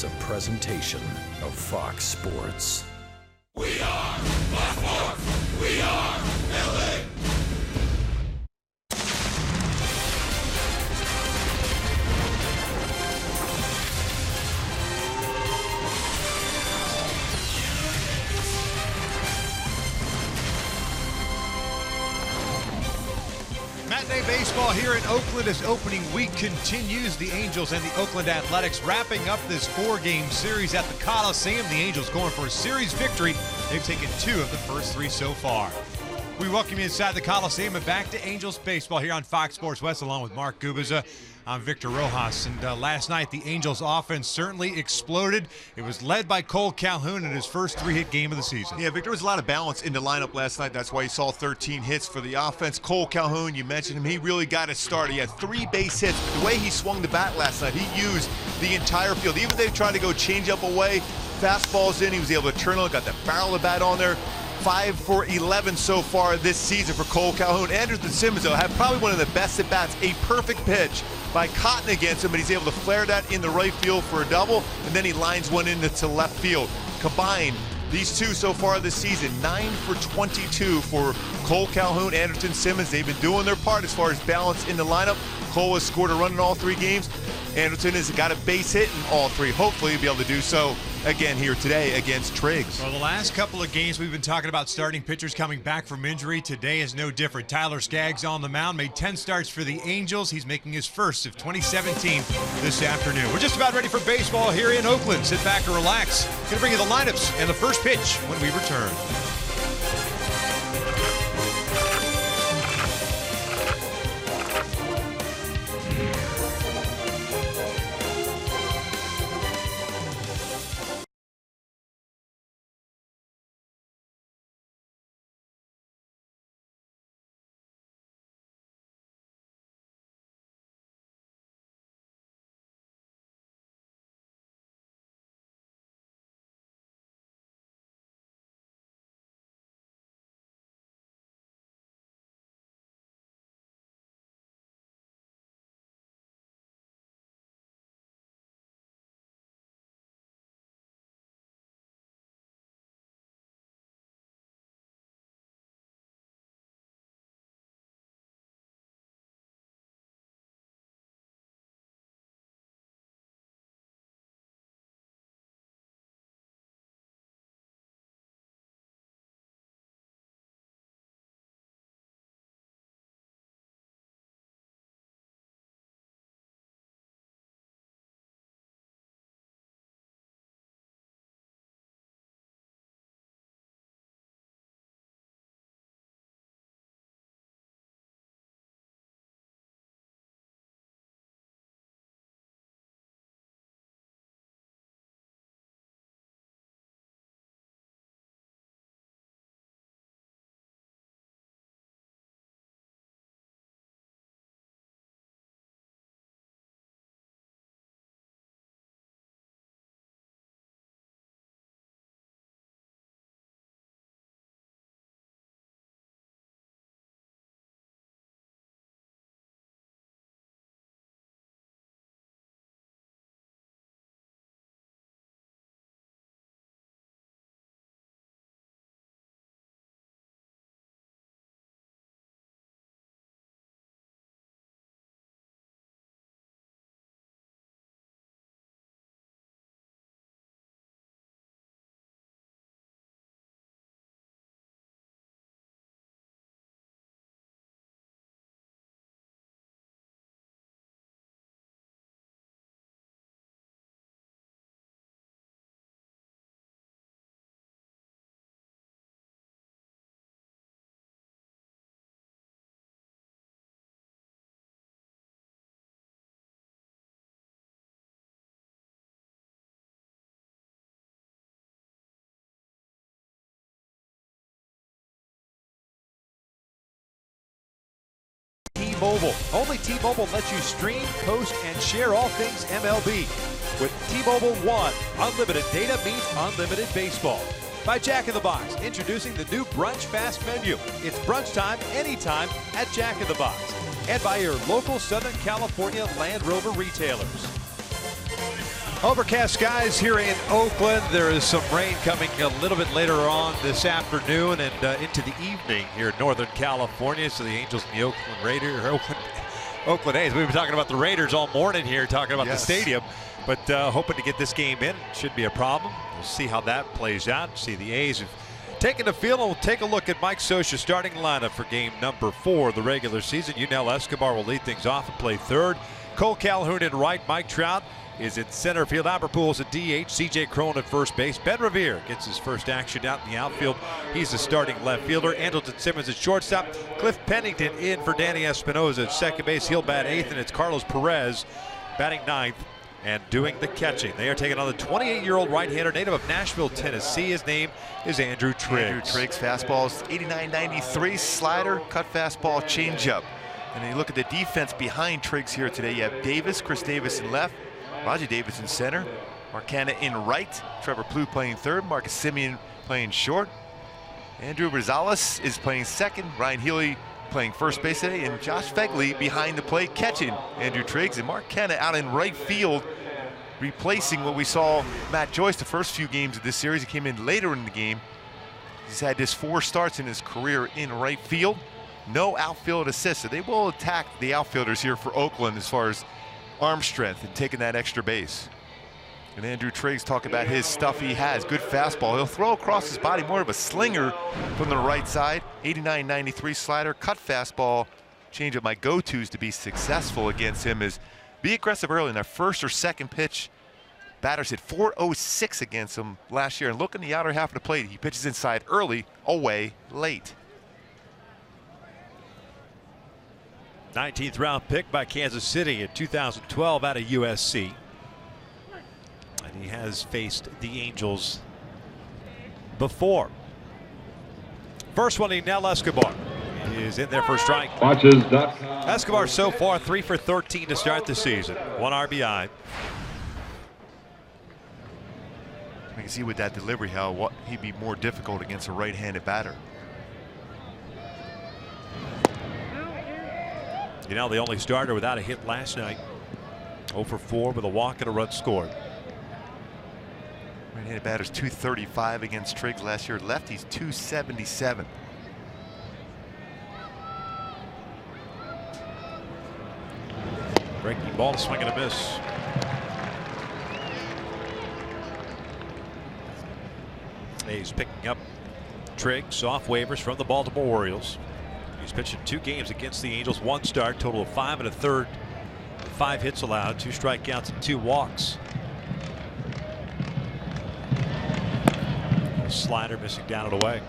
is a presentation of Fox Sports. We are Fox Sports. We are LA. Matinee baseball here in Oakland as opening week continues. The Angels and the Oakland Athletics wrapping up this 4-game series at the Coliseum. The Angels going for a series victory. They've taken 2 of the first 3 so far. We welcome you inside the Coliseum and back to Angels baseball here on Fox Sports West along with Mark Gubiza. I'm Victor Rojas, and last night the Angels offense certainly exploded. It was led by Cole Calhoun in his first 3-hit game of the season. Yeah, Victor, there was a lot of balance in the lineup last night. That's why you saw 13 hits for the offense. Cole Calhoun, you mentioned him, he really got it started. He had 3 base hits. The way he swung the bat last night, he used the entire field. Even if they tried to go change up away, fastballs in, he was able to turn on, got that barrel of the bat on there. 5 for 11 so far this season for Cole Calhoun. Anderson Simmons, though, had probably one of the best at-bats. A perfect pitch by Cotton against him, but he's able to flare that in the right field for a double, and then he lines one into left field. Combined, these 2 so far this season, 9 for 22 for Cole Calhoun, Anderson Simmons. They've been doing their part as far as balance in the lineup. Cole has scored a run in all 3 games. Anderson has got a base hit in all 3. Hopefully he'll be able to do so again here today against Triggs. Well, the last couple of games we've been talking about starting pitchers coming back from injury. Today is no different. Tyler Skaggs on the mound, made 10 starts for the Angels. He's making his first of 2017 this afternoon. We're just about ready for baseball here in Oakland. Sit back and relax. Going to bring you the lineups and the first pitch when we return. T-Mobile. Only T-Mobile lets you stream, post, and share all things MLB. With T-Mobile One, unlimited data means unlimited baseball. By Jack in the Box, introducing the new Brunch Fast Menu. It's brunch time anytime at Jack in the Box. And by your local Southern California Land Rover retailers. Overcast skies here in Oakland. There is some rain coming a little bit later on this afternoon and into the evening here in Northern California. So the Angels and the Oakland A's. We've been talking about the Raiders all morning here, talking about the stadium, but hoping to get this game in. Shouldn't be a problem. We'll see how that plays out. See the A's have taken the field, and we'll take a look at Mike Scioscia's starting lineup for game number 4 of the regular season. Yunel Escobar will lead things off and play third. Cole Calhoun in right. Mike Trout is in center field. Albert Pujols at DH. C.J. Cron at first base. Ben Revere gets his first action out in the outfield. He's the starting left fielder. Andrelton Simmons at shortstop. Cliff Pennington in for Danny Espinosa at second base. He'll bat 8th, and it's Carlos Perez batting 9th and doing the catching. They are taking on the 28-year-old right-hander, native of Nashville, Tennessee. His name is Andrew Triggs. Andrew Triggs, fastballs 89-93, slider, cut fastball, changeup. And then you look at the defense behind Triggs here today. You have Davis, Chris Davis in left, Roger Davis in center, Marcana in right, Trevor Plouffe playing third, Marcus Semien playing short, Andrew Rosales is playing second, Ryan Healy playing first base today, and Josh Fegley behind the plate catching Andrew Triggs, and Mark Canha out in right field, replacing what we saw Matt Joyce the first few games of this series. He came in later in the game. He's had just 4 starts in his career in right field. No outfield assists, so they will attack the outfielders here for Oakland as far as arm strength and taking that extra base. And Andrew Triggs talking about his stuff he has. Good fastball. He'll throw across his body, more of a slinger from the right side. 89-93 slider, cut fastball. Change of my go-tos to be successful against him is be aggressive early in their first or second pitch. Batters hit .406 against him last year. And look in the outer half of the plate. He pitches inside early, away late. 19th round pick by Kansas City in 2012 out of USC. And he has faced the Angels before. First one, Yunel Escobar is in there for a strike. Escobar so far 3 for 13 to start the season. 1 RBI. You can see with that delivery how he'd be more difficult against a right-handed batter. Yunel, the only starter without a hit last night. 0 for 4 with a walk and a run scored. Right-handed batters 235 against Triggs last year. Lefties 277. Breaking ball, swing and a miss. A's picking up Triggs off waivers from the Baltimore Orioles. He's pitched in 2 games against the Angels, 1 start, total of 5 1/3, 5 hits allowed, 2 strikeouts and 2 walks. Slider missing down and away.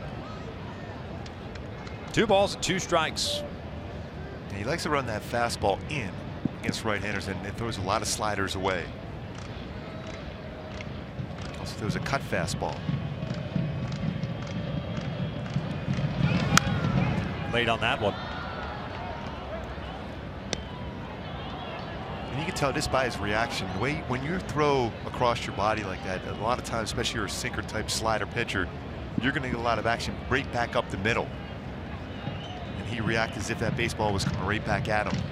2 balls and 2 strikes. And he likes to run that fastball in against right-handers, and it throws a lot of sliders away. Also throws a cut fastball. Late on that one. And you can tell just by his reaction, the way when you throw across your body like that, a lot of times, especially you're a sinker type slider pitcher, you're going to get a lot of action right back up the middle. And he reacted as if that baseball was coming right back at him.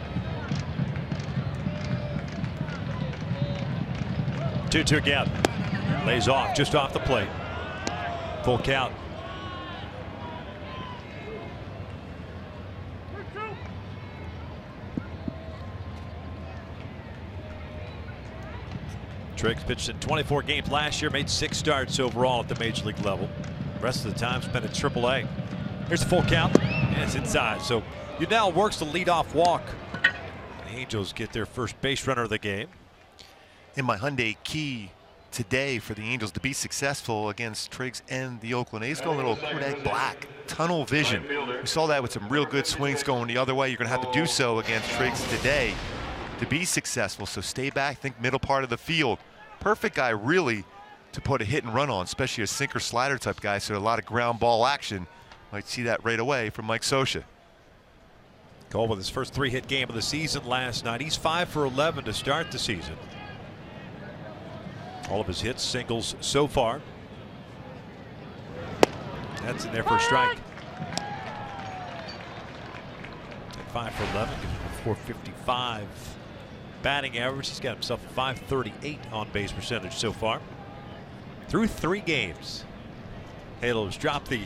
2-2 again. Lays off just off the plate. Full count. Triggs pitched in 24 games last year, made 6 starts overall at the major league level. The rest of the time spent at AAA. Here's the full count, and it's inside. So Yunel works the leadoff walk. The Angels get their first base runner of the game. In my Hyundai key today for the Angels to be successful against Triggs and the Oakland A's, go a little Kodak black, tunnel vision. We saw that with some real good swings going the other way. You're going to have to do so against Triggs today to be successful. So stay back, think middle part of the field. Perfect guy really to put a hit and run on, especially a sinker slider type guy. So a lot of ground ball action. Might see that right away from Mike Scioscia. Cole with his first 3-hit game of the season last night. He's 5 for 11 to start the season. All of his hits, singles so far. That's in there for a strike. At 5 for 11, gives him a .455 batting average. He's got himself a .538 on base percentage so far through 3 games. Halos dropped the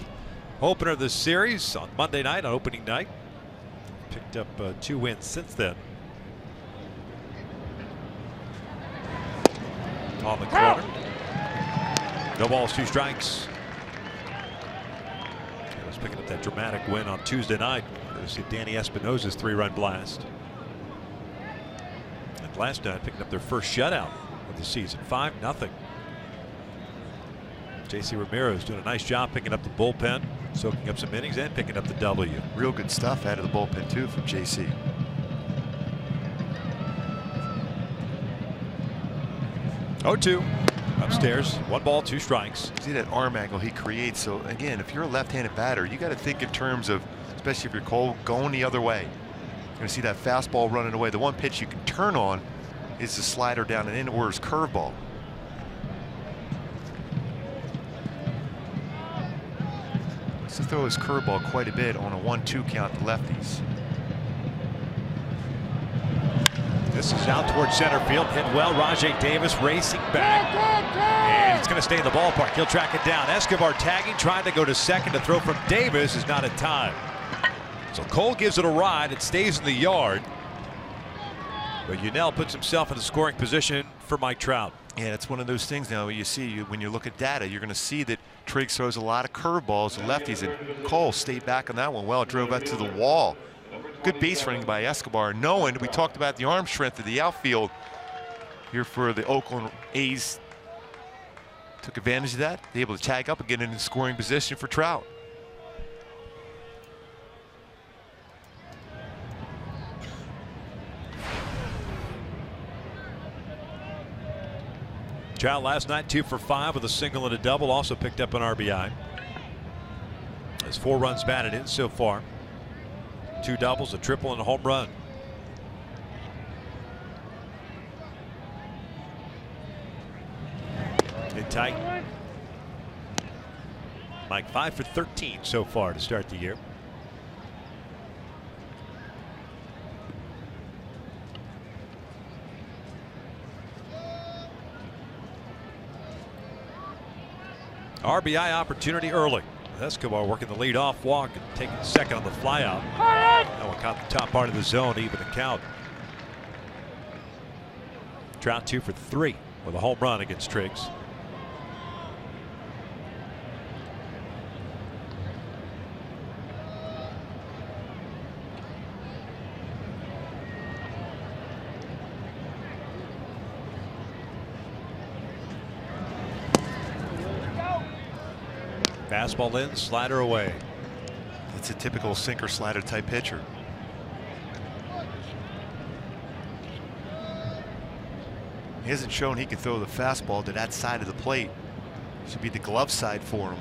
opener of the series on Monday night, on opening night. Picked up 2 wins since then. On the corner. No balls, 2 strikes. Halos picking up that dramatic win on Tuesday night. See Danny Espinosa's 3-run blast. And last night picking up their first shutout of the season, 5-0. JC Ramirez doing a nice job picking up the bullpen, soaking up some innings, and picking up the W. Real good stuff out of the bullpen too from JC. Oh-2 upstairs, 1 ball, 2 strikes. See that arm angle he creates. So again, if you're a left-handed batter, you got to think in terms of, especially if you're Cole, going the other way. You're going to see that fastball running away. The one pitch you can turn on is the slider down and in, or his curveball. To throw his curveball quite a bit on a 1-2 count to lefties. This is out towards center field, hit well. Rajay Davis racing back, and it's going to stay in the ballpark. He'll track it down. Escobar tagging, trying to go to second. To throw from Davis is not in time. So Cole gives it a ride. It stays in the yard, but Yunel puts himself in a scoring position for Mike Trout. Yeah, it's one of those things now you see when you look at data, you're going to see that Triggs throws a lot of curveballs to lefties, and Cole stayed back on that one well. It drove out to the wall. Good base running by Escobar, knowing we talked about the arm strength of the outfield here for the Oakland A's. Took advantage of that, able to tag up and get in the scoring position for Trout. Trout last night 2 for 5 with a single and a double. Also picked up an RBI. Has 4 runs batted in so far. 2 doubles, a triple, and a home run. Get tight. Mike 5 for 13 so far to start the year. RBI opportunity early. Escobar working the leadoff walk and taking second on the flyout. That one caught the top part of the zone to even the count. Trout 2 for 3 with a home run against Triggs. Fastball in, slider away. It's a typical sinker slider type pitcher. He hasn't shown he can throw the fastball to that side of the plate. Should be the glove side for him,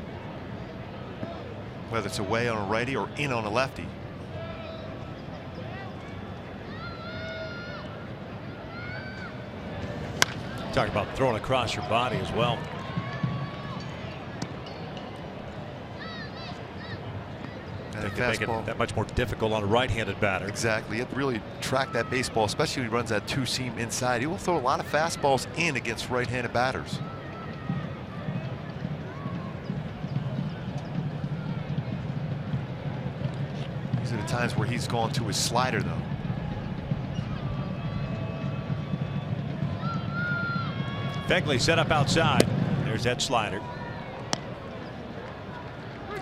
whether it's away on a righty or in on a lefty. Talking about throwing across your body as well. They can make it that much more difficult on a right-handed batter. Exactly. You have to really track that baseball, especially when he runs that 2-seam inside. He will throw a lot of fastballs in against right-handed batters. These are the times where he's gone to his slider, though. Begley set up outside. There's that slider.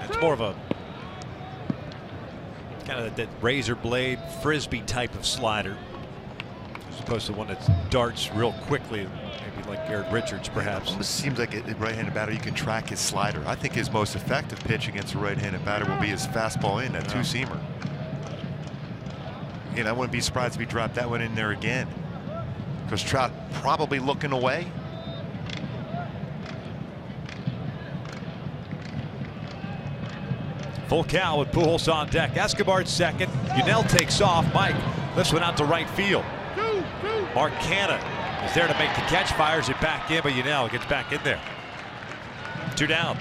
It's more of a kind of that razor blade frisbee type of slider, as opposed to one that darts real quickly, maybe like Garrett Richards perhaps. It seems like a right-handed batter, you can track his slider. I think his most effective pitch against a right-handed batter will be his fastball in, that 2-seamer. And I wouldn't be surprised if he dropped that one in there again, because Trout probably looking away. Full count with Pujols on deck. Escobar's second. Yunel takes off. Mike lifts one out to right field. Mark Canha is there to make the catch. Fires it back in, but Yunel gets back in there. 2 down.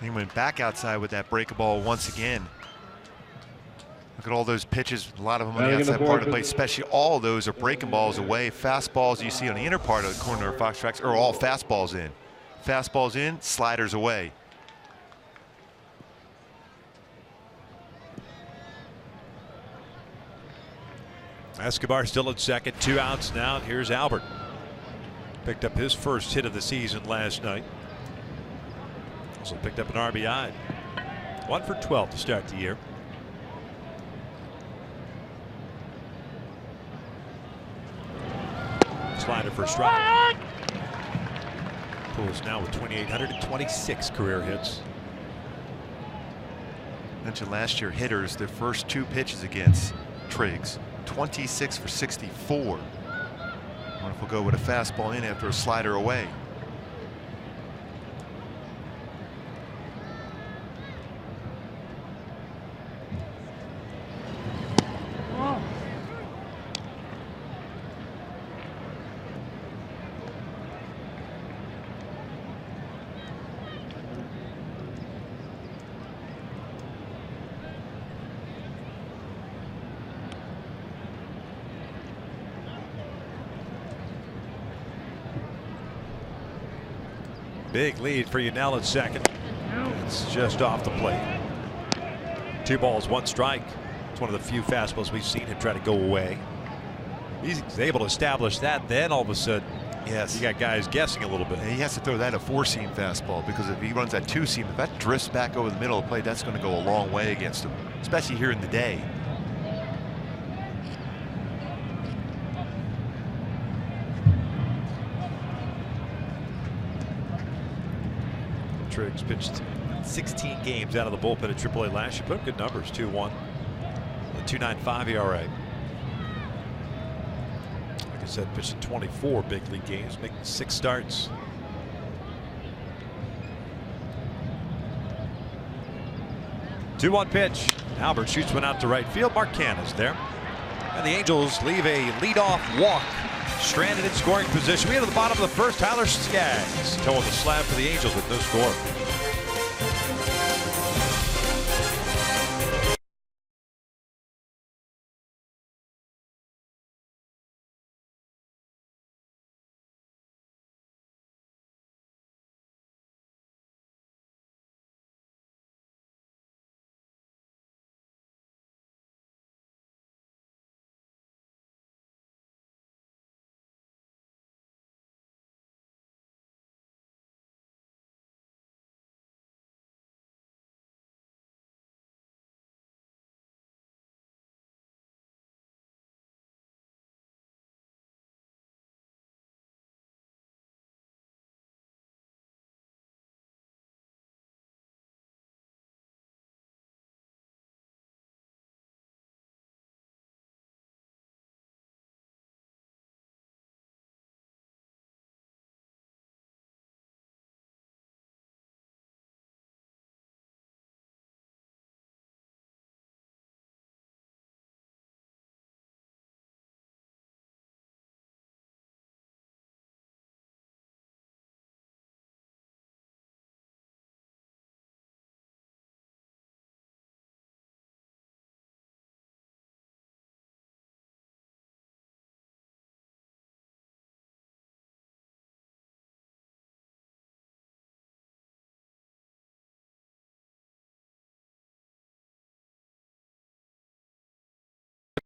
He went back outside with that breaking ball once again. Look at all those pitches, a lot of them on the outside part of the plate, especially all of those are breaking balls away. Fastballs you see on the inner part of the corner of Fox Tracks are all fastballs in. Fastballs in, sliders away. Escobar still at second, 2 outs now, and here's Albert. Picked up his first hit of the season last night. Also picked up an RBI. 1 for 12 to start the year. Slider for a strike. Pools now with 2,826 career hits. Mentioned last year hitters, their first 2 pitches against Triggs, 26 for 64. I wonder if we'll go with a fastball in after a slider away. Big lead for Yanel at second. It's just off the plate. 2 balls, 1 strike. It's one of the few fastballs we've seen him try to go away. He's able to establish that. Then all of a sudden, yes, you got guys guessing a little bit. And he has to throw that a 4-seam fastball, because if he runs that 2-seam, if that drifts back over the middle of the plate, that's going to go a long way against him, especially here in the day. Triggs pitched 16 games out of the bullpen at AAA last year. Put up good numbers, 2-1, a 2.95 ERA. Like I said, pitched in 24 big league games, making 6 starts. Two-one pitch. Albert shoots one out to right field. Mark Canha's there, and the Angels leave a leadoff walk stranded in scoring position. We get to the bottom of the first. Tyler Skaggs towing the slab for the Angels with no score.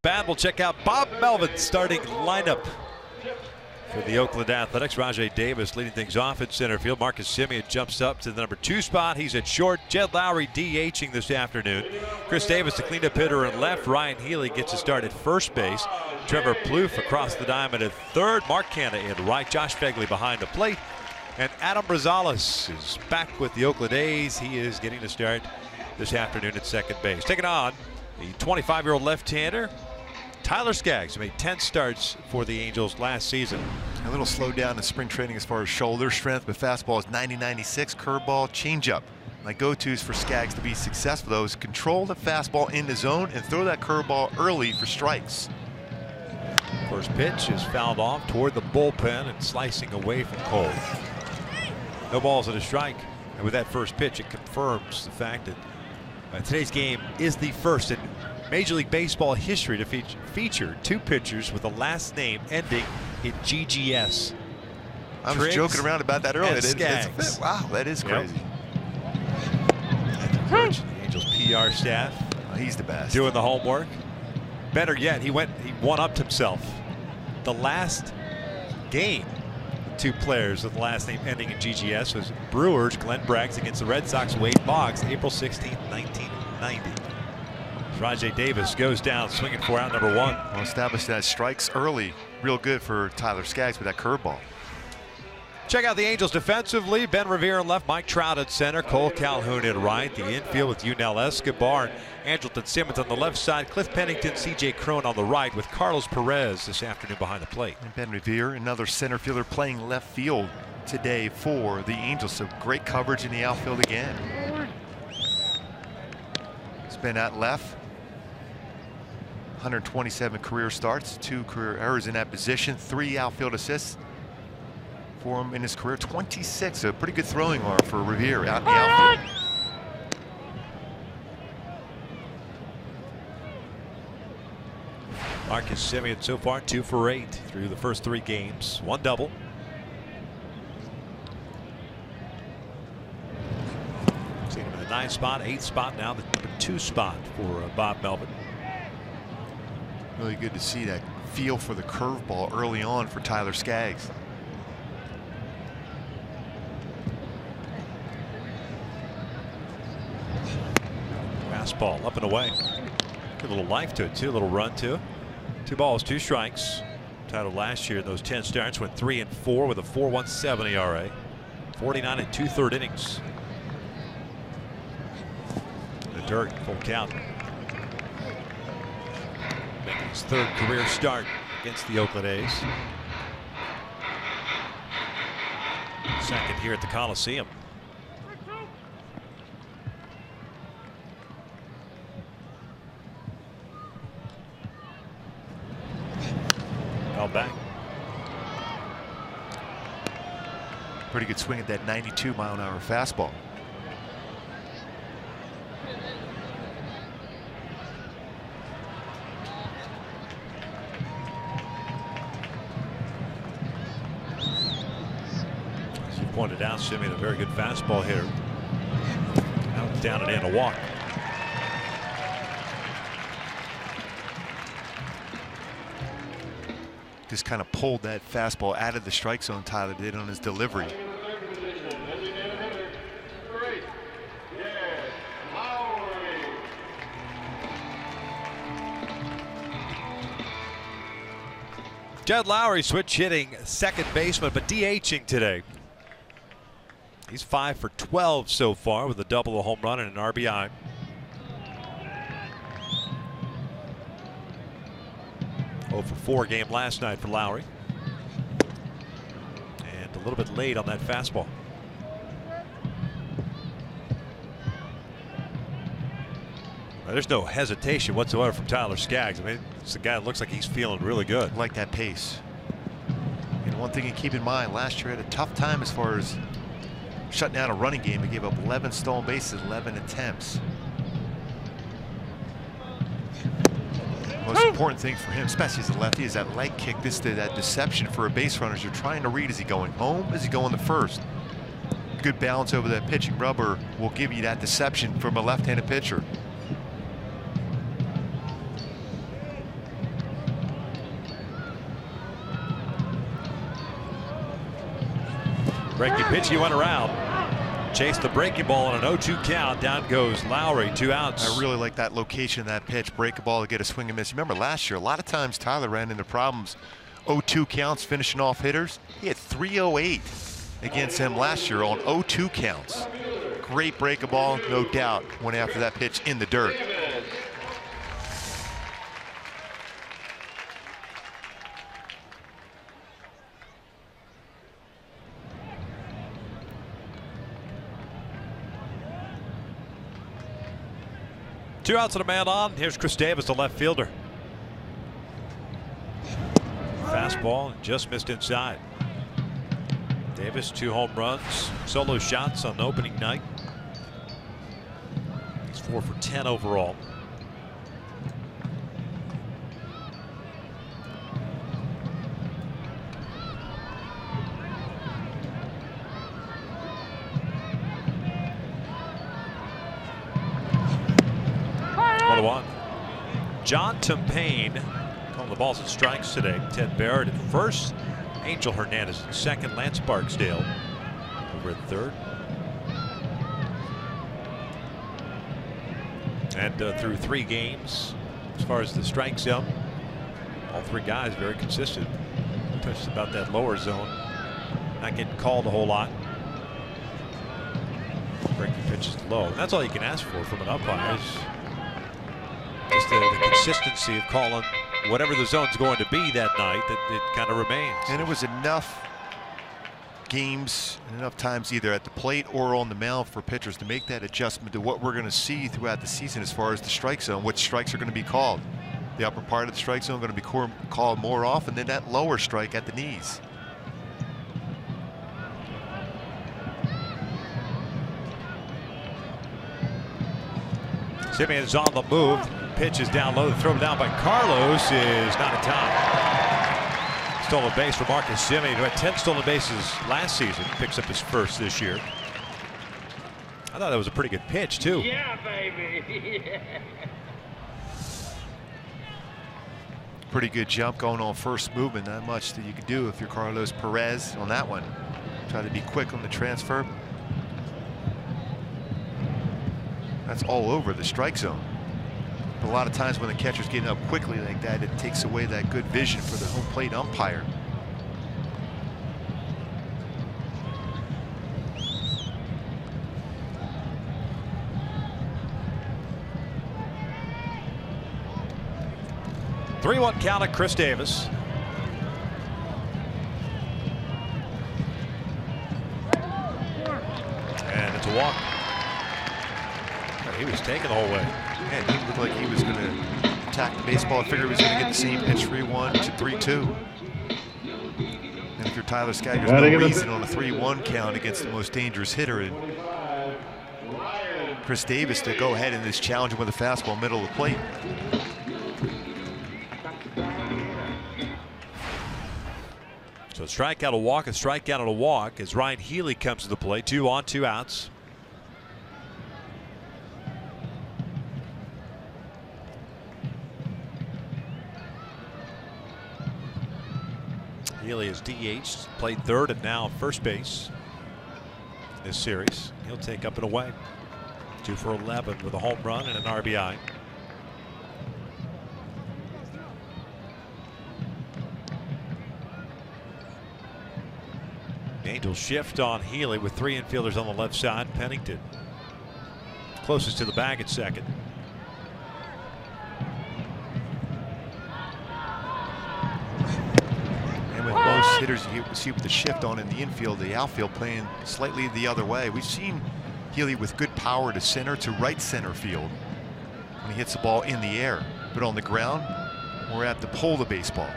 Bad. We'll check out Bob Melvin's starting lineup for the Oakland Athletics. Rajay Davis leading things off at center field. Marcus Semien jumps up to the number 2 spot. He's at short. Jed Lowry DHing this afternoon. Chris Davis, the cleanup hitter in left. Ryan Healy gets a start at first base. Trevor Plouffe across the diamond at third. Mark Canha in right. Josh Phegley behind the plate. And Adam Rosales is back with the Oakland A's. He is getting a start this afternoon at second base. Taking on the 25-year-old left-hander Tyler Skaggs, who made 10 starts for the Angels last season. A little slowed down in spring training as far as shoulder strength, but fastball is 90-96, curveball, changeup. My go-tos for Skaggs to be successful, though, is control the fastball in the zone and throw that curveball early for strikes. First pitch is fouled off toward the bullpen and slicing away from Cole. No balls and a strike. And with that first pitch, it confirms the fact that today's game is the first in Major League Baseball history to feature 2 pitchers with the last name ending in GGS. I was joking around about that earlier. Wow, that is crazy. And the Angels PR staff. He's the best. Doing the homework. Better yet, he one-upped himself. The last game, 2 players with the last name ending in GGS was Brewers, Glenn Braggs against the Red Sox, Wade Boggs, April 16, 1990. Rajay Davis goes down swinging for out number 1. Well, established that strikes early. Real good for Tyler Skaggs with that curveball. Check out the Angels defensively. Ben Revere in left, Mike Trout at center, Cole Calhoun at right. The infield with Yunel Escobar and Andrelton Simmons on the left side. Cliff Pennington, C.J. Cron on the right with Carlos Perez this afternoon behind the plate. And Ben Revere, another center fielder playing left field today for the Angels. So great coverage in the outfield again. He's been at left. 127 career starts, 2 career errors in that position, 3 outfield assists for him in his career. 26, a pretty good throwing arm for Revere out in the outfield. Marcus Semien so far 2 for 8 through the first 3 games, 1 double. Seen him in the 9th spot, 8th spot, now the number 2 spot for Bob Melvin. Really good to see that feel for the curveball early on for Tyler Skaggs. Fastball up and away. Good little life to it too, a little run to it. 2 balls, 2 strikes. Title last year in those 10 starts went 3-4 with a 4.17 ERA. 49 2/3 innings. The dirt, full count. Making his 3rd career start against the Oakland A's. 2nd here at the Coliseum. Held back. Pretty good swing at that 92-mile-an-hour fastball. As you pointed out, Semien, a very good fastball hitter. Out, down, and in, a walk. Just kind of pulled that fastball out of the strike zone, Tyler did on his delivery. Jed Lowry switch hitting second baseman, but DHing today. He's 5 for 12 so far with a double, a home run, and an RBI. For 4 game last night for Lowry. And a little bit late on that fastball. Now, there's no hesitation whatsoever from Tyler Skaggs. I mean, it's a guy that looks like he's feeling really good. I like that pace. And one thing to keep in mind, last year had a tough time as far as shutting down a running game. He gave up 11 stolen bases, 11 attempts. Most important thing for him, especially as a lefty, is that leg kick. This that deception for a base runner. You're trying to read, is he going home? Is he going to first? Good balance over that pitching rubber will give you that deception from a left-handed pitcher. Breaking pitch, he went around. Chased the breaking ball on an 0-2 count. Down goes Lowry, 2 outs. I really like that location of that pitch. Break a ball to get a swing and miss. Remember last year, a lot of times Tyler ran into problems. 0-2 counts, finishing off hitters. He had 308 against him last year on 0-2 counts. Great break a ball, no doubt. Went after that pitch in the dirt. Two outs and a man on. Here's Chris Davis, the left fielder. Fastball just missed inside. Davis, 2 home runs, solo shots on opening night. He's 4 for 10 overall. 1-1. John Tumpain calling the balls and strikes today. Ted Barrett at first. Angel Hernandez at second. Lance Barksdale over at third. And through 3 games, as far as the strike zone, all 3 guys very consistent. Touched about that lower zone. Not getting called a whole lot. Breaking pitches low. And that's all you can ask for from an umpire, is just the consistency of calling whatever the zone's going to be that night, that it kind of remains. And it was enough games and enough times either at the plate or on the mound for pitchers to make that adjustment to what we're going to see throughout the season as far as the strike zone, which strikes are going to be called. The upper part of the strike zone going to be called more often than that lower strike at the knees. Simeon's on the move. Pitch is down low. The throw down by Carlos is not in time. Stolen base for Marcus Simeon, who had 10 stolen bases last season. Picks up his first this year. I thought that was a pretty good pitch, too. Yeah, baby. Pretty good jump going on first movement. Not much that you could do if you're Carlos Perez on that one. Try to be quick on the transfer. That's all over the strike zone. But a lot of times when the catcher's getting up quickly like that, it takes away that good vision for the home plate umpire. Three-one count at Chris Davis. And it's a walk. He was taken the whole way. Yeah, he looked like he was going to attack the baseball. I figured he was going to get the same pitch, 3-1 to 3-2. And if you're Tyler Skaggs, there's no reason on a 3-1 count against the most dangerous hitter in Chris Davis to go ahead and just challenge him with a fastball middle of the plate. So a strikeout, a walk, a strikeout, and a walk as Ryan Healy comes to the plate. 2 on, 2 outs. Healy is DH'd, played third and now first base this series. He'll take up and away. 2 for 11 with a home run and an RBI. Angels shift on Healy with 3 infielders on the left side. Pennington closest to the bag at second. And with most hitters you see with the shift on in the infield, the outfield playing slightly the other way. We've seen Healy with good power to center, to right center field when he hits the ball in the air, but on the ground we're apt to pull the baseball.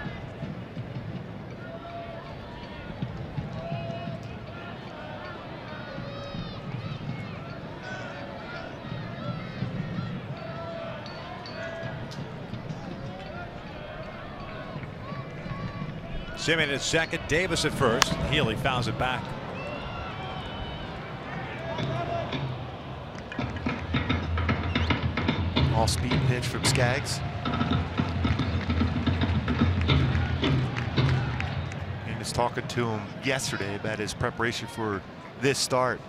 Simeon at second, Davis at first. Healy fouls it back. All-speed pitch from Skaggs. And was talking to him yesterday about his preparation for this start.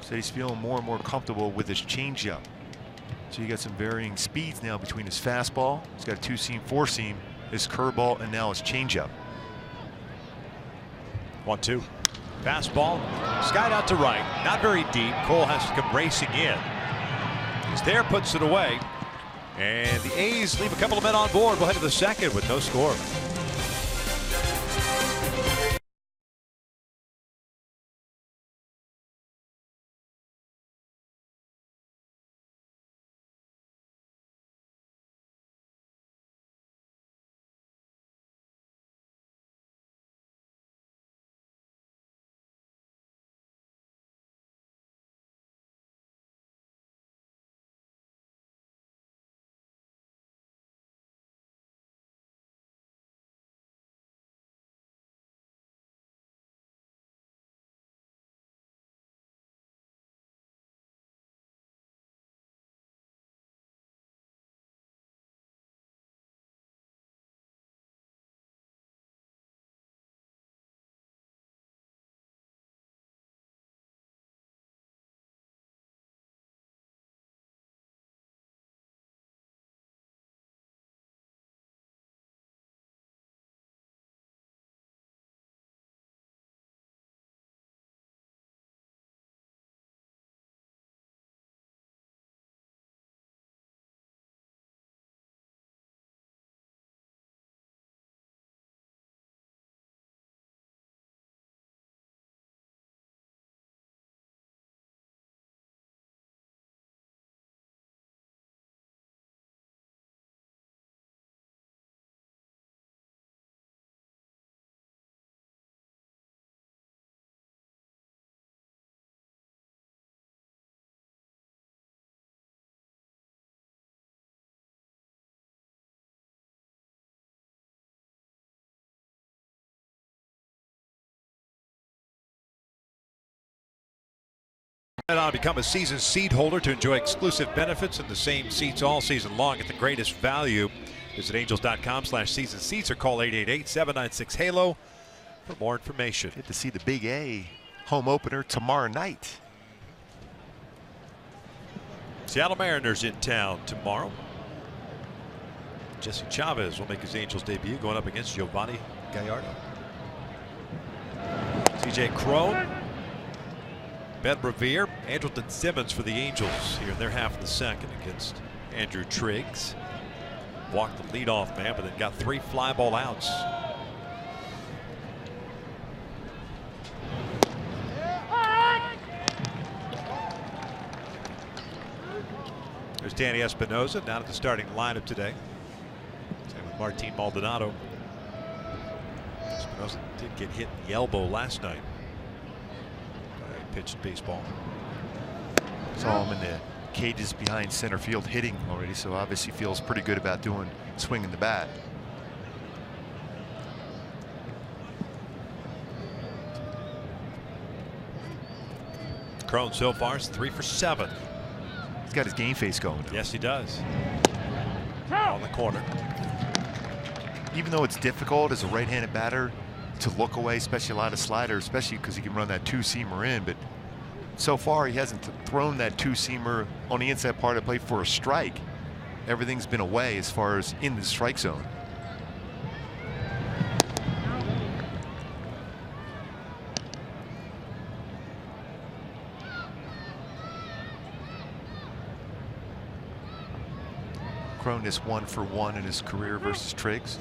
Said he's feeling more and more comfortable with his changeup. So you got some varying speeds now between his fastball. He's got a 2-seam, 4-seam, his curveball, and now his changeup. 1-2. Fastball skied out to right, not very deep. Cole has to come racing in. He's there, puts it away, and the A's leave a couple of men on board. We'll head to the second with no score. On become a season seat holder to enjoy exclusive benefits and the same seats all season long at the greatest value. Visit angels.com/season seats or call 888-796-HALO for more information. Get to see the Big A home opener tomorrow night. Seattle Mariners in town tomorrow. Jesse Chavez will make his Angels debut going up against Giovanni Gallardo. C.J. Cron, Ben Revere, Andrelton Simmons for the Angels here in their half of the second against Andrew Triggs. Walked the leadoff man, but then got 3 fly ball outs. There's Danny Espinosa down at the starting lineup today. Same with Martin Maldonado. Espinosa did get hit in the elbow last night. Pitched baseball. Saw him in the cages behind center field hitting already, so obviously feels pretty good about swinging the bat. Cron so far is 3 for 7. He's got his game face going. Yes, he does. On the corner. Even though it's difficult as a right-handed batter to look away, especially a lot of sliders, especially because he can run that 2-seamer in, but so far he hasn't thrown that 2-seamer on the inside part of the plate for a strike. Everything's been away as far as in the strike zone. Cron is 1 for 1 in his career versus Triggs.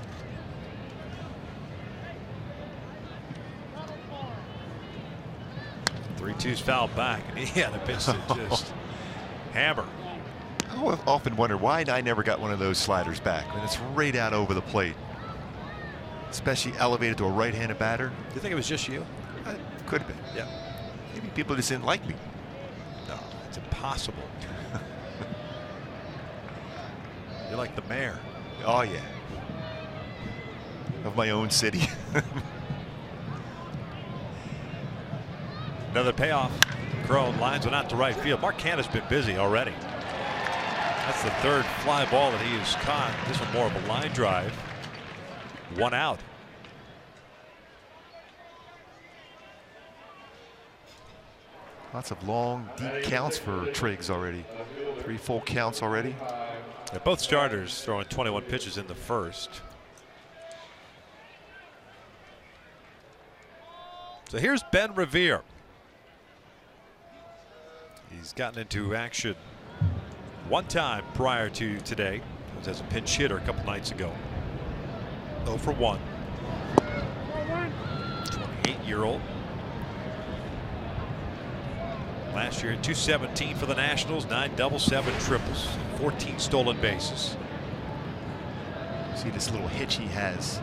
3-2's fouled back, and he had a pitch to just hammer. I often wonder why I never got one of those sliders back. I mean, it's right out over the plate, especially elevated to a right-handed batter. Do you think it was just you? Could have been. Yeah. Maybe people just didn't like me. No, it's impossible. You're like the mayor. Oh yeah. Of my own city. Another payoff. Cron lines one out to right field. Mark Canha's been busy already. That's the 3rd fly ball that he has caught. This one more of a line drive. 1 out. Lots of long, deep counts for Triggs already. 3 full counts already. Yeah, both starters throwing 21 pitches in the first. So here's Ben Revere. He's gotten into action 1 time prior to today. He was as a pinch hitter a couple nights ago. 0 for 1. 28-year-old. Last year, 217 for the Nationals, 9 doubles, 7 triples, 14 stolen bases. See this little hitch he has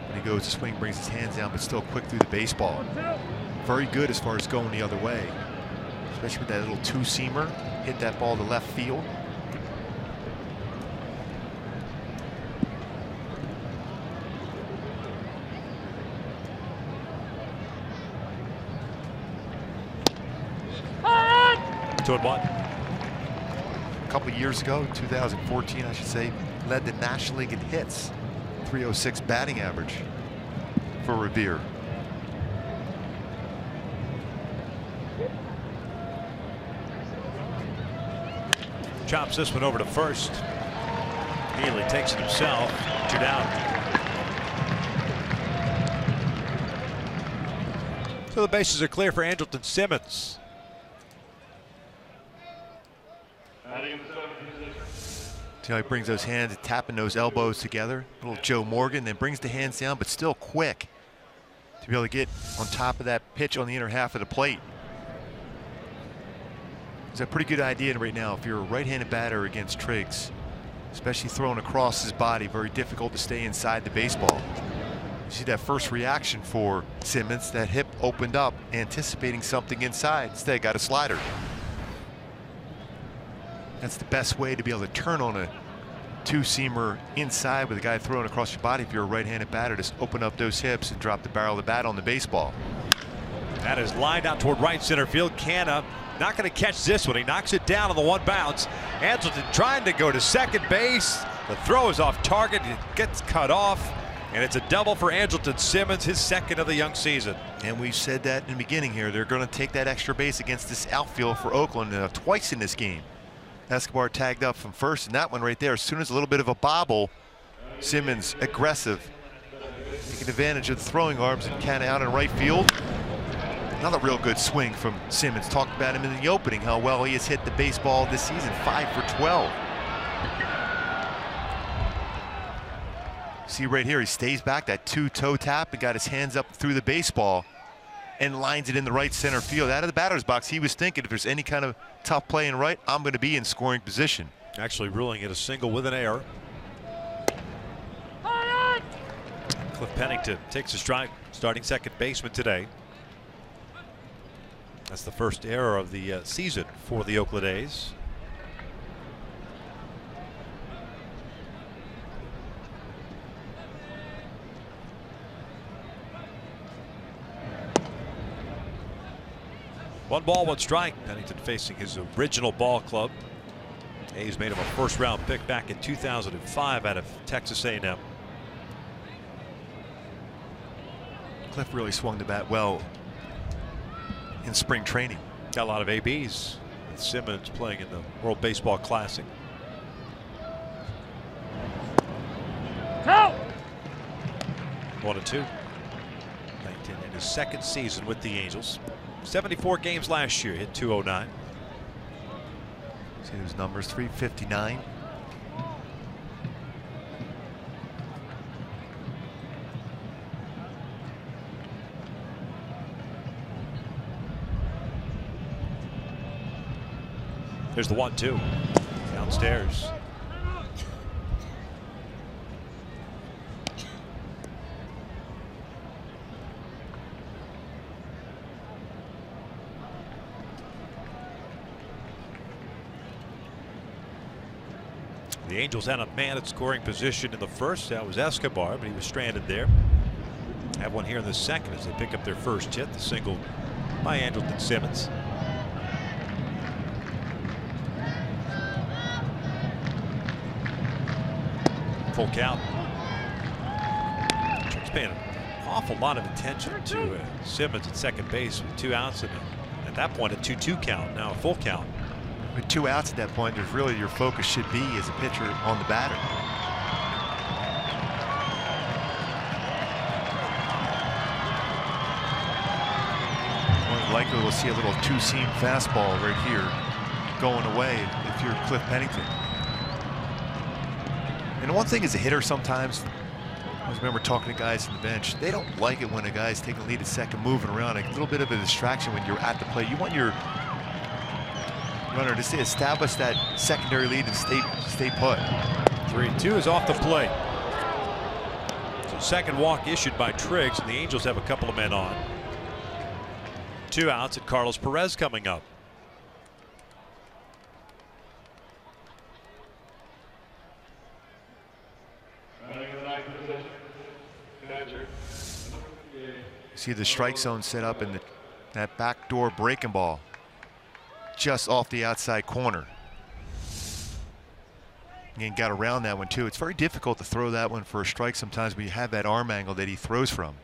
when he goes to swing, brings his hands down, but still quick through the baseball. Very good as far as going the other way, especially with that little 2-seamer. Hit that ball to left field. Two and 1. A couple years ago, 2014, I should say, led the National League in hits. 306 batting average for Revere. Chops this one over to first. Healy takes it himself. 2 down. So the bases are clear for Andrelton Simmons. See how he brings those hands, tapping those elbows together. Little Joe Morgan, then brings the hands down, but still quick to be able to get on top of that pitch on the inner half of the plate. It's a pretty good idea right now if you're a right-handed batter against Triggs, especially throwing across his body. Very difficult to stay inside the baseball. You see that first reaction for Simmons, that hip opened up, anticipating something inside. Instead, got a slider. That's the best way to be able to turn on a 2-seamer inside with a guy throwing across your body. If you're a right-handed batter, just open up those hips and drop the barrel of the bat on the baseball. That is lined out toward right center field. Canna not going to catch this one. He knocks it down on the one bounce. Angelton trying to go to second base. The throw is off target. It gets cut off. And it's a double for Angelton Simmons, his second of the young season. And we said that in the beginning here. They're going to take that extra base against this outfield for Oakland twice in this game. Escobar tagged up from first, and that one right there, as soon as a little bit of a bobble, Simmons aggressive, taking advantage of the throwing arms, and kind of out in right field. Another real good swing from Simmons. Talked about him in the opening, how well he has hit the baseball this season, 5 for 12. See right here, he stays back, that two-toe tap, and got his hands up through the baseball and lines it in the right center field. Out of the batter's box, he was thinking if there's any kind of tough play in right, I'm going to be in scoring position. Actually ruling it a single with an error. Cliff Pennington takes a strike, starting second baseman today. That's the first error of the season for the Oakland A's. One ball, one strike. Pennington facing his original ball club. A's made him a first-round pick back in 2005 out of Texas A&M. Cliff really swung the bat well in spring training. Got a lot of ABs with Simmons playing in the World Baseball Classic. Go! 1-2. Pennington in his second season with the Angels. 74 games last year, hit .209. See those numbers, 359. There's the 1-2 downstairs. The Angels had a man at scoring position in the first. That was Escobar, but he was stranded there. Have one here in the second as they pick up their first hit, the single by Angelton Simmons. Full count. He's paying an awful lot of attention to Simmons at second base with 2 outs, and at that point a 2-2 count, now a full count. With 2 outs at that point, there's really your focus should be as a pitcher on the batter. More than likely we'll see a little two-seam fastball right here going away if you're Cliff Pennington. And one thing as a hitter sometimes, I always remember talking to guys on the bench, they don't like it when a guy's taking the lead at second, moving around, a little bit of a distraction when you're at the plate. You want your runner to establish that secondary lead and stay put. 3-2 is off the plate. So second walk issued by Triggs, and the Angels have a couple of men on. 2 outs, and Carlos Perez coming up. See the strike zone set up in that backdoor breaking ball just off the outside corner. And got around that one too. It's very difficult to throw that one for a strike sometimes when you have that arm angle that he throws from.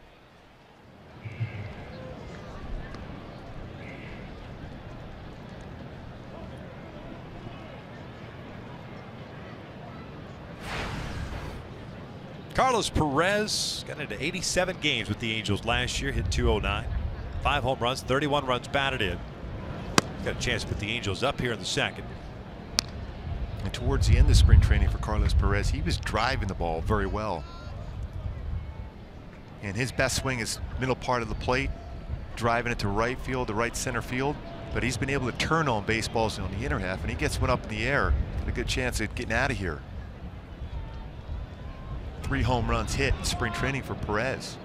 Carlos Perez got into 87 games with the Angels last year, hit .209, 5 home runs, 31 runs batted in. Got a chance to put the Angels up here in the second. And towards the end of spring training for Carlos Perez, he was driving the ball very well. And his best swing is middle part of the plate, driving it to right field, to right center field. But he's been able to turn on baseballs on the inner half, and he gets one up in the air. Got a good chance of getting out of here. 3 home runs hit in spring training for Perez.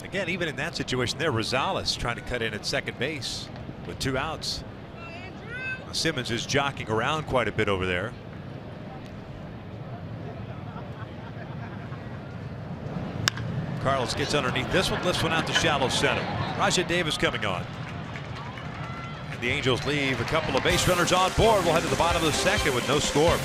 Again, even in that situation there, Rosales trying to cut in at second base with 2 outs. Simmons is jockeying around quite a bit over there. Carlos gets underneath this one, lifts one out to shallow center. Rajai Davis coming on. And the Angels leave a couple of base runners on board. We'll head to the bottom of the second with no score.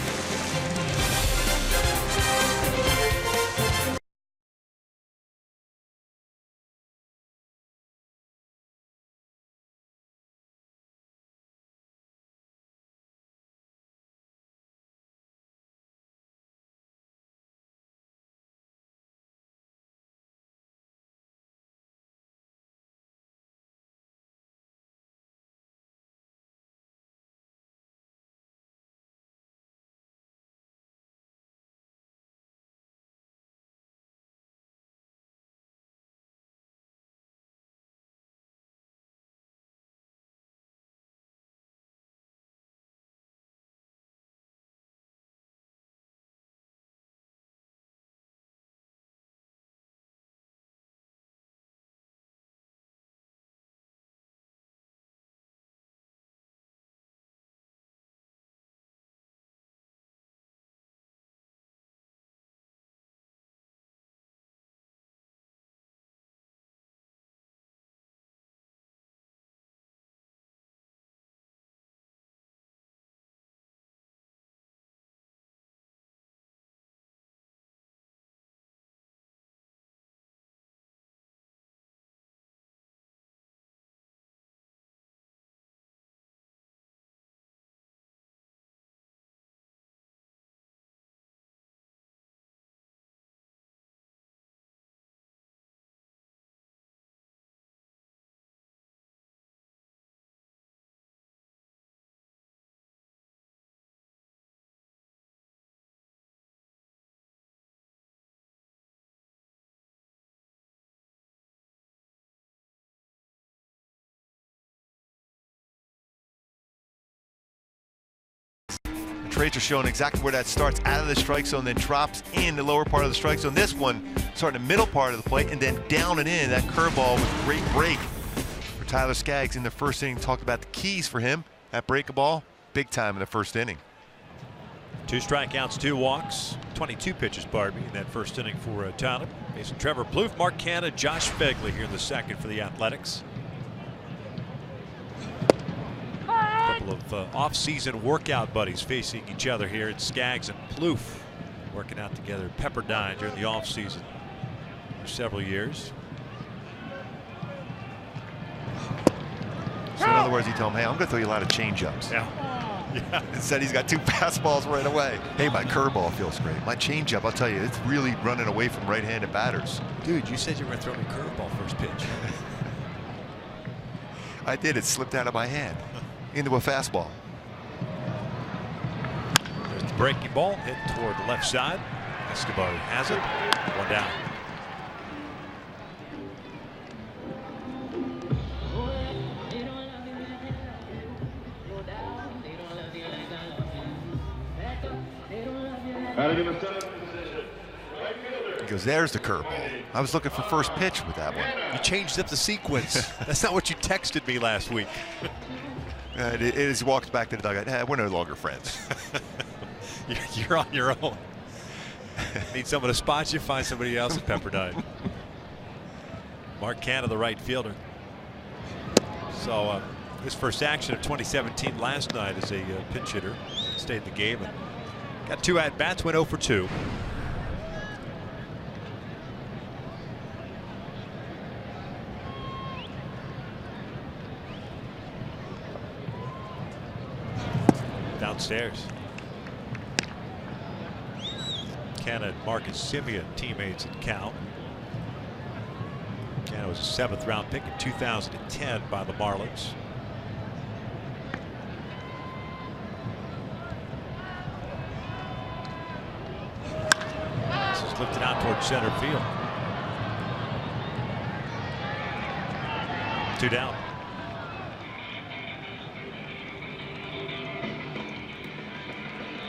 Trades are showing exactly where that starts, out of the strike zone, then drops in the lower part of the strike zone. This one starting the middle part of the plate and then down and in. That curveball with a great break for Tyler Skaggs in the first inning. Talked about the keys for him. That break a ball, big time in the first inning. 2 strikeouts, 2 walks, 22 pitches, pardon me, in that first inning for Tyler. Facing Trevor Plouffe, Mark Canha, Josh Phegley here in the second for the Athletics. Of off-season workout buddies facing each other here. It's Skaggs and Plouffe working out together at Pepperdine during the off-season for several years. So in other words, you tell him, hey, I'm going to throw you a lot of change-ups. Yeah. Instead, he's got 2 fastballs right away. Hey, my curveball feels great. My changeup, I'll tell you, it's really running away from right-handed batters. Dude, you said you were going to throw me a curveball first pitch. I did. It slipped out of my hand into a fastball. There's the breaking ball hit toward the left side. Escobar has it. 1 down. He goes, there's the curveball. I was looking for first pitch with that one. You changed up the sequence. That's not what you texted me last week. It is walks back to the dugout. Hey, we're no longer friends. You're on your own. Need someone to spot you, find somebody else at Pepperdine. Mark Canha, the right fielder. So his first action of 2017 last night as a pinch hitter. Stayed in the game and got 2 at-bats, went 0 for 2. Downstairs. Canha and Marcus Semien, teammates at Cal. Canha was a 7th round pick in 2010 by the Marlins. This is lifted out towards center field. 2 down.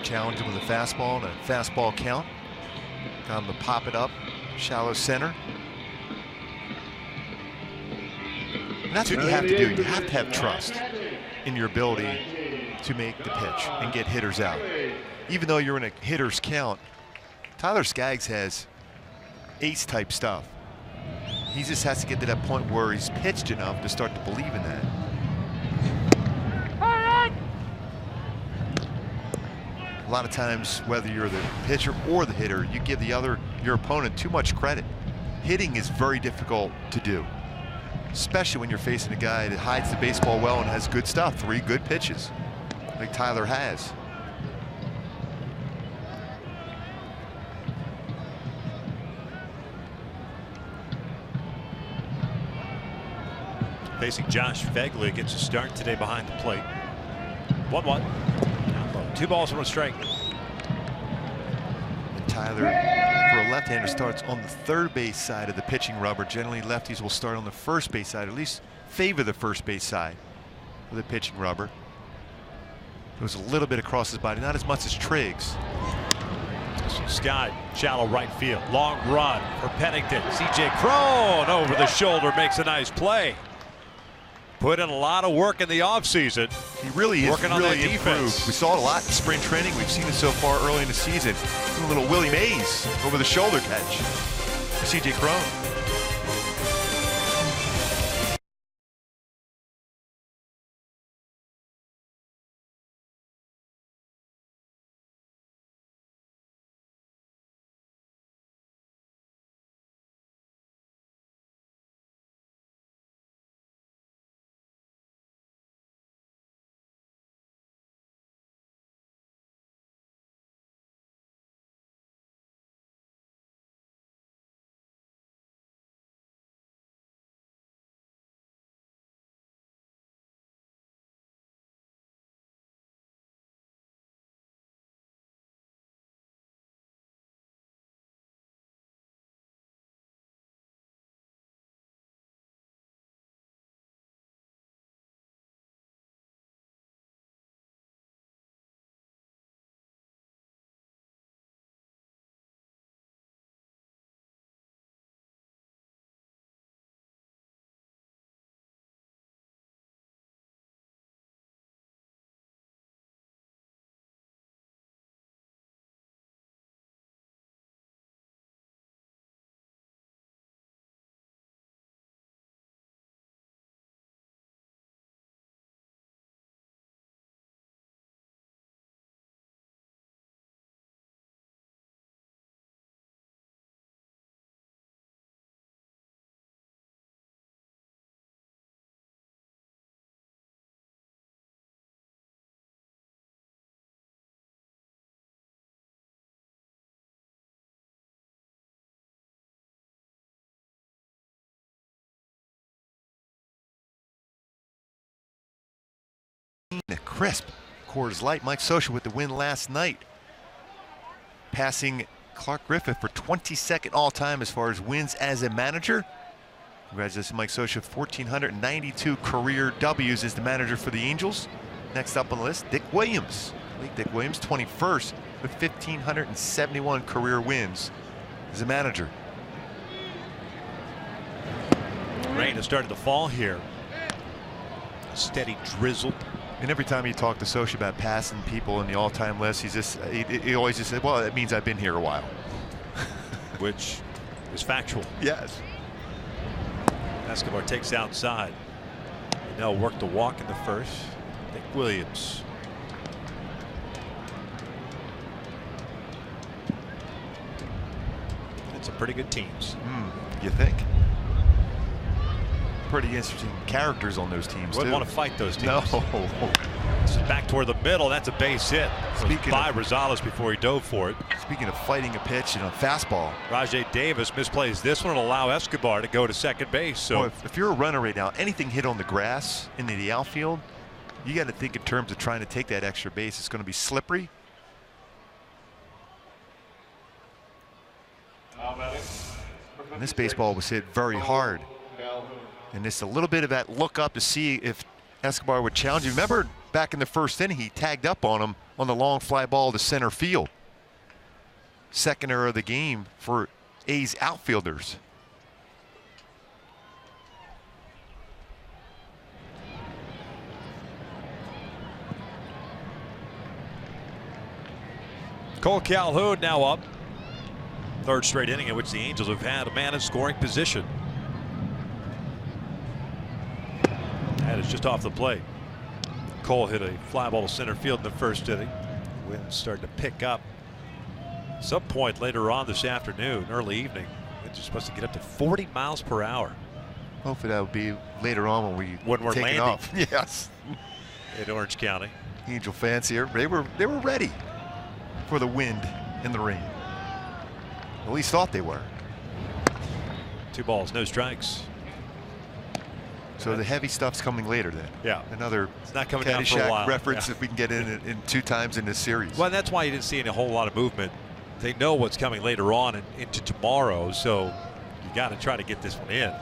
Challenge him with a fastball and a fastball count. Got him to pop it up, shallow center. And that's what you have to do. You have to have trust in your ability to make the pitch and get hitters out. Even though you're in a hitter's count, Tyler Skaggs has ace-type stuff. He just has to get to that point where he's pitched enough to start to believe in that. A lot of times, whether you're the pitcher or the hitter, you give your opponent too much credit. Hitting is very difficult to do, especially when you're facing a guy that hides the baseball well and has good stuff, 3 good pitches, like Tyler has. Facing Josh Phegley, gets a start today behind the plate. 1-1. 2 balls and 1 strike. And Tyler, for a left-hander, starts on the third base side of the pitching rubber. Generally, lefties will start on the first base side, at least favor the first base side of the pitching rubber. It was a little bit across his body, not as much as Triggs. Scott, shallow right field. Long run for Pennington. C.J. Cron over the shoulder makes a nice play. Put in a lot of work in the offseason. He really is working on that defense. We saw it a lot in spring training. We've seen it so far early in the season. A little Willie Mays over the shoulder catch for C.J. Cron. Crisp. Coors Light. Mike Scioscia with the win last night, passing Clark Griffith for 22nd all-time as far as wins as a manager. Congratulations, Mike Scioscia. 1,492 career W's as the manager for the Angels. Next up on the list, Dick Williams. Dick Williams, 21st with 1,571 career wins as a manager. Rain has started to fall here. A steady drizzle. And every time you talk to Scioscia about passing people in the all-time list, he always just said, well, that means I've been here a while. Which is factual. Yes. Escobar takes outside. Now work to walk in the first. Dick Williams. It's a pretty good teams. You think? Pretty interesting characters on those teams. Wouldn't too. want to fight those teams. No. This is back toward the middle. That's a base hit. Speaking by of Rosales before he dove for it. Speaking of fighting a pitch and a fastball, Rajay Davis misplays this one and allow Escobar to go to second base. So if you're a runner right now, anything hit on the grass into the outfield, you got to think in terms of trying to take that extra base. It's going to be slippery. And this baseball was hit very hard. And it's a little bit of that look up to see if Escobar would challenge you. Remember back in the first inning, he tagged up on him on the long fly ball to center field. Second error of the game for A's outfielders. Cole Calhoun now up. Third straight inning in which the Angels have had a man in scoring position. That is just off the plate. Cole hit a fly ball to center field in the first inning. Wind started to pick up. Some point later on this afternoon, early evening, it's supposed to get up to 40 miles per hour. Hopefully that will be later on when we're take landing. it off. Yes. In Orange County. Angel fans here, they were ready for the wind and the rain. At least thought they were. 2 balls, no strikes. So the heavy stuff's coming later then. Yeah. Another it's not coming down for a while. reference yeah. if we can get in 2 times in this series. Well, that's why you didn't see a whole lot of movement. They know what's coming later on and into tomorrow, so you got to try to get this one in.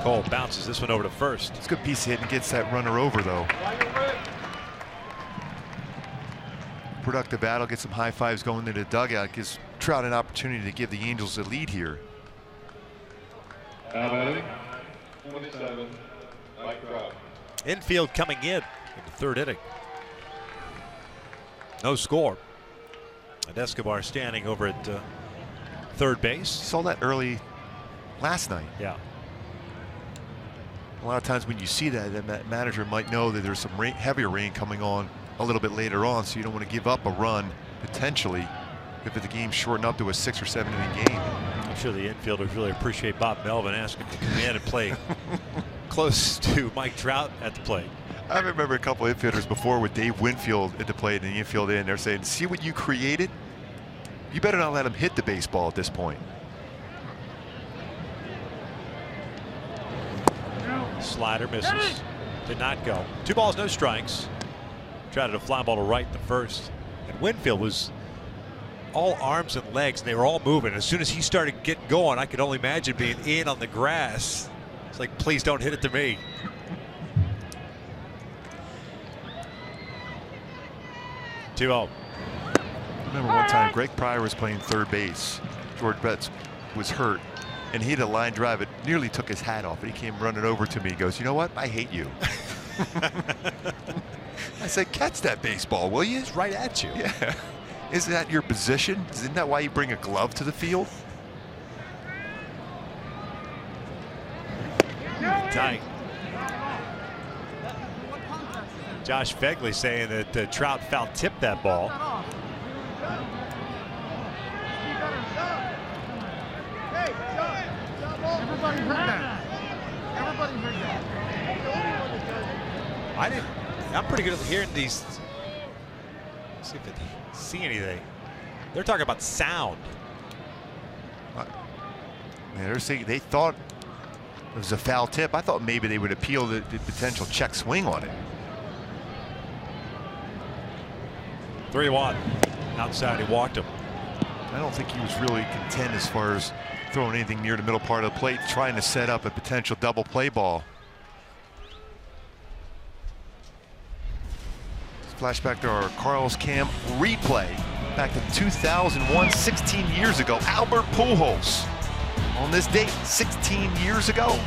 Cole bounces this one over to first. It's a good piece of hitting, gets that runner over though. Productive battle, get some high fives going into the dugout, gives Trout an opportunity to give the Angels a lead here. Now batting, 27, Mike Trout. Infield coming in the 3rd inning. No score. And Escobar standing over at third base. Saw that early last night. Yeah. A lot of times when you see that, the manager might know that there's some heavier rain coming on a little bit later on, so you don't want to give up a run potentially if the game's shortened up to a 6 or 7 inning game. I'm sure the infielders really appreciate Bob Melvin asking him to come in and play close to Mike Trout at the plate. I remember a couple of infielders before with Dave Winfield at the plate and the infield in. They're saying, see what you created? You better not let him hit the baseball at this point. Slider misses. Did not go. 2 balls, no strikes. Tried a fly ball to right in the first. And Winfield was all arms and legs, and they were all moving. As soon as he started getting going, I could only imagine being in on the grass. It's like, please don't hit it to me. I remember one time Greg Pryor was playing third base. George Betts was hurt, and he had a line drive. It nearly took his hat off, and he came running over to me. He goes, you know what? I hate you. I said, catch that baseball, will you? It's right at you. Yeah. Isn't that your position? Isn't that why you bring a glove to the field? Tight. Josh Fegley saying that Trout foul tipped that ball. Everybody heard that. Everybody heard that. I didn't. I'm pretty good at hearing these. Let's see if they see anything. They're talking about sound. Man, they're saying they thought it was a foul tip. I thought maybe they would appeal the potential check swing on it. 3-1. Outside, he walked him. I don't think he was really content as far as throwing anything near the middle part of the plate, trying to set up a potential double play ball. Flashback to our Carlos Cam replay back to 2001, 16 years ago. Albert Pujols on this date 16 years ago.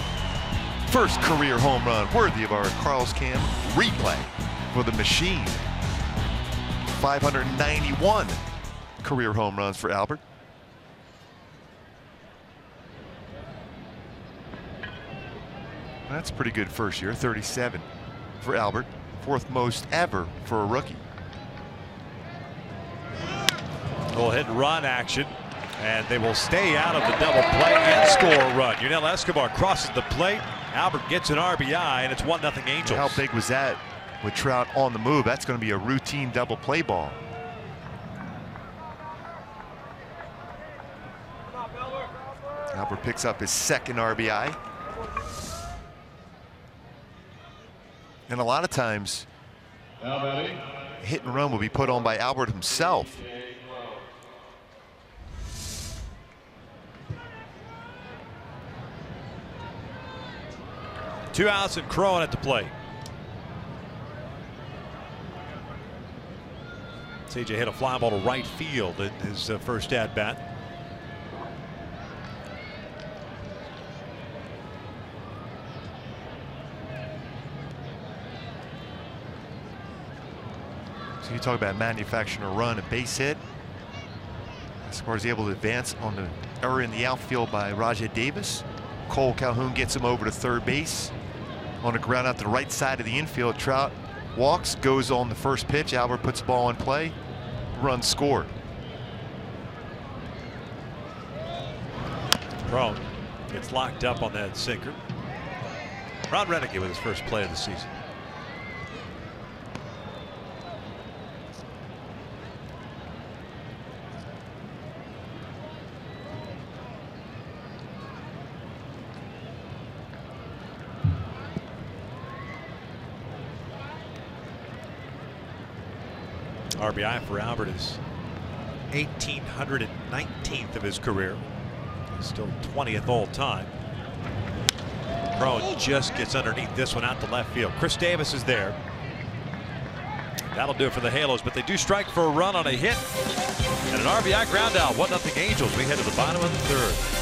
First career home run worthy of our Carlos Cam replay for the machine. 591 career home runs for Albert. That's pretty good first year. 37 for Albert. 4th most ever for a rookie. Little hit and run action, and they will stay out of the double play and score a run. Yunel Escobar crosses the plate. Albert gets an RBI, and it's 1-0 Angels. How big was that with Trout on the move? That's going to be a routine double play ball. Albert picks up his 2nd RBI. And a lot of times, hit and run will be put on by Albert himself. Two outs and Cron at the plate. CJ hit a fly ball to right field in his first at bat. talk about manufacturing a run, a base hit. Escobar is able to advance on the error in the outfield by Rajai Davis. Cole Calhoun gets him over to third base. On the ground out to the right side of the infield, Trout walks, goes on the first pitch. Albert puts the ball in play. Run scored. Cron gets locked up on that sinker. Ron Rennick with his first play of the season. RBI for Albert is 1,819th of his career. He's still 20th all time. Cron just gets underneath this one out to left field. Chris Davis is there. That'll do it for the Halos, but they do strike for a run on a hit. And an RBI ground out. 1-0 Angels. We head to the bottom of the third.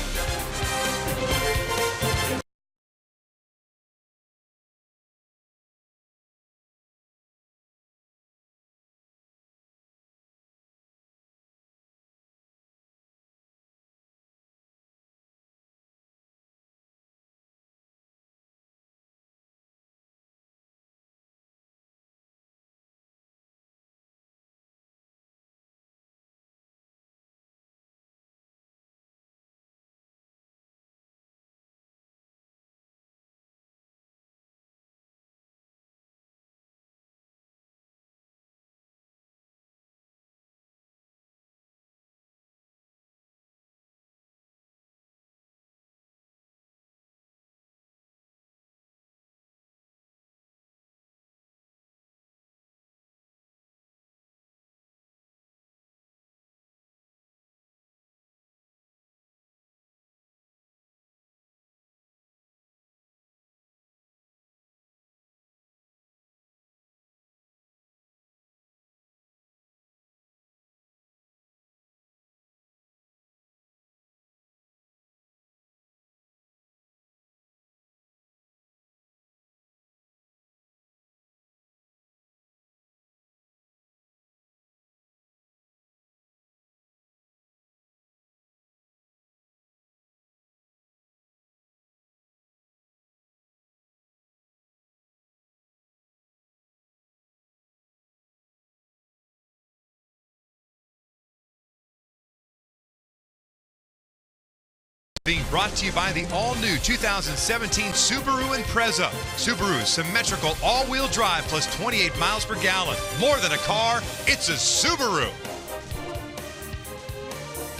Being brought to you by the all-new 2017 Subaru Impreza. Subaru's symmetrical all-wheel drive plus 28 miles per gallon. More than a car, it's a Subaru.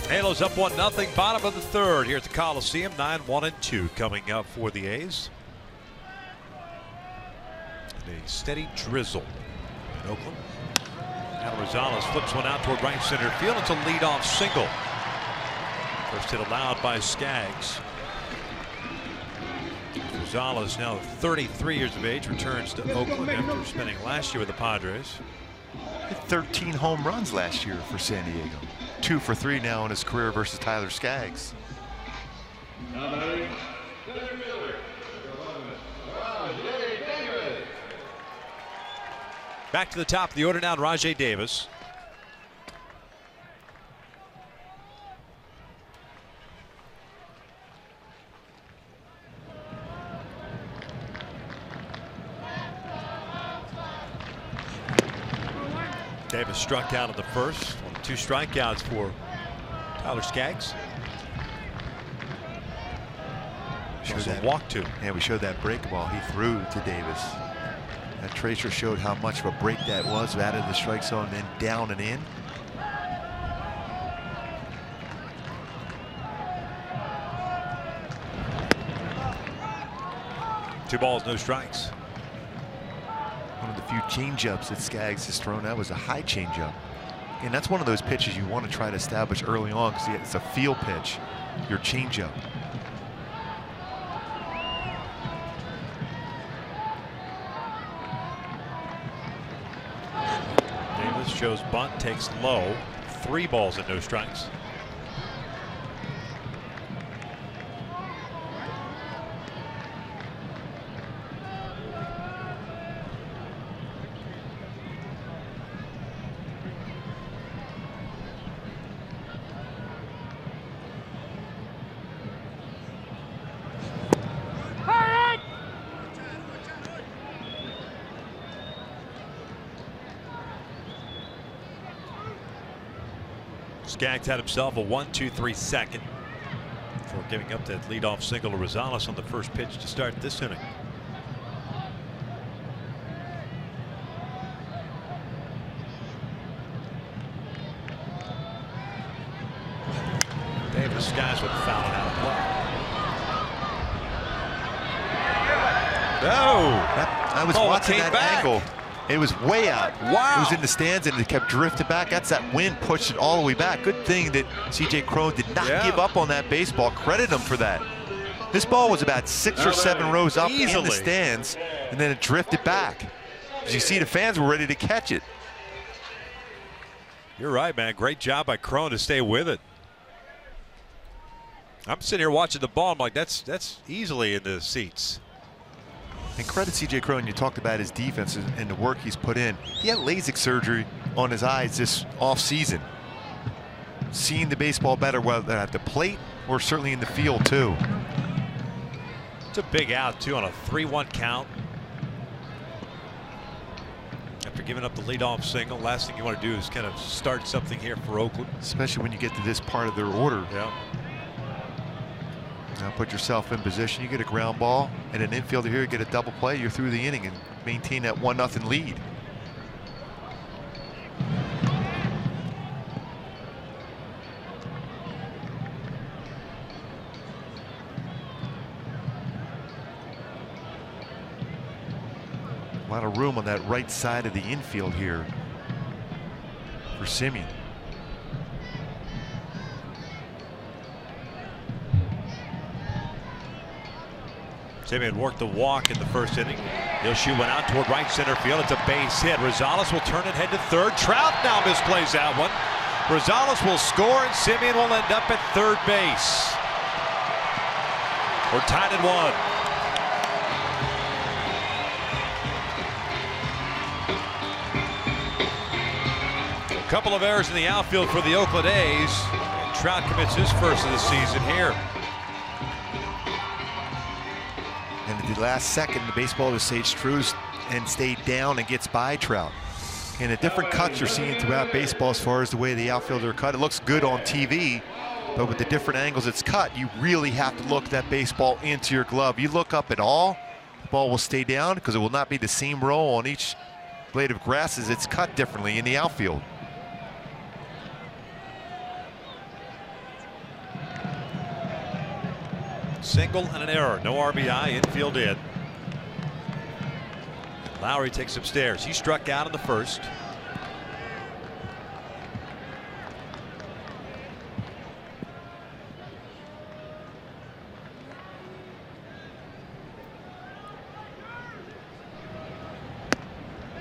Halos up 1-0, bottom of the third here at the Coliseum. 9-1-2 coming up for the A's. And a steady drizzle in Oakland. Adam Rosales flips one out toward right center field. It's a leadoff single. First hit allowed by Skaggs. Rosales, now 33 years of age, returns to Oakland after spending last year with the Padres. Hit 13 home runs last year for San Diego. 2 for 3 now in his career versus Tyler Skaggs. Back to the top of the order now, Rajai Davis. Davis struck out in the first. 2 strikeouts for Tyler Skaggs. Shows a walk to. Yeah, we showed that break ball he threw to Davis. That tracer showed how much of a break that was. Out of the strike zone, then down and in. Two balls, no strikes. One of the few changeups that Skaggs has thrown. That was a high changeup. And that's one of those pitches you want to try to establish early on because it's a field pitch, your changeup. Davis shows bunt, takes low. 3 balls and no strikes. Skaggs had himself a 1-2-3 second before giving up that leadoff single to Rosales on the first pitch to start this inning. Davis Skaggs would foul it out of play. No, I was watching that angle. It was way out. Wow. It was in the stands and it kept drifting back. That's that wind pushed it all the way back. Good thing that C.J. Cron did not give up on that baseball. Credit him for that. This ball was about 6 or 7 rows up in the stands, and then it drifted back. As you see, the fans were ready to catch it. You're right, man. Great job by Cron to stay with it. I'm sitting here watching the ball. I'm like, that's easily in the seats. And credit C.J. Cron, you talked about his defense and the work he's put in. He had LASIK surgery on his eyes this offseason. Seeing the baseball better, whether at the plate or certainly in the field, too. It's a big out, too, on a 3-1 count. After giving up the leadoff single, last thing you want to do is kind of start something here for Oakland. Especially when you get to this part of their order. Yeah. Now put yourself in position. You get a ground ball and an infielder here, you get a double play, you're through the inning and maintain that 1-0 lead. A lot of room on that right side of the infield here for Semien. Semien worked the walk in the first inning. He'll shoot one out toward right center field. It's a base hit. Rosales will turn it head to third. Trout now misplays that one. Rosales will score and Semien will end up at third base. We're tied at 1. A couple of errors in the outfield for the Oakland A's. And Trout commits his first of the season here. And at the last second, the baseball to Sage Struz and stayed down and gets by Trout. And the different cuts you're seeing throughout baseball as far as the way the outfielder cut. It looks good on TV, but with the different angles it's cut, you really have to look that baseball into your glove. You look up at all, the ball will stay down because it will not be the same roll on each blade of grass as it's cut differently in the outfield. Single and an error. No RBI. Infield in. Lowry takes upstairs. He struck out in the first.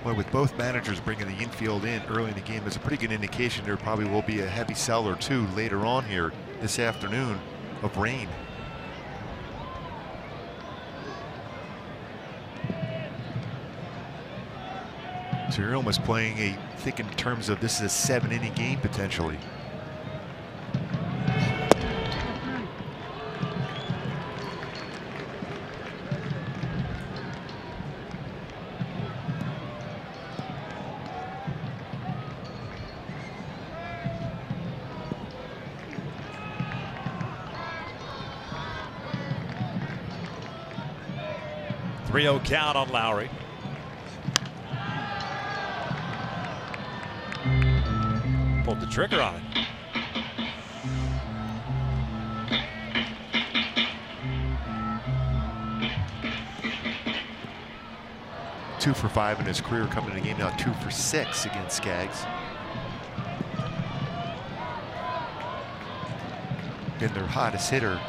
Well, with both managers bringing the infield in early in the game, there's a pretty good indication there probably will be a heavy cell or two later on here this afternoon of rain. So you're almost playing I think in terms of this is a 7-inning game potentially. .30 count on Lowry. Pulled the trigger on it. Two for 5 in his career, coming in the game now 2 for 6 against Skaggs. Been their hottest hitter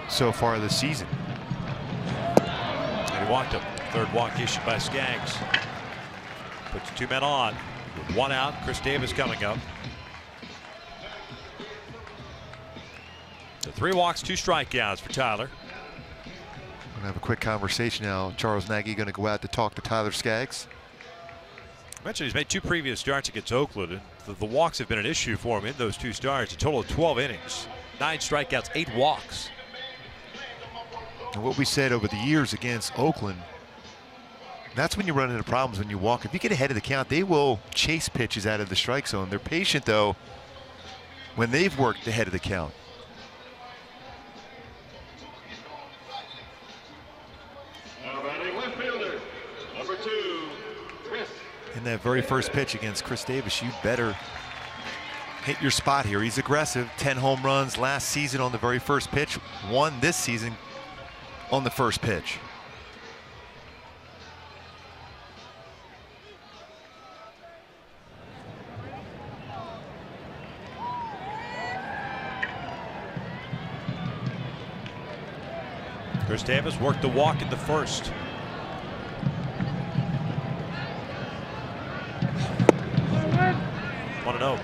so far this season. And he walked him. Third walk issued by Skaggs. Puts 2 men on. With 1 out, Chris Davis coming up. So 3 walks, 2 strikeouts for Tyler. We're gonna have a quick conversation now. Charles Nagy going to go out to talk to Tyler Skaggs. I mentioned he's made 2 previous starts against Oakland, and the walks have been an issue for him in those 2 starts. A total of 12 innings, 9 strikeouts, 8 walks. And what we said over the years against Oakland, that's when you run into problems when you walk. If you get ahead of the count, they will chase pitches out of the strike zone. They're patient, though, when they've worked ahead of the count. Now batting left fielder, number 2, Chris. In that very first pitch against Chris Davis, you better hit your spot here. He's aggressive. 10 home runs last season on the very first pitch. 1 this season on the first pitch. Chris Davis worked the walk in the first. One and 0.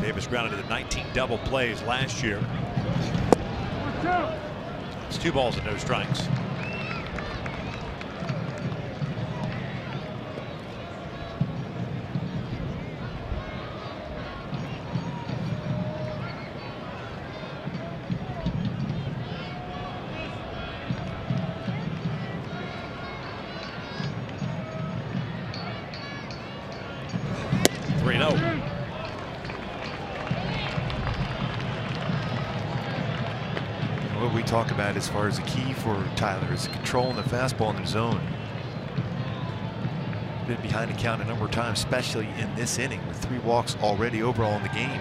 Davis grounded into 19 double plays last year. It's 2 balls and no strikes. What we talk about as far as the key for Tyler is controlling the fastball in the zone. Been behind the count a number of times, especially in this inning with 3 walks already overall in the game.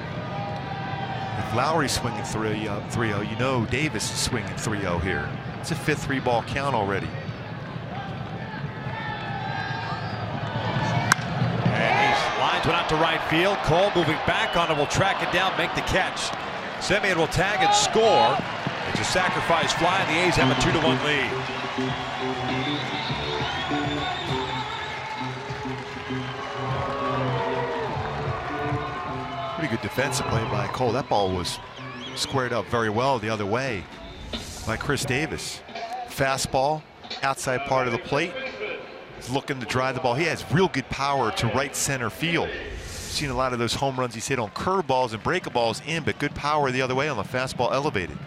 If Lowry's swinging 3-0, you know Davis is swinging 3-0 here. It's a 5th 3-ball count already. And he lines one out to right field. Cole moving back on it, will track it down, make the catch. Semien will tag and score. It's a sacrifice fly, and the A's have a 2-1 lead. Pretty good defensive play by Cole. That ball was squared up very well the other way by Chris Davis. Fastball, outside part of the plate. He's looking to drive the ball. He has real good power to right center field. Seen a lot of those home runs he's hit on curveballs and breakables in, but good power the other way on the fastball elevated.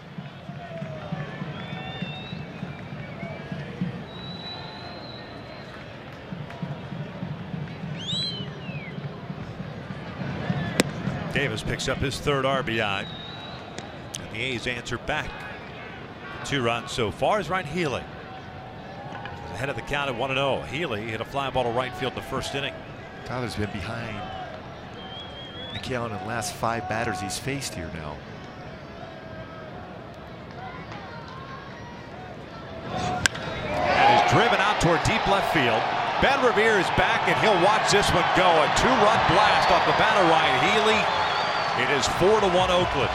Davis picks up his 3rd RBI. And the A's answer back. 2 runs so far is Ryan Healy. Ahead of the count at 1-0. Healy hit a fly ball to right field in the first inning. Tyler's been behind the count in the last 5 batters he's faced here now. And is driven out toward deep left field. Ben Revere is back, and he'll watch this one go. A 2-run blast off the bat of Ryan Healy. It is 4-1 Oakland.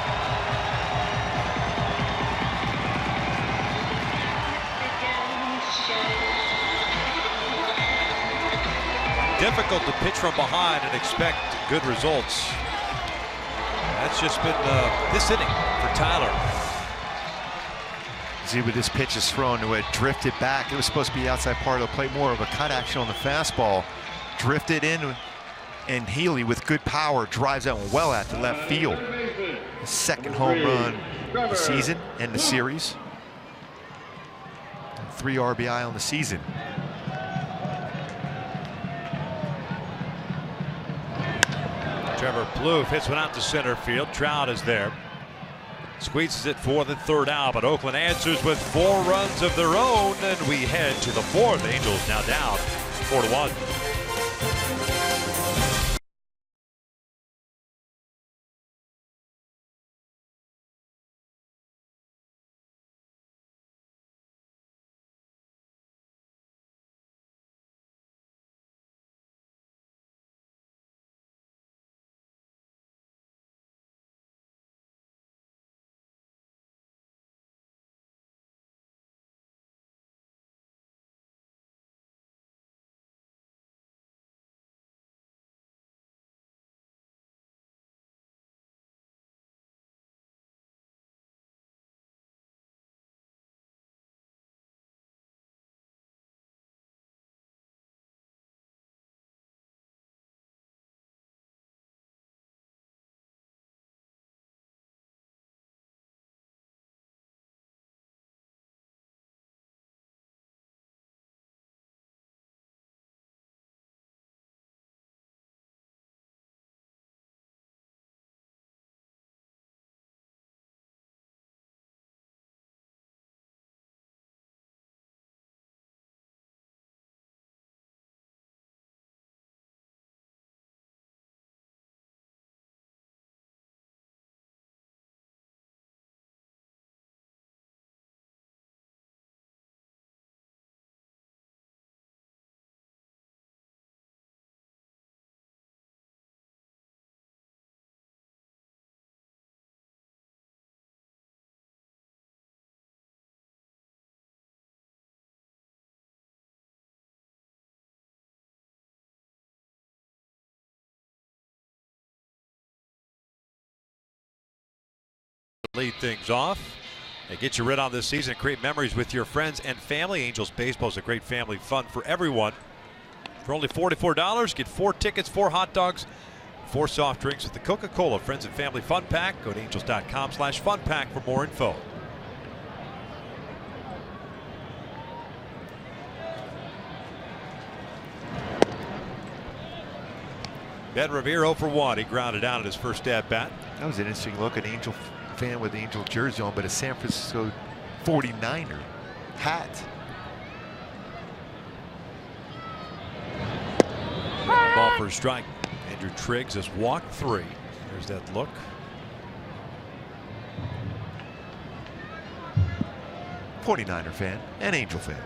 Difficult to pitch from behind and expect good results. That's just been this inning for Tyler. See where this pitch is thrown, to it drifted back. It was supposed to be outside part of the plate, more of a cut action on the fastball. Drifted in, and Healy with good power drives that one well out to left field. His 2nd home run of the season and the series. 3 RBI on the season. Trevor Plouffe hits one out to center field. Trout is there. Squeezes it for the 3rd out, but Oakland answers with 4 runs of their own, and we head to the 4th. Angels now down 4-1. Lead things off and get you rid on this season and create memories with your friends and family. Angels Baseball is a great family fun for everyone. For only $44, get 4 tickets, 4 hot dogs, 4 soft drinks with the Coca-Cola Friends and Family Fun Pack. Go to angels.com/fun pack for more info. Ben Revere 0 for 1. He grounded out at his first at bat. That was an interesting look. An Angel fan with the Angel jersey on, but a San Francisco 49er hat. Ball for a strike. Andrew Triggs has walked 3. There's that look. '49er fan and Angel fan.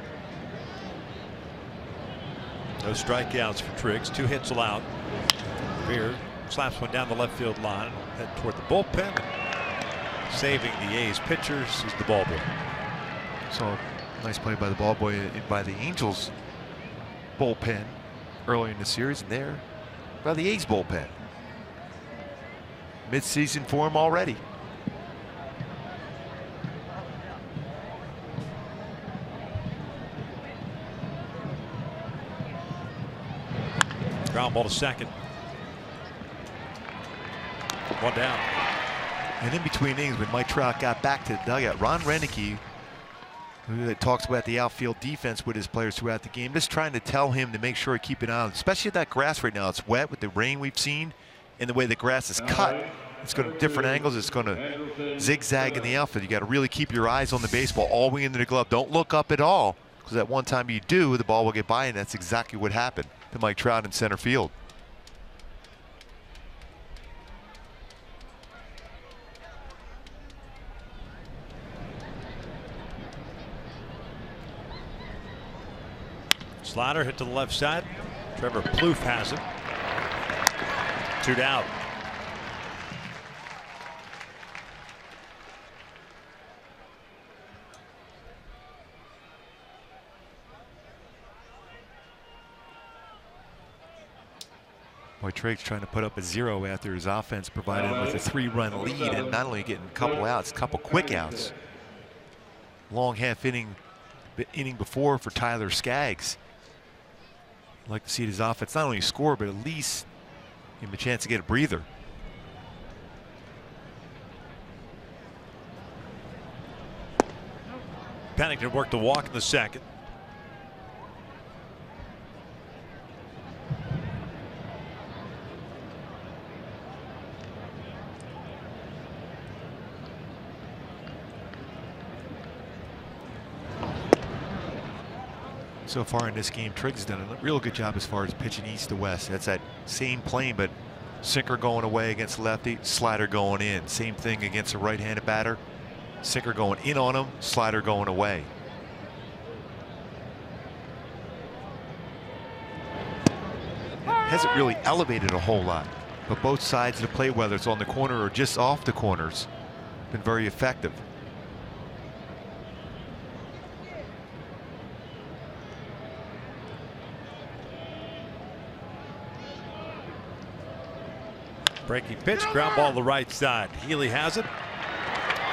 No strikeouts for Triggs. 2 hits allowed. Revere slaps one down the left field line. Head toward the bullpen. Saving the A's pitchers is the ball boy. So nice play by the ball boy and by the Angels bullpen early in the series, and there by the A's bullpen. Mid-season form already. Ground ball to second. 1 down. And in between innings, when Mike Trout got back to the dugout, Ron Renneke, who talks about the outfield defense with his players throughout the game, just trying to tell him to make sure he keep an eye on, especially that grass right now. It's wet with the rain we've seen, and the way the grass is cut. It's going to different angles. It's going to zigzag in the outfield. You got to really keep your eyes on the baseball all the way into the glove. Don't look up at all, because at one time you do, the ball will get by, and that's exactly what happened to Mike Trout in center field. Slider hit to the left side. Trevor Plouffe has it. 2 down. Boy, Triggs trying to put up a 0 after his offense provided him with a 3-run lead, and not only getting a couple outs, a couple quick outs. Long half inning before for Tyler Skaggs. I'd like to see his offense not only score, but at least give him a chance to get a breather. Pennington worked the walk in the second. So far in this game, Triggs has done a real good job as far as pitching east to west. That's that same plane, but sinker going away against lefty, slider going in. Same thing against a right-handed batter. Sinker going in on him, slider going away. Hasn't really elevated a whole lot, but both sides of the plate, whether it's on the corner or just off the corners, been very effective. Breaking pitch, ground ball to the right side. Healy has it.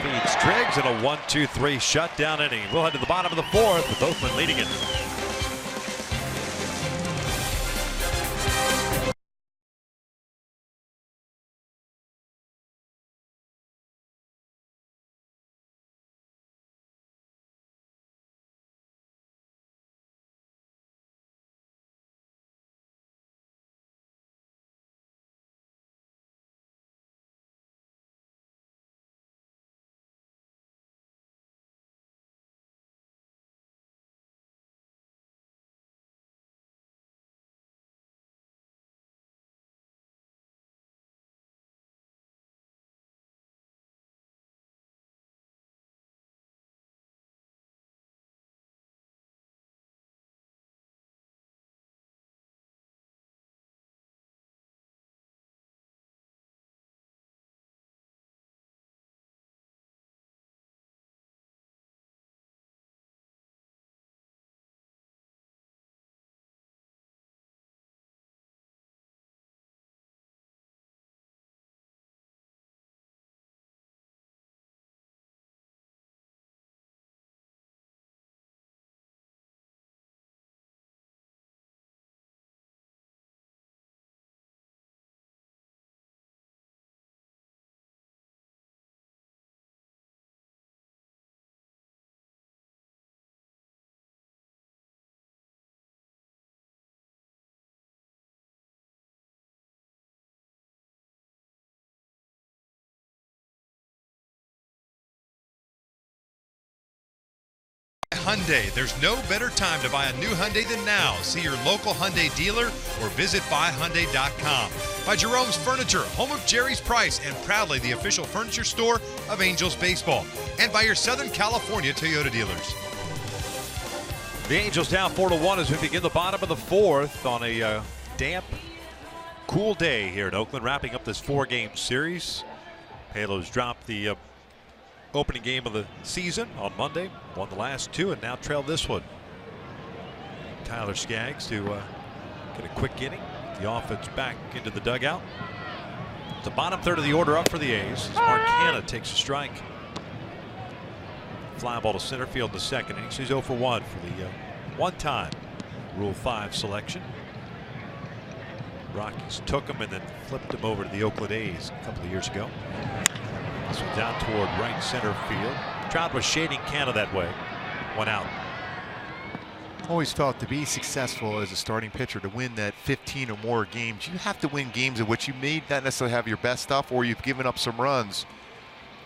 Feeds Triggs and a 1-2-3 shutdown inning. We'll head to the bottom of the 4th with Oakland leading it. Hyundai. There's no better time to buy a new Hyundai than now. See your local Hyundai dealer or visit buyhyundai.com. By Jerome's Furniture, home of Jerry's Price, and proudly the official furniture store of Angels Baseball. And by your Southern California Toyota dealers. The Angels down 4-1 as we begin the bottom of the fourth on a damp, cool day here in Oakland, wrapping up this 4-game series. Halos dropped the opening game of the season on Monday, won the last two, and now trail this one. Tyler Skaggs to get a quick inning. The offense back into the dugout. The bottom third of the order up for the A's. Mark Hanna takes a strike. Fly ball to center field in the second inning. So he's 0 for 1 for the one-time Rule 5 selection. Rockies took him and then flipped him over to the Oakland A's a couple of years ago. This one down toward right center field. Trout was shading Canna that way. 1 out. Always felt to be successful as a starting pitcher, to win that 15 or more games, you have to win games in which you may not necessarily have your best stuff or you've given up some runs.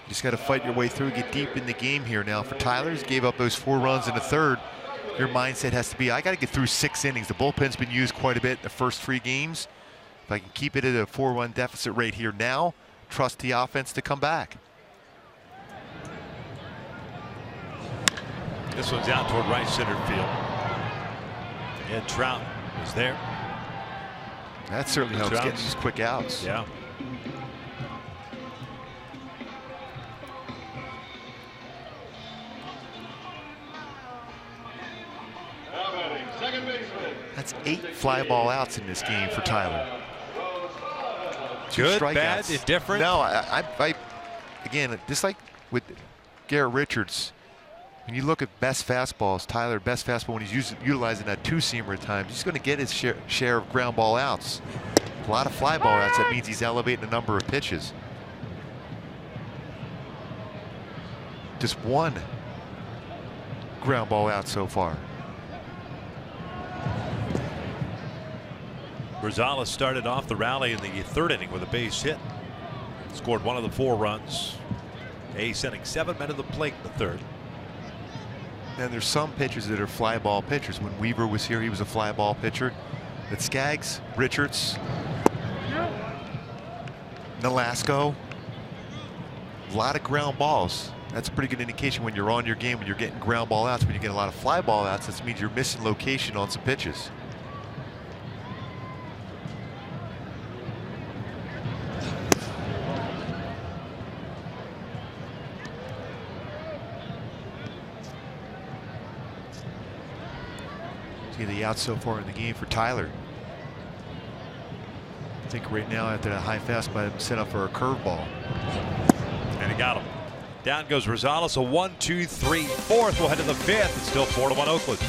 You just got to fight your way through, get deep in the game here. Now for Tyler, he gave up those 4 runs in the third. Your mindset has to be, I got to get through 6 innings. The bullpen's been used quite a bit in the first 3 games. If I can keep it at a 4-run deficit rate here now, trust the offense to come back. This one's out toward right center field. And Trout is there. That certainly helps getting these quick outs. Yeah. That's 8 fly ball outs in this game for Tyler. 2 Good, strikeouts. bad, indifferent. No, I again, just like with Garrett Richards, when you look at best fastballs, Tyler, best fastball when he's utilizing that 2-seamer at times, he's going to get his share of ground ball outs. A lot of fly ball outs. That means he's elevating the number of pitches. Just 1 ground ball out so far. Rosales started off the rally in the 3rd inning with a base hit. Scored 1 of the 4 runs. A's sending 7 men to the plate in the 3rd. And there's some pitchers that are fly ball pitchers. When Weaver was here, he was a fly ball pitcher. But Skaggs, Richards, Nolasco, a lot of ground balls. That's a pretty good indication when you're on your game, when you're getting ground ball outs. When you get a lot of fly ball outs, that means you're missing location on some pitches. The outs so far in the game for Tyler. I think right now after that high fastball, I'm set up for a curveball. And he got him. Down goes Rosales. A 1, 2, 3, 4th. We'll head to the 5th. It's still 4-1 Oakland.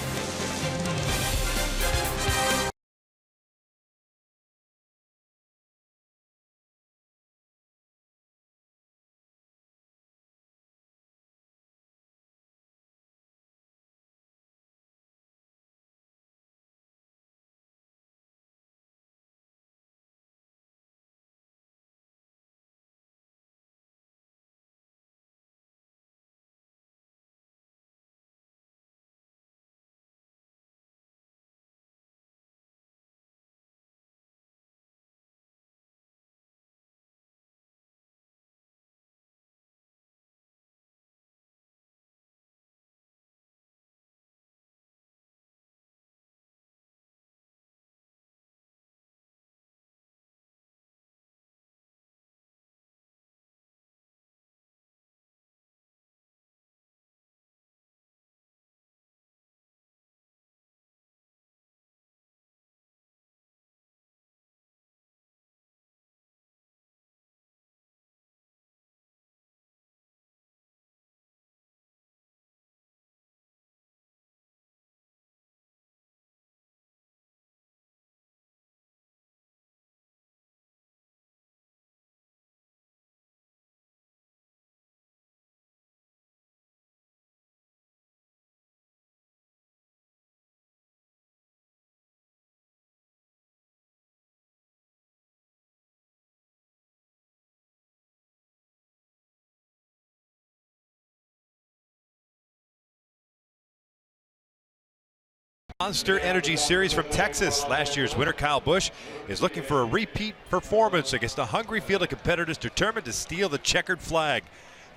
Monster Energy Series from Texas. Last year's winner Kyle Busch is looking for a repeat performance against a hungry field of competitors determined to steal the checkered flag.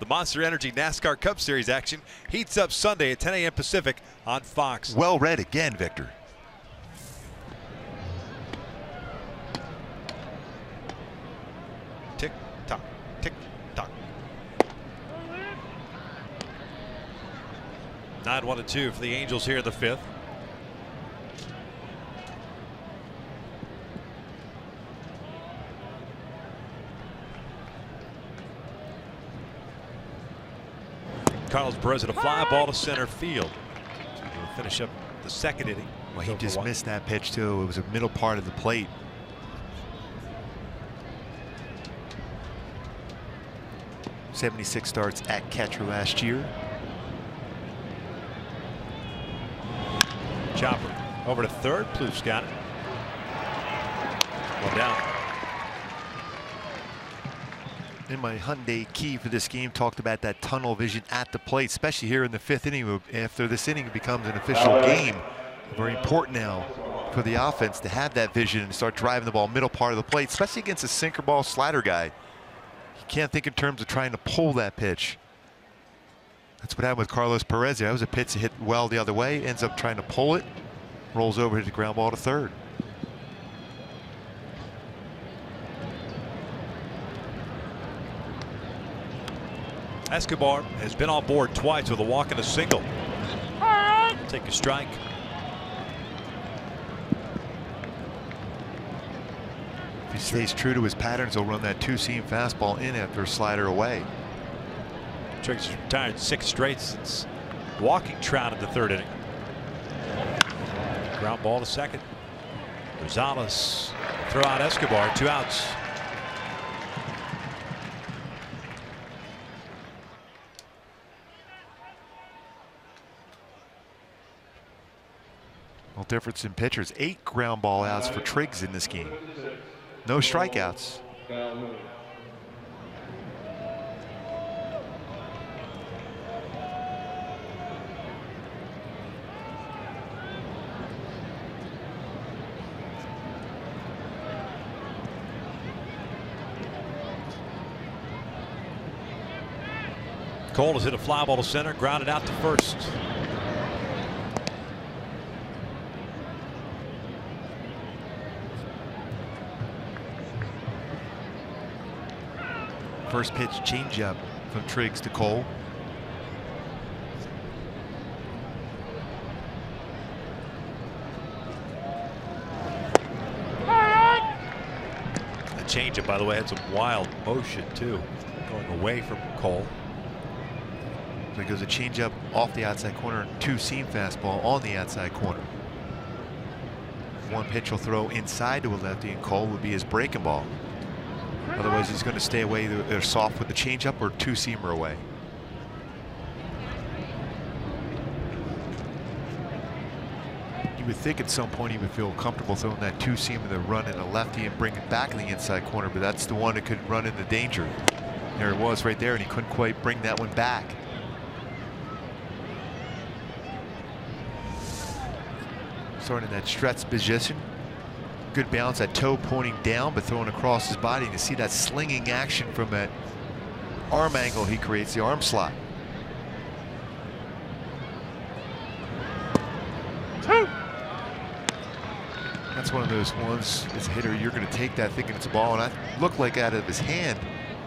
The Monster Energy NASCAR Cup Series action heats up Sunday at 10 a.m. Pacific on Fox. Well read again, Victor. Tick tock, tick tock. 9-1-2 for the Angels here in the 5th. Carlos Perez at a fly ball to center field to finish up the 2nd inning. Well, he just missed that pitch too. It was a middle part of the plate. '76 starts at catcher last year. Chopper over to third. Plouffe got it. One down. In my Hyundai key for this game, talked about that tunnel vision at the plate, especially here in the 5th inning. After this inning becomes an official game, very important now for the offense to have that vision and start driving the ball middle part of the plate, especially against a sinker ball slider guy. You can't think in terms of trying to pull that pitch. That's what happened with Carlos Perez. That was a pitch that hit well the other way, ends up trying to pull it, rolls over, hit the ground ball to third. Escobar has been on board twice with a walk and a single. Take a strike. If he stays true to his patterns, he'll run that 2-seam fastball in after a slider away. Triggs has retired 6 straight since walking Trout in the 3rd inning. Ground ball to second. Rosales throw out Escobar. 2 outs. No difference in pitchers. 8 ground ball outs for Triggs in this game. No strikeouts. Cole has hit a fly ball to center, grounded out to first. First pitch changeup from Triggs to Cole. The changeup, by the way, had some wild motion too, going away from Cole. So it goes a changeup off the outside corner, 2-seam fastball on the outside corner. One pitch will throw inside to a lefty, and Cole would be his breaking ball. Otherwise, he's going to stay away. They're soft with the changeup or 2-seamer away. You would think at some point he would feel comfortable throwing that 2-seamer to run in a lefty and bring it back in the inside corner, but that's the one that could run into danger. There it was right there, and he couldn't quite bring that one back. Starting in that stretch position. Good bounce, that toe pointing down but throwing across his body. And you see that slinging action from that arm angle he creates, the arm slot. 2. That's one of those ones as a hitter you're going to take that thinking it's a ball, and that looked like out of his hand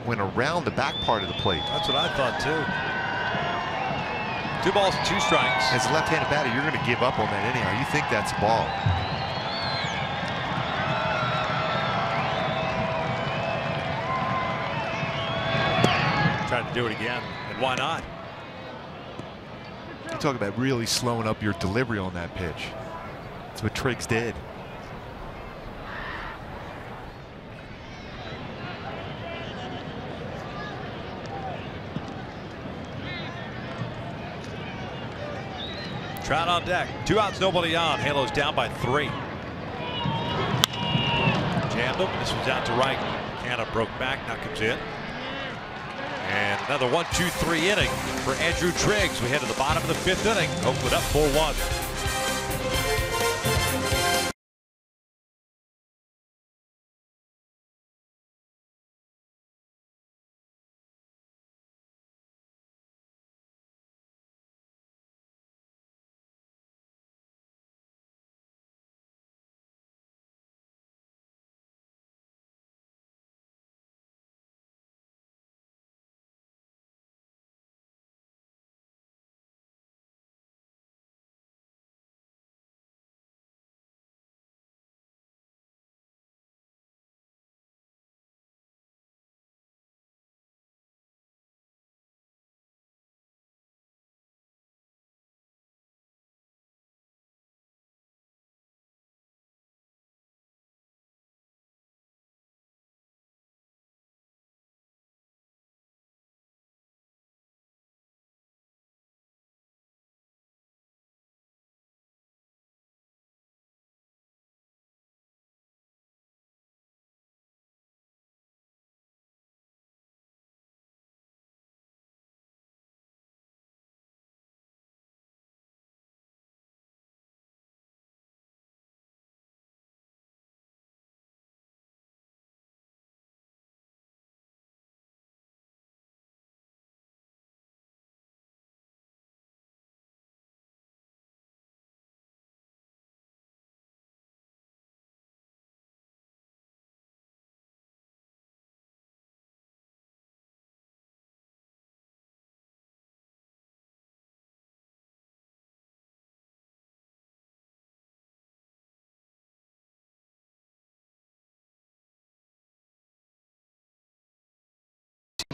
went around the back part of the plate. That's what I thought too. 2 balls and 2 strikes. As a left-handed batter, you're going to give up on that anyhow. You think that's a ball. Tried to do it again, and why not? You talk about really slowing up your delivery on that pitch. That's what Triggs did. Trout on deck. 2 outs, nobody on. Halos down by 3. Jammed him. This one's out to right. Canna broke back. Now comes in. And another 1-2-3 inning for Andrew Triggs. We head to the bottom of the 5th inning. Oakland up 4-1.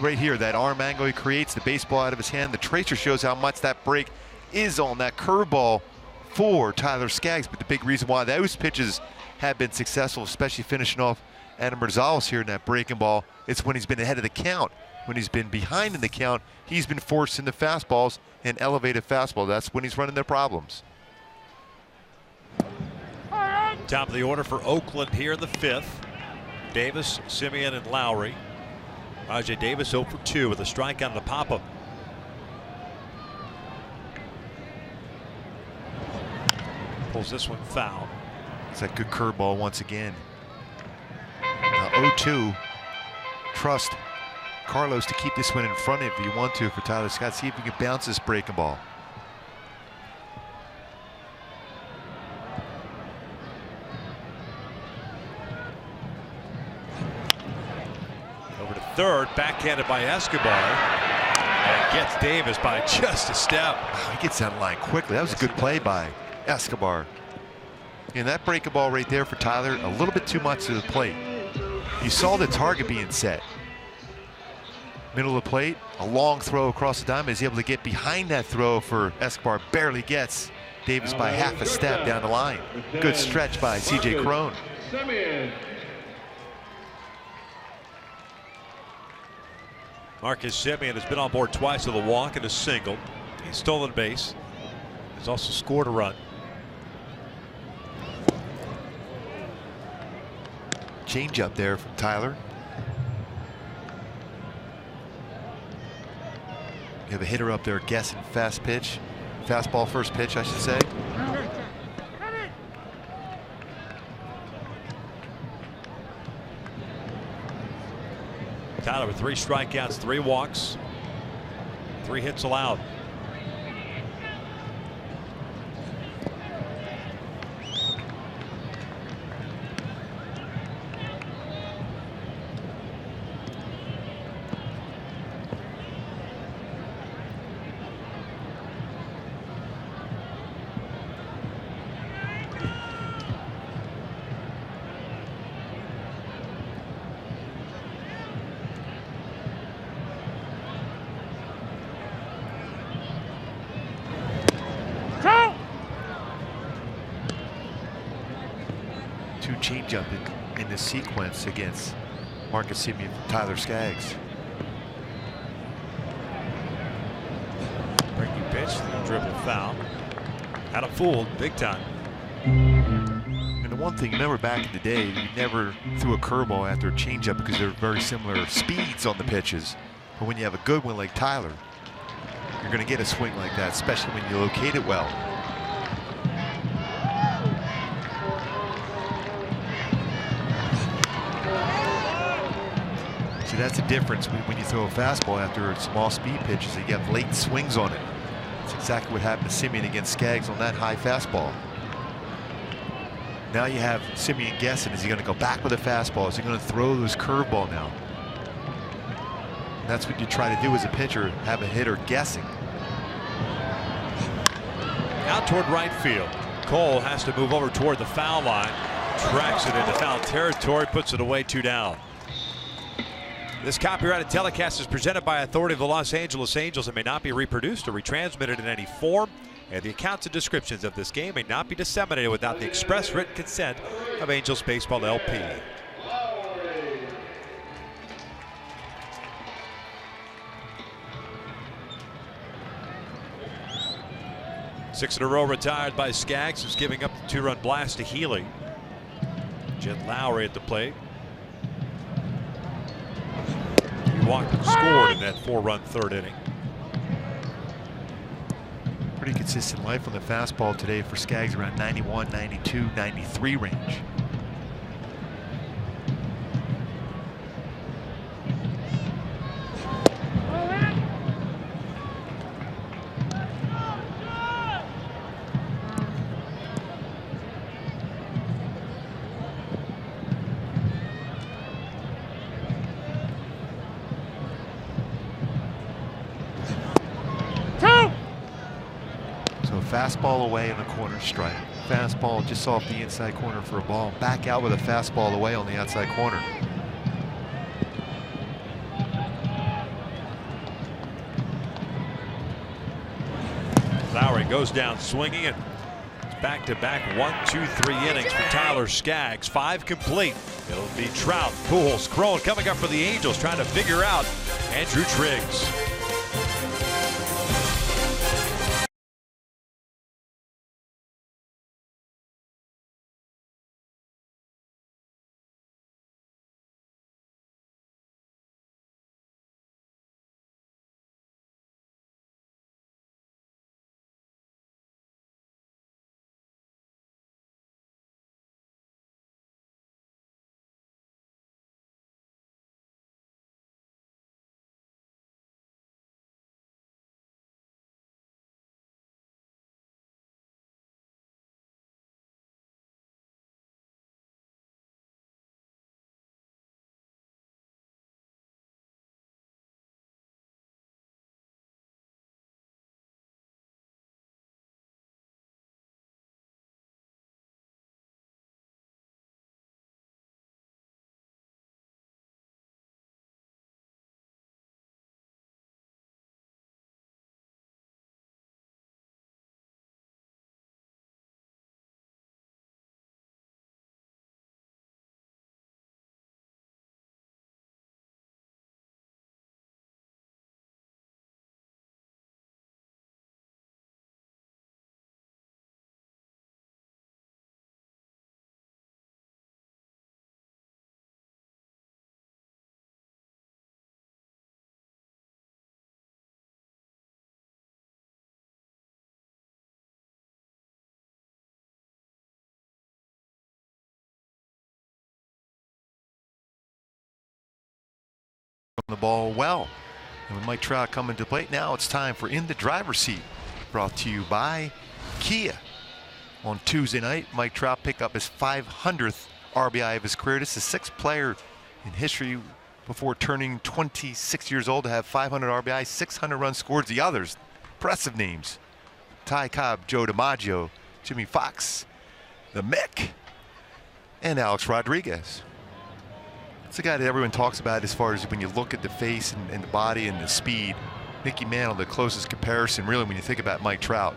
right here, that arm angle he creates, the baseball out of his hand. The tracer shows how much that break is on that curveball for Tyler Skaggs. But the big reason why those pitches have been successful, especially finishing off Adam Rosales here in that breaking ball, it's when he's been ahead of the count. When he's been behind in the count, he's been forced into fastballs and elevated fastball. That's when he's running their problems. Top of the order for Oakland here in the 5th. Davis, Simeon, and Lowry. Rajai Davis 0 for 2 with a strikeout to pop-up. Pulls this one foul. It's that good curveball once again. Now 0-2. Trust Carlos to keep this one in front if you want to for Tyler Scott. See if he can bounce this breaking ball. Over to third, backhanded by Escobar. And gets Davis by just a step. Oh, he gets that line quickly. That was a good play by Escobar. And that breaking ball right there for Tyler, a little bit too much to the plate. You saw the target being set. Middle of the plate, a long throw across the diamond. He's able to get behind that throw for Escobar. Barely gets Davis by half a step down the line. Good stretch by C.J. Cron. Marcus Simeon has been on board twice with a walk and a single. He's stolen base. He's also scored a run. Change up there from Tyler. You have a hitter up there guessing fast pitch. Fastball first pitch, I should say. Tyler with 3 strikeouts, 3 walks, 3 hits allowed. Changeup in this sequence against Marcus Simeon from Tyler Skaggs. Breaking pitch, dribble foul. Had him fooled big time. And the one thing, remember back in the day, you never threw a curveball after a changeup because they're very similar speeds on the pitches. But when you have a good one like Tyler, you're going to get a swing like that, especially when you locate it well. See, that's the difference when you throw a fastball after small speed pitches. You get late swings on it. That's exactly what happened to Simeon against Skaggs on that high fastball. Now you have Simeon guessing, is he going to go back with a fastball? Is he going to throw this curveball now? And that's what you try to do as a pitcher, have a hitter guessing. Out toward right field. Cole has to move over toward the foul line. Tracks it into foul territory, puts it away, 2 down. This copyrighted telecast is presented by authority of the Los Angeles Angels and may not be reproduced or retransmitted in any form. And the accounts and descriptions of this game may not be disseminated without the express written consent of Angels Baseball LP. 6 in a row retired by Skaggs, who's giving up the 2-run blast to Healy. Jed Lowry at the plate. He walked and scored in that 4-run 3rd inning. Pretty consistent life on the fastball today for Skaggs, around 91, 92, 93 range. Fastball away in the corner, strike. Fastball just off the inside corner for a ball. Back out with a fastball away on the outside corner. Lowry goes down swinging, and it's back-to-back 1, 2, 3 innings for Tyler Skaggs. 5 complete. It'll be Trout, Pujols, Cron coming up for the Angels, trying to figure out Andrew Triggs. The ball well, and with Mike Trout coming to plate, now it's time for In the Driver's Seat, brought to you by Kia. On Tuesday night, Mike Trout picked up his 500th RBI of his career. This is the 6th player in history before turning 26 years old to have 500 RBI, 600 runs scored. The others, impressive names: Ty Cobb, Joe DiMaggio, Jimmy Fox, the Mick, and Alex Rodriguez. It's a guy that everyone talks about as far as when you look at the face and the body and the speed. Mickey Mantle, the closest comparison, really, when you think about Mike Trout.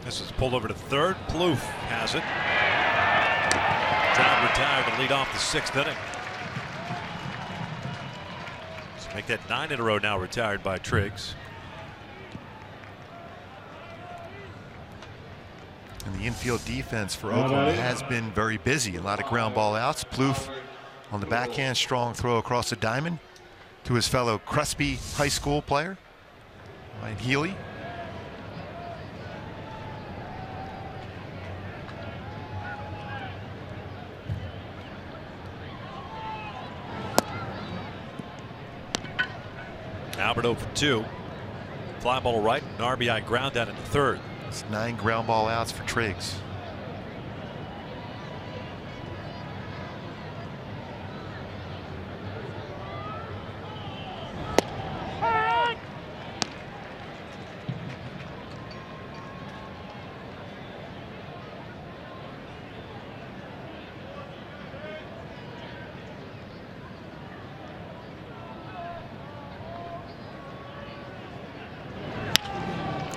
This is pulled over to third. Plouffe has it. Trout retired to lead off the 6th inning. So make that 9 in a row now, retired by Triggs. And the infield defense for Oakland has been very busy. A lot of ground ball outs. Plouffe on the backhand, strong throw across the diamond to his fellow Crespi High School player, Ryan Healy. Albert 0 for 2. Fly ball right, an RBI ground out into third. It's 9 ground ball outs for Triggs.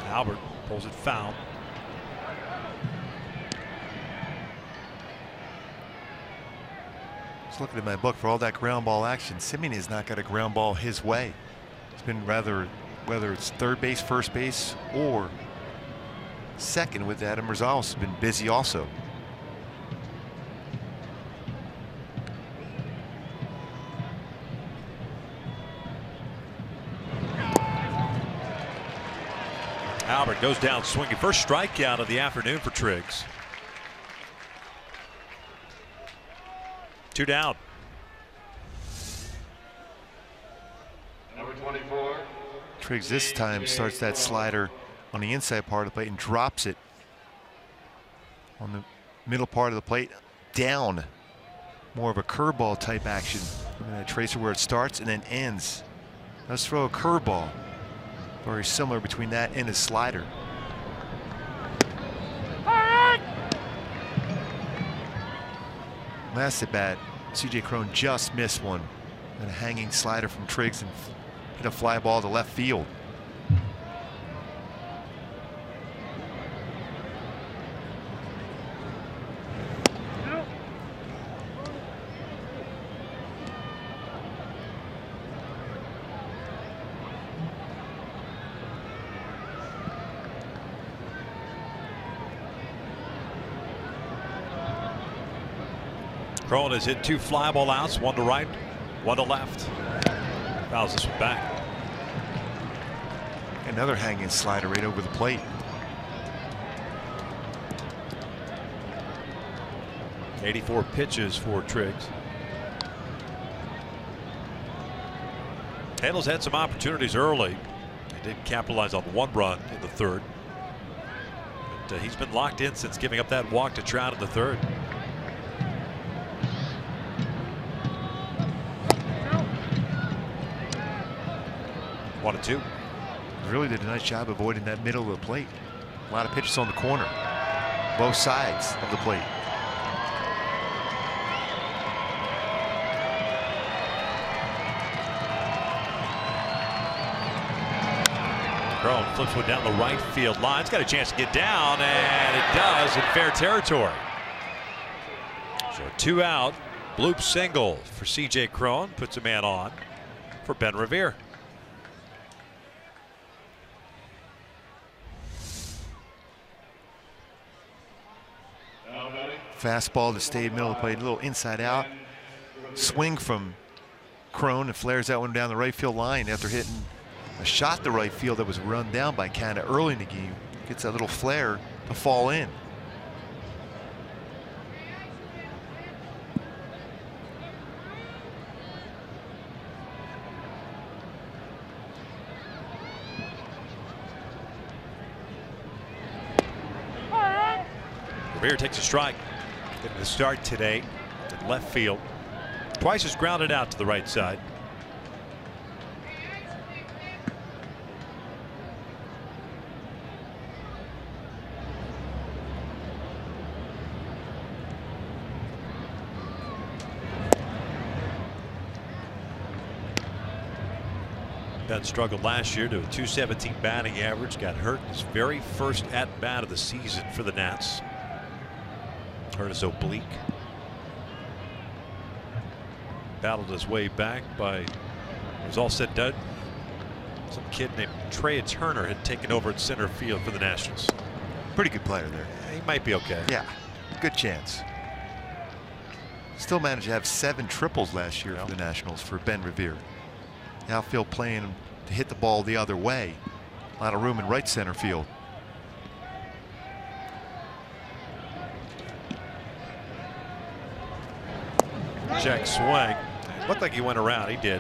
Albert pulls it foul. Just looking at my book, for all that ground ball action, Simeon has not got a ground ball his way. It's been rather, whether it's third base, first base, or second with Adam Rosales, has been busy also. Albert goes down swinging. First strikeout of the afternoon for Triggs. 2 down. Number 24. Triggs this time starts that slider on the inside part of the plate and drops it on the middle part of the plate down. More of a curveball type action. Look at that tracer where it starts and then ends. Let's throw a curveball. Very similar between that and his slider. Last at bat, C.J. Cron just missed one. And a hanging slider from Triggs and hit a fly ball to left field. Cron has hit 2 fly ball outs, 1 to right, 1 to left. Fouls this one back. Another hanging slider right over the plate. 84 pitches for Triggs. Handles had some opportunities early. They didn't capitalize on 1 run in the 3rd. But he's been locked in since giving up that walk to Trout in the 3rd. One and 2. Really did a nice job avoiding that middle of the plate. A lot of pitches on the corner, both sides of the plate. Cron flips one down the right field line. It's got a chance to get down, and it does in fair territory. So 2 out. Bloop single for C.J. Cron. Puts a man on for Ben Revere. Fastball to stay middle of the plate, a little inside out. Swing from Cron and flares that one down the right field line after hitting a shot to right field that was run down by Canada early in the game. Gets that little flare to fall in. Revere takes a strike. Getting the start today in left field. Twice is grounded out to the right side. Ben struggled last year to a .217 batting average. Got hurt in his very first at-bat of the season for the Nats. Hurt his oblique. Battled his way back by, it was all said and done, some kid named Trey Turner had taken over at center field for the Nationals. Pretty good player there. He might be okay. Yeah, good chance. Still managed to have 7 triples last year for the Nationals for Ben Revere. The outfield playing to hit the ball the other way. A lot of room in right center field. Check swing. Looked like he went around. He did.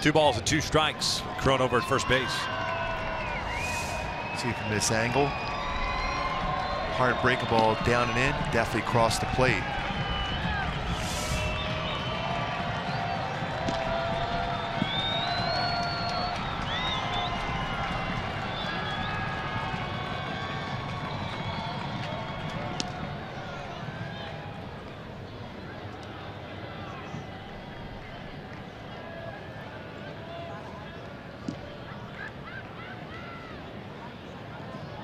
Two balls and 2 strikes. Cron over at first base. See from this angle. Hard breaking ball down and in. Definitely crossed the plate.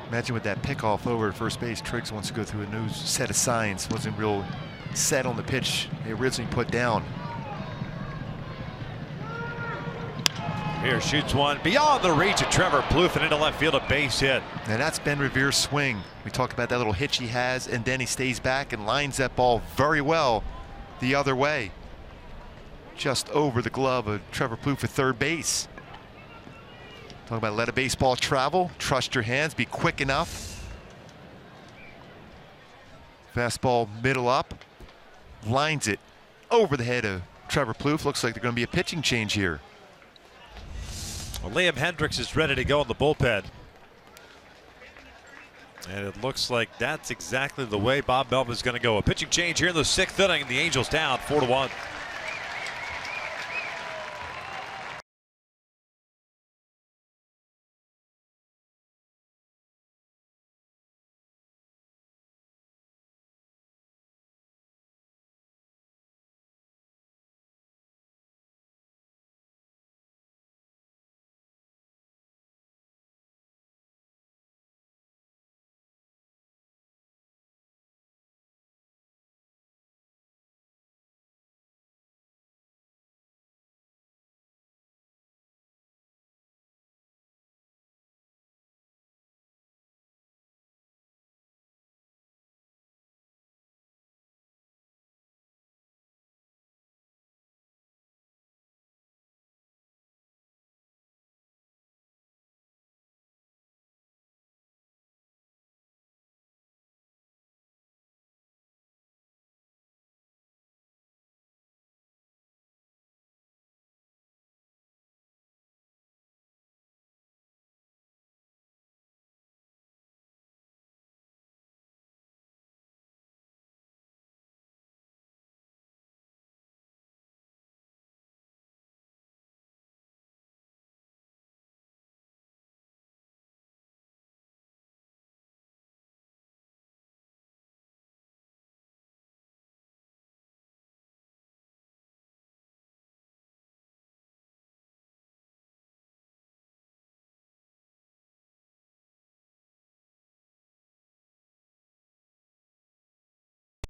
Imagine with that pickoff over at first base, Triggs wants to go through a new set of signs. Wasn't real set on the pitch he originally put down. Here shoots one beyond the reach of Trevor Plouffe and into left field, a base hit. And that's Ben Revere's swing. We talked about that little hitch he has, and then he stays back and lines that ball very well the other way. Just over the glove of Trevor Plouffe at third base. Talking about let a baseball travel, trust your hands, be quick enough. Fastball middle up, lines it over the head of Trevor Plouffe. Looks like they're going to be a pitching change here. Well, Liam Hendricks is ready to go in the bullpen. And it looks like that's exactly the way Bob Melvin is going to go. A pitching change here in the 6th inning, and the Angels down 4-1.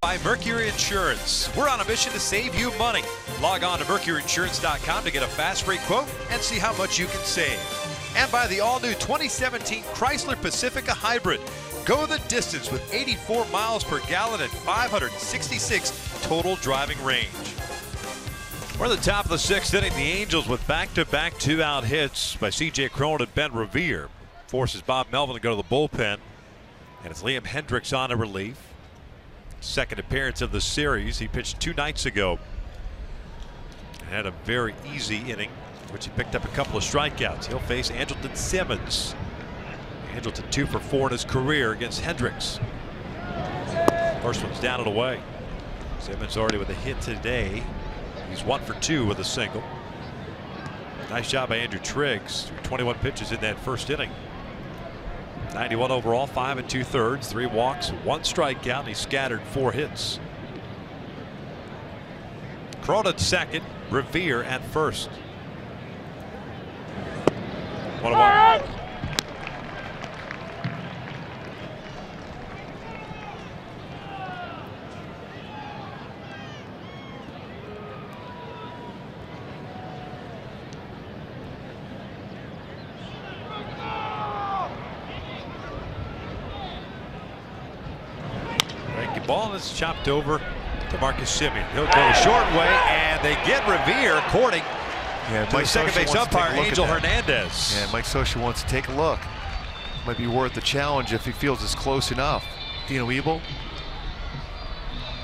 By Mercury Insurance. We're on a mission to save you money. Log on to mercuryinsurance.com to get a fast rate quote and see how much you can save. And by the all-new 2017 Chrysler Pacifica Hybrid. Go the distance with 84 miles per gallon and 566 total driving range. We're at the top of the 6th inning. The Angels with back-to-back 2-out hits by C.J. Cron and Ben Revere. Forces Bob Melvin to go to the bullpen. And it's Liam Hendricks on to relief. Second appearance of the series. He pitched 2 nights ago. Had a very easy inning, which he picked up a couple of strikeouts. He'll face Andrelton Simmons. Andrelton 2 for 4 in his career against Hendricks. First one's down and away. Simmons already with a hit today. He's 1 for 2 with a single. Nice job by Andrew Triggs. 21 pitches in that first inning. 91 overall, 5 2/3, 3 walks, 1 strikeout, and he scattered 4 hits. Cron at second, Revere at first. 1-1. Ball is chopped over to Marcus Semien. He'll go the short way, and they get Revere according to the second base umpire, Angel Hernandez. Yeah, Mike Scioscia wants to take a look. Might be worth the challenge if he feels it's close enough. Dino Ebel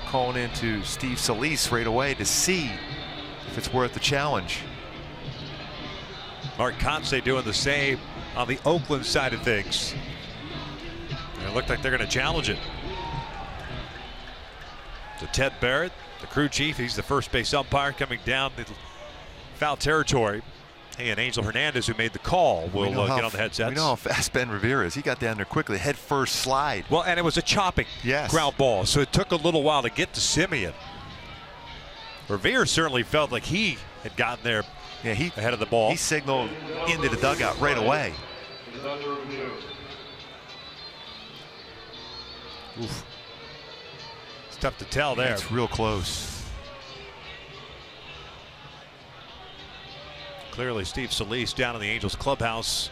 calling in to Steve Solis right away to see if it's worth the challenge. Mark Conce doing the same on the Oakland side of things. And it looked like they're going to challenge it. To Ted Barrett, the crew chief. He's the first base umpire coming down the foul territory. And Angel Hernandez, who made the call, will get on the headsets. We know how fast Ben Revere is. He got down there quickly, head first slide. Well, and it was a chopping ground ball, so it took a little while to get to Semien. Revere certainly felt like he had gotten there ahead of the ball. He signaled into the dugout right away. Oof. It's tough to tell there. It's real close. Clearly, Steve Solis down in the Angels clubhouse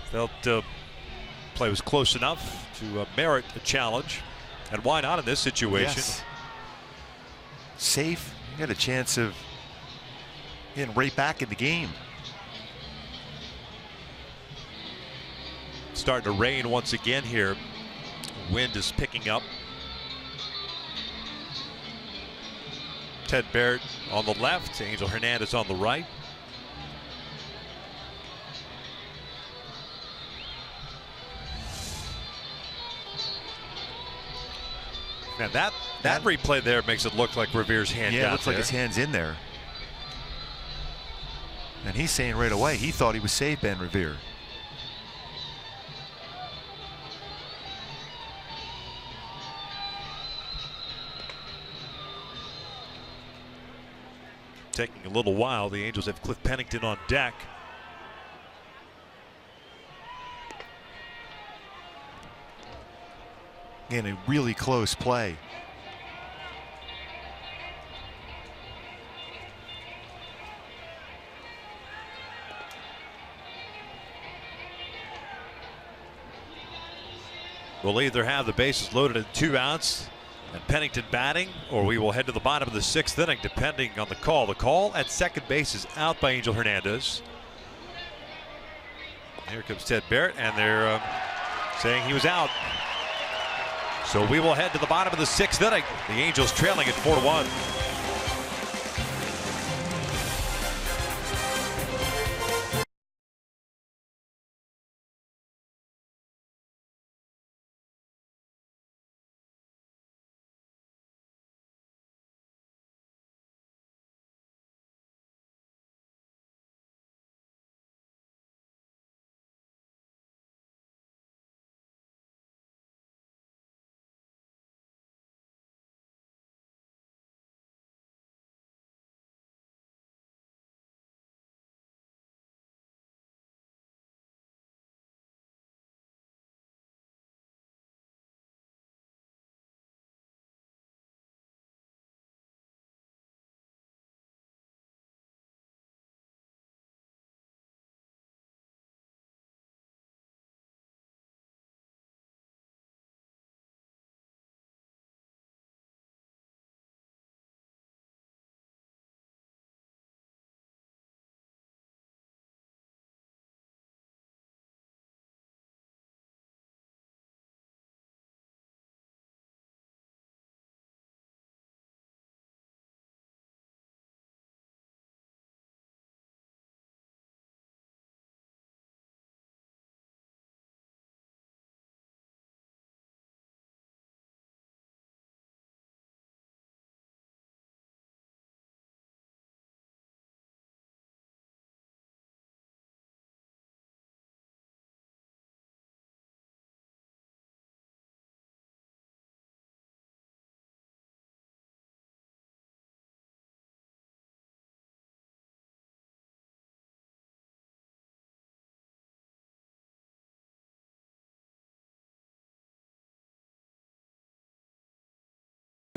felt play was close enough to merit a challenge. And why not in this situation? Yes. Safe. You got a chance of getting right back in the game. Starting to rain once again here. Wind is picking up. Ted Barrett on the left, Angel Hernandez on the right. Now that replay there makes it look like Revere's hand got it looks there. like his hand's in there. And he's saying right away he thought he was safe, Ben Revere. Taking a little while. The Angels have Cliff Pennington on deck. In a really close play. We'll either have the bases loaded at 2 outs and Pennington batting, or we will head to the bottom of the 6th inning depending on the call. The call at second base is out by Angel Hernandez. Here comes Ted Barrett, and they're saying he was out. So we will head to the bottom of the 6th inning. The Angels trailing at 4-1.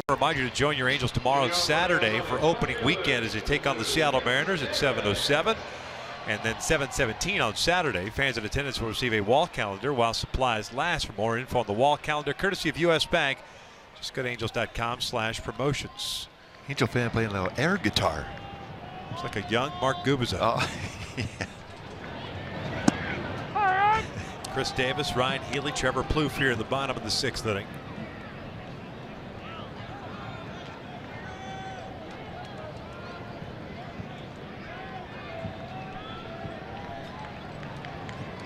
Remind you to join your Angels tomorrow and Saturday for opening weekend as they take on the Seattle Mariners at 7:07. And then 7:17 on Saturday. Fans in attendance will receive a wall calendar while supplies last. For more info on the wall calendar, courtesy of U.S. Bank, just go to angels.com/promotions. Angel fan playing a little air guitar. It's like a young Mark Gubicza. Oh, yeah. Chris Davis, Ryan Healy, Trevor Plouffe here in the bottom of the 6th inning.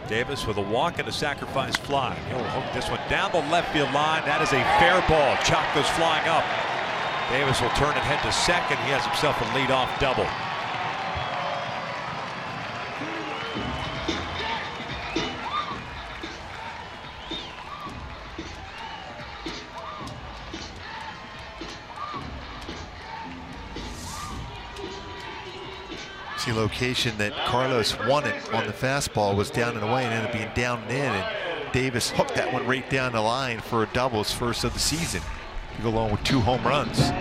Davis with a walk and a sacrifice fly. He'll hook this one down the left field line. That is a fair ball. Chalk goes flying up. Davis will turn and head to second. He has himself a leadoff double. See, location that Carlos wanted on the fastball was down and away and ended up being down and in, and Davis hooked that one right down the line for a double, his first of the season, to go along with 2 home runs. A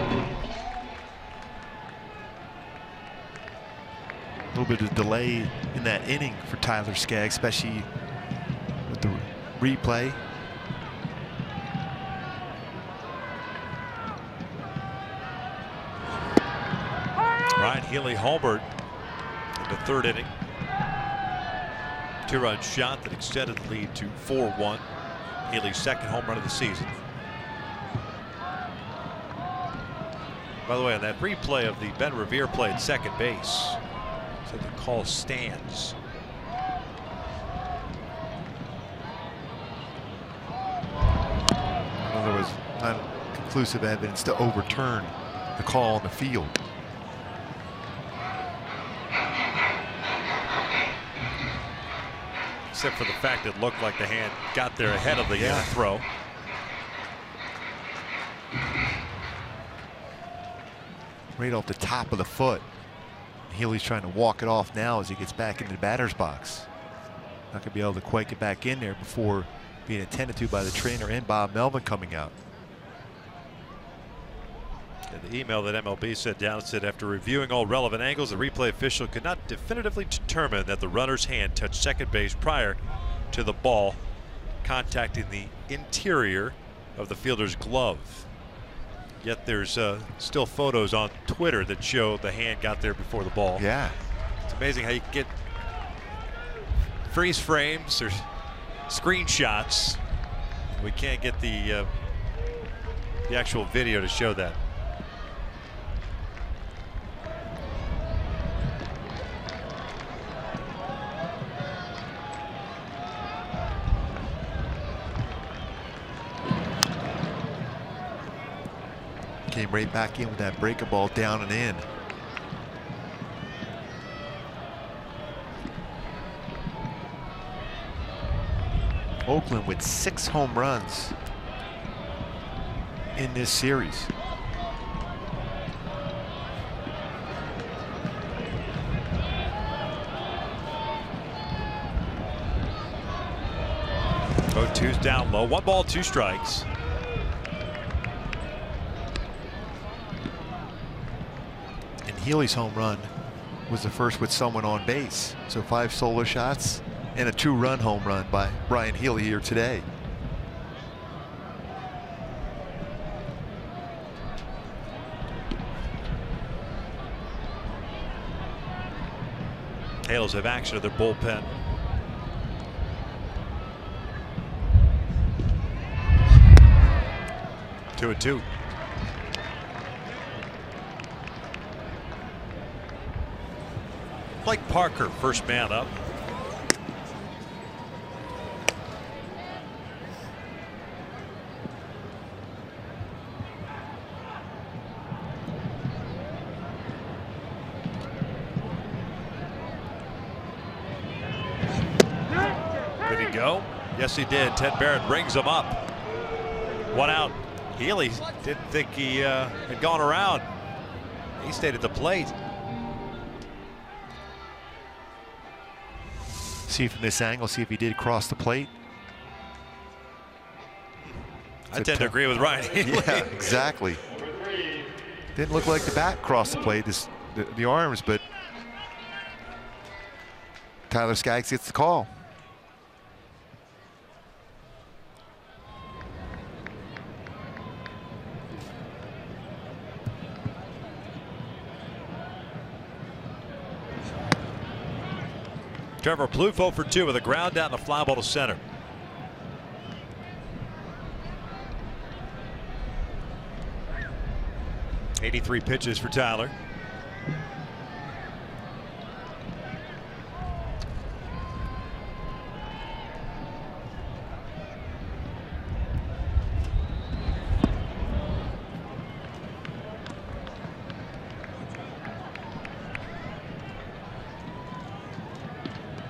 little bit of delay in that inning for Tyler Skaggs, especially with the replay. Ryan Healy homered in the 3rd inning. 2-run shot that extended the lead to 4-1. Healy's 2nd home run of the season. By the way, on that replay of the Ben Revere play at second base, so the call stands. Well, there was not conclusive evidence to overturn the call on the field. Except for the fact it looked like the hand got there ahead of the throw. Right off the top of the foot. Healy's trying to walk it off now as he gets back into the batter's box. Not going to be able to quite get back in there before being attended to by the trainer and Bob Melvin coming out. The email that MLB sent down said, after reviewing all relevant angles, the replay official could not definitively determine that the runner's hand touched second base prior to the ball contacting the interior of the fielder's glove. Yet there's still photos on Twitter that show the hand got there before the ball. Yeah. It's amazing how you can get freeze frames or screenshots. We can't get the actual video to show that. Came right back in with that breaker ball down and in. Oakland with 6 home runs in this series. Both 2's down low. 1 ball, 2 strikes. Healy's home run was the first with someone on base. So 5 solo shots and a 2-run home run by Brian Healy here today. Halos have action of their bullpen. Two and two. Blake Parker, first man up. Did he go? Yes, he did. Ted Barrett brings him up. 1 out. Healy didn't think he had gone around. He stayed at the plate. See from this angle, see if he did cross the plate. I tend to agree with Ryan Healy. Yeah, exactly. Didn't look like the bat crossed the plate, the arms, but Tyler Skaggs gets the call. Trevor Plouffe 0 for 2 with a ground down the fly ball to center. '83 pitches for Tyler.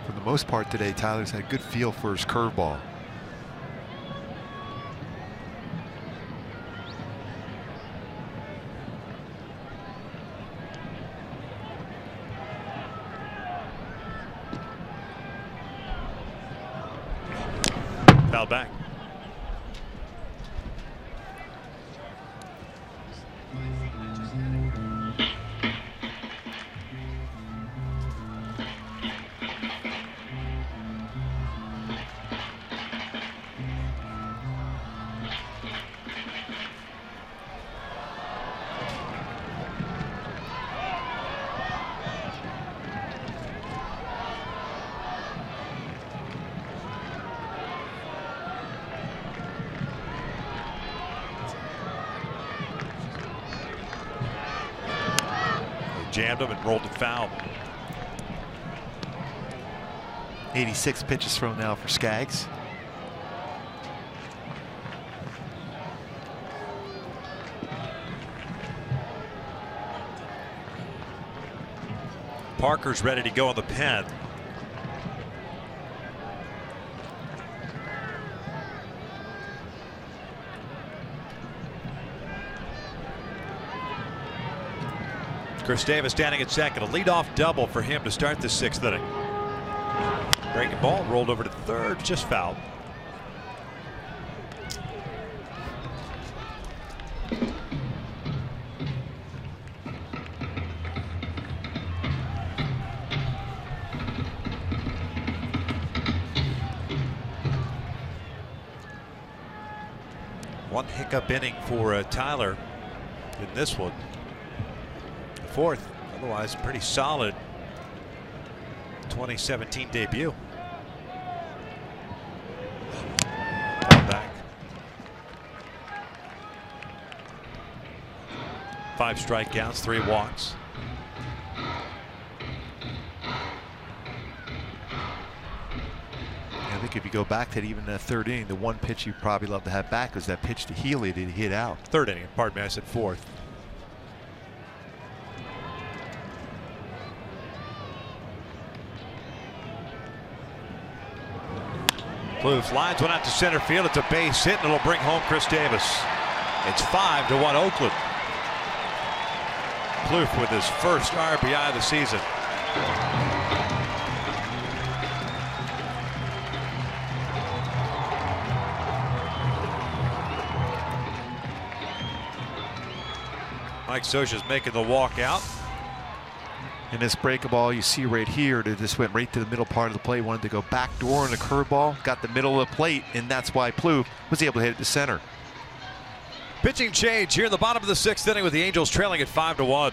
For the most part today, Tyler's had a good feel for his curveball. Foul back. Jammed him and rolled it foul. 86 pitches thrown now for Skaggs. Parker's ready to go in the pen. Chris Davis standing at second. A leadoff double for him to start the 6th inning. Breaking ball rolled over to third, just fouled. One hiccup inning for Tyler in this one. 4th, otherwise pretty solid 2017 debut. Back. 5 strikeouts, 3 walks. I think if you go back to that, even in the 3rd inning, the one pitch you'd probably love to have back was that pitch to Healy that he hit out. 3rd inning, pardon me, I said 4th. Plouffe lines one out to center field. It's a base hit, and it'll bring home Chris Davis. It's 5-1 Oakland. Plouffe with his first RBI of the season. Mike Scioscia's making the walk out. And this breaking ball you see right here, that just went right to the middle part of the plate. Wanted to go backdoor on the curveball, got the middle of the plate, and that's why Plouffe was able to hit it to center. Pitching change here in the bottom of the 6th inning with the Angels trailing at 5-1.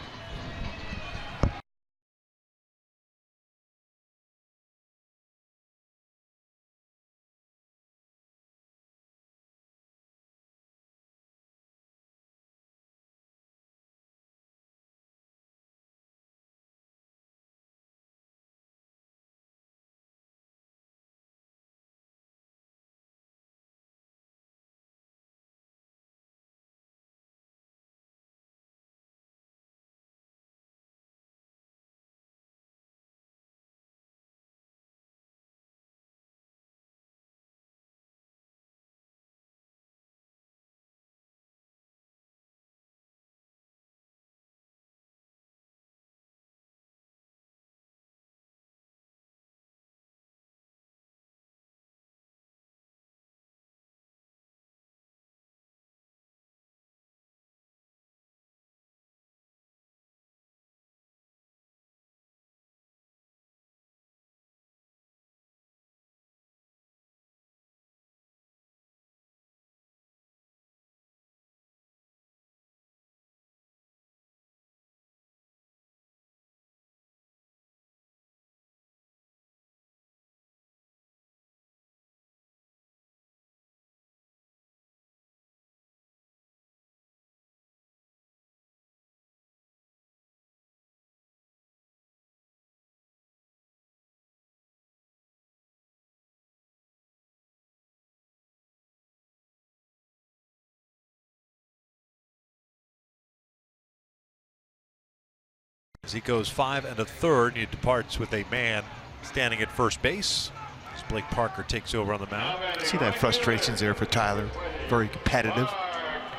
as he goes 5 1/3. He departs with a man standing at first base as Blake Parker takes over on the mound. See that frustrations there for Tyler. Very competitive.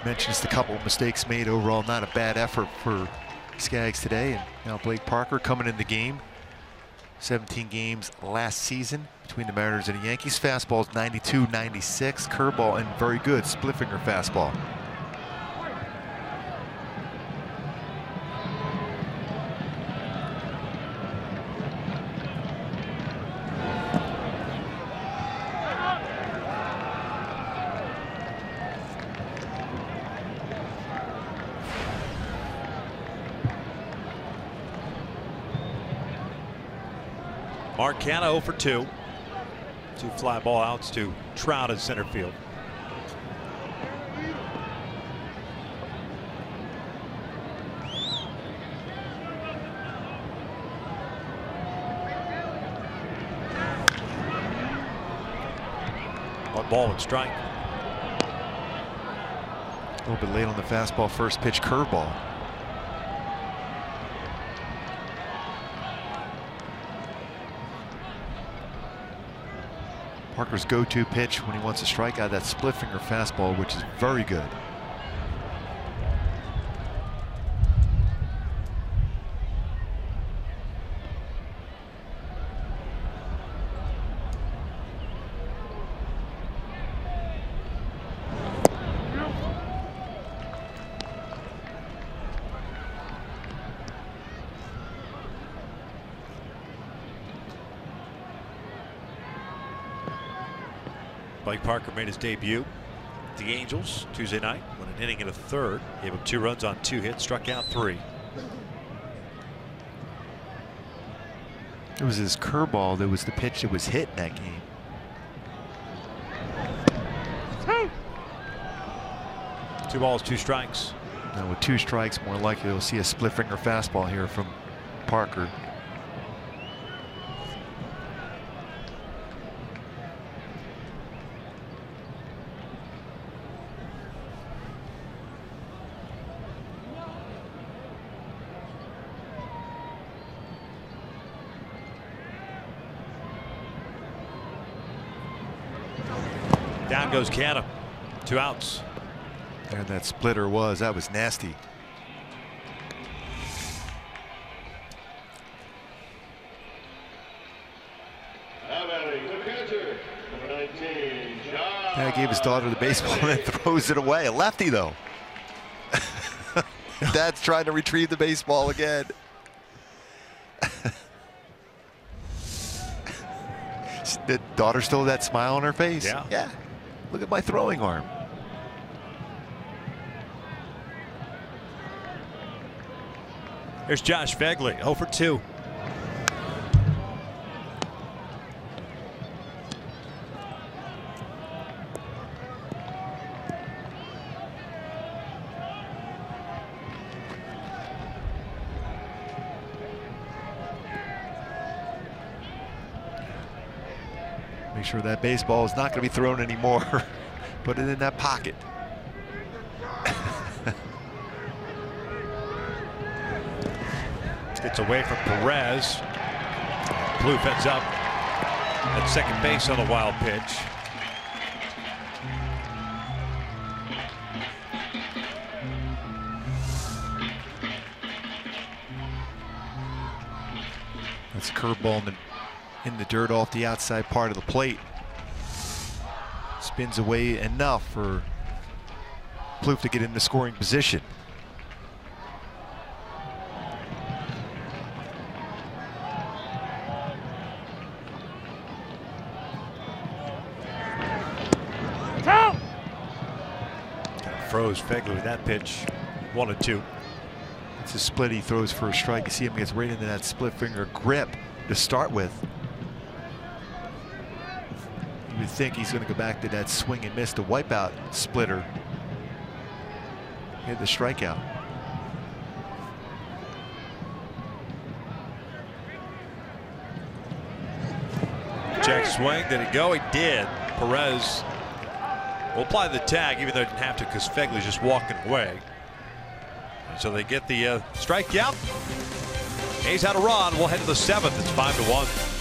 Mentions the couple of mistakes made. Overall, not a bad effort for Skaggs today. And now Blake Parker coming in the game. 17 games last season between the Mariners and the Yankees. Fastball is 92-96. Curveball and very good split finger fastball. Marcana 0 for 2. 2 fly ball outs to Trout in center field. One ball and strike. A little bit late on the fastball, first pitch curveball. Parker's go-to pitch when he wants to strike out, that split finger fastball, which is very good. Blake Parker made his debut at the Angels Tuesday night, won an inning and a third, gave up 2 runs on 2 hits, struck out 3. It was his curveball that was the pitch that was hit in that game. Two balls, 2 strikes. Now with 2 strikes, more likely you'll see a split finger fastball here from Parker. Down goes Canna. 2 outs. And that splitter that was nasty. Dad gave his daughter the baseball and then throws it away. A lefty though. Dad's trying to retrieve the baseball again. The daughter still that smile on her face. Yeah. Look at my throwing arm. Here's Josh Vegley, 0 for 2. Make sure that baseball is not going to be thrown anymore. Put it in that pocket. Gets away from Perez. Blue fence up at second base on the wild pitch. That's a curveball in the dirt off the outside part of the plate. Spins away enough for Plouffe to get in the scoring position. Froze Vegley with that pitch. 1-2. It's a split he throws for a strike. You see him gets right into that split finger grip to start with. You would think he's going to go back to that swing and miss, the wipeout splitter. Hit the strikeout. Check swing. Did it go? He did. Perez will apply the tag, even though he didn't have to because Vegley's just walking away. And so they get the strikeout. A's had a run. We'll head to the 7th. It's 5-1.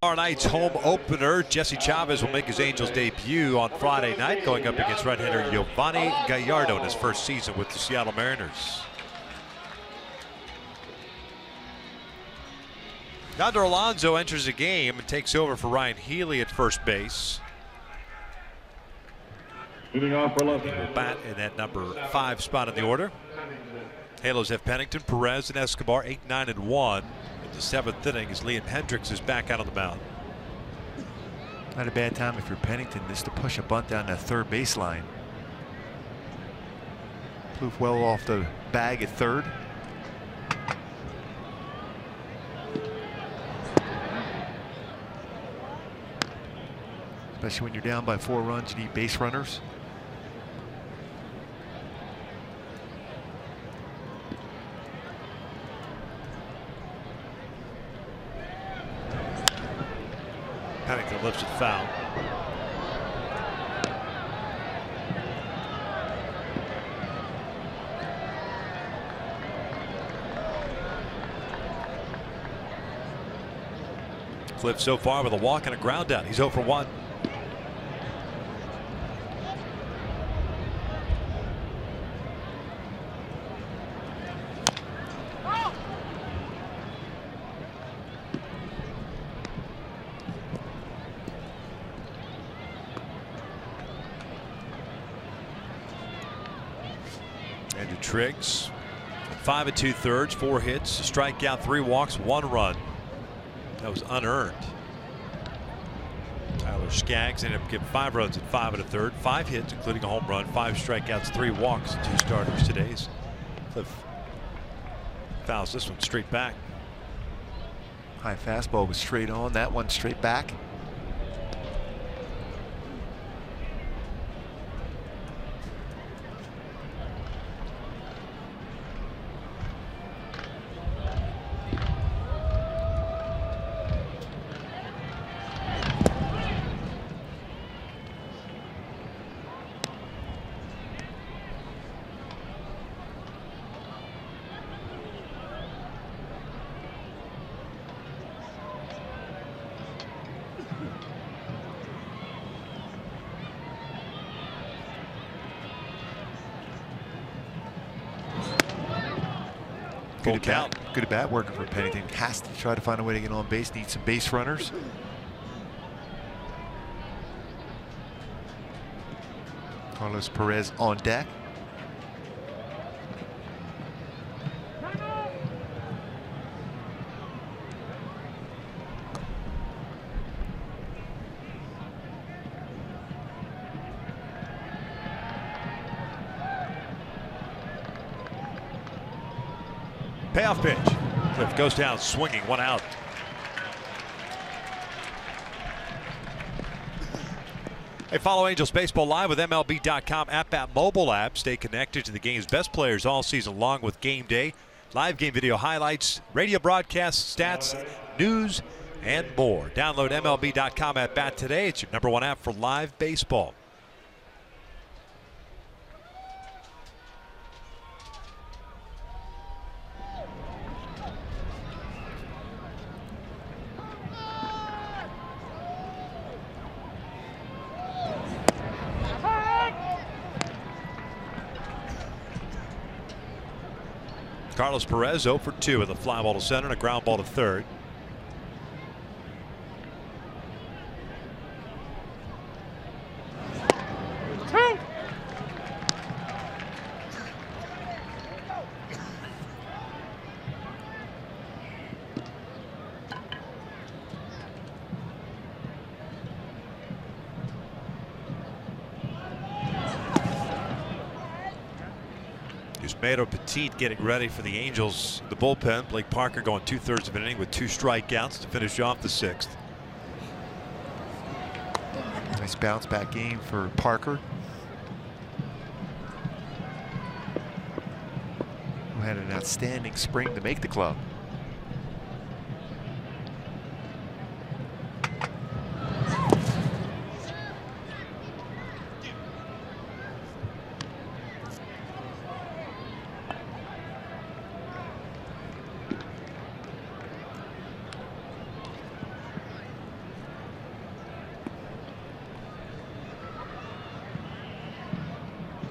Tomorrow night's home opener. Jesse Chavez will make his Angels debut on Friday night, going up against right-hander Giovanni Gallardo in his first season with the Seattle Mariners. Yonder Alonso enters the game and takes over for Ryan Healy at first base. He will bat in that number 5 spot in the order. Halos have Pennington, Perez, and Escobar 8, 9, and 1. The 7th inning as Liam Hendricks is back out on the mound. Not a bad time if you're Pennington just to push a bunt down that third baseline. Plouffe well off the bag at third. Especially when you're down by 4 runs, you need base runners. Pennington lifts it foul. Cliff so far with a walk and a ground out. He's 0 for 1. Triggs, 5 2/3, 4 hits, a strikeout, 3 walks, 1 run. That was unearned. Tyler Skaggs ended up getting 5 runs at 5 1/3, 5 hits, including a home run, 5 strikeouts, 3 walks, 2 starters today. Cliff fouls this one straight back. High fastball was straight on. That one straight back. Good at bat working for Pennington. Has to try to find a way to get on base. Needs some base runners. Carlos Perez on deck. Payoff pitch. Cliff goes down swinging, 1 out. Hey, follow Angels Baseball live with MLB.com app mobile app. Stay connected to the game's best players all season long with Game Day, live game video highlights, radio broadcasts, stats, news, and more. Download MLB.com app today. It's your #1 app for live baseball. Carlos Perez 0 for 2 with a fly ball to center and a ground ball to third. Yusmeiro Petit getting ready for the Angels. The bullpen, Blake Parker going 2/3 of an inning with 2 strikeouts to finish off the 6th. Nice bounce back game for Parker, who had an outstanding spring to make the club.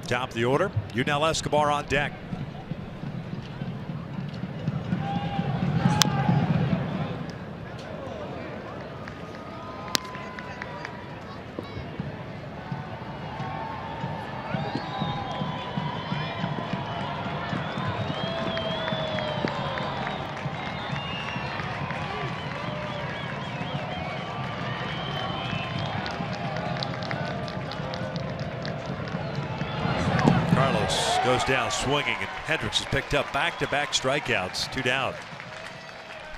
Top of the order, Yunel Escobar on deck. Goes down swinging, and Hendricks has picked up back-to-back strikeouts. 2 down.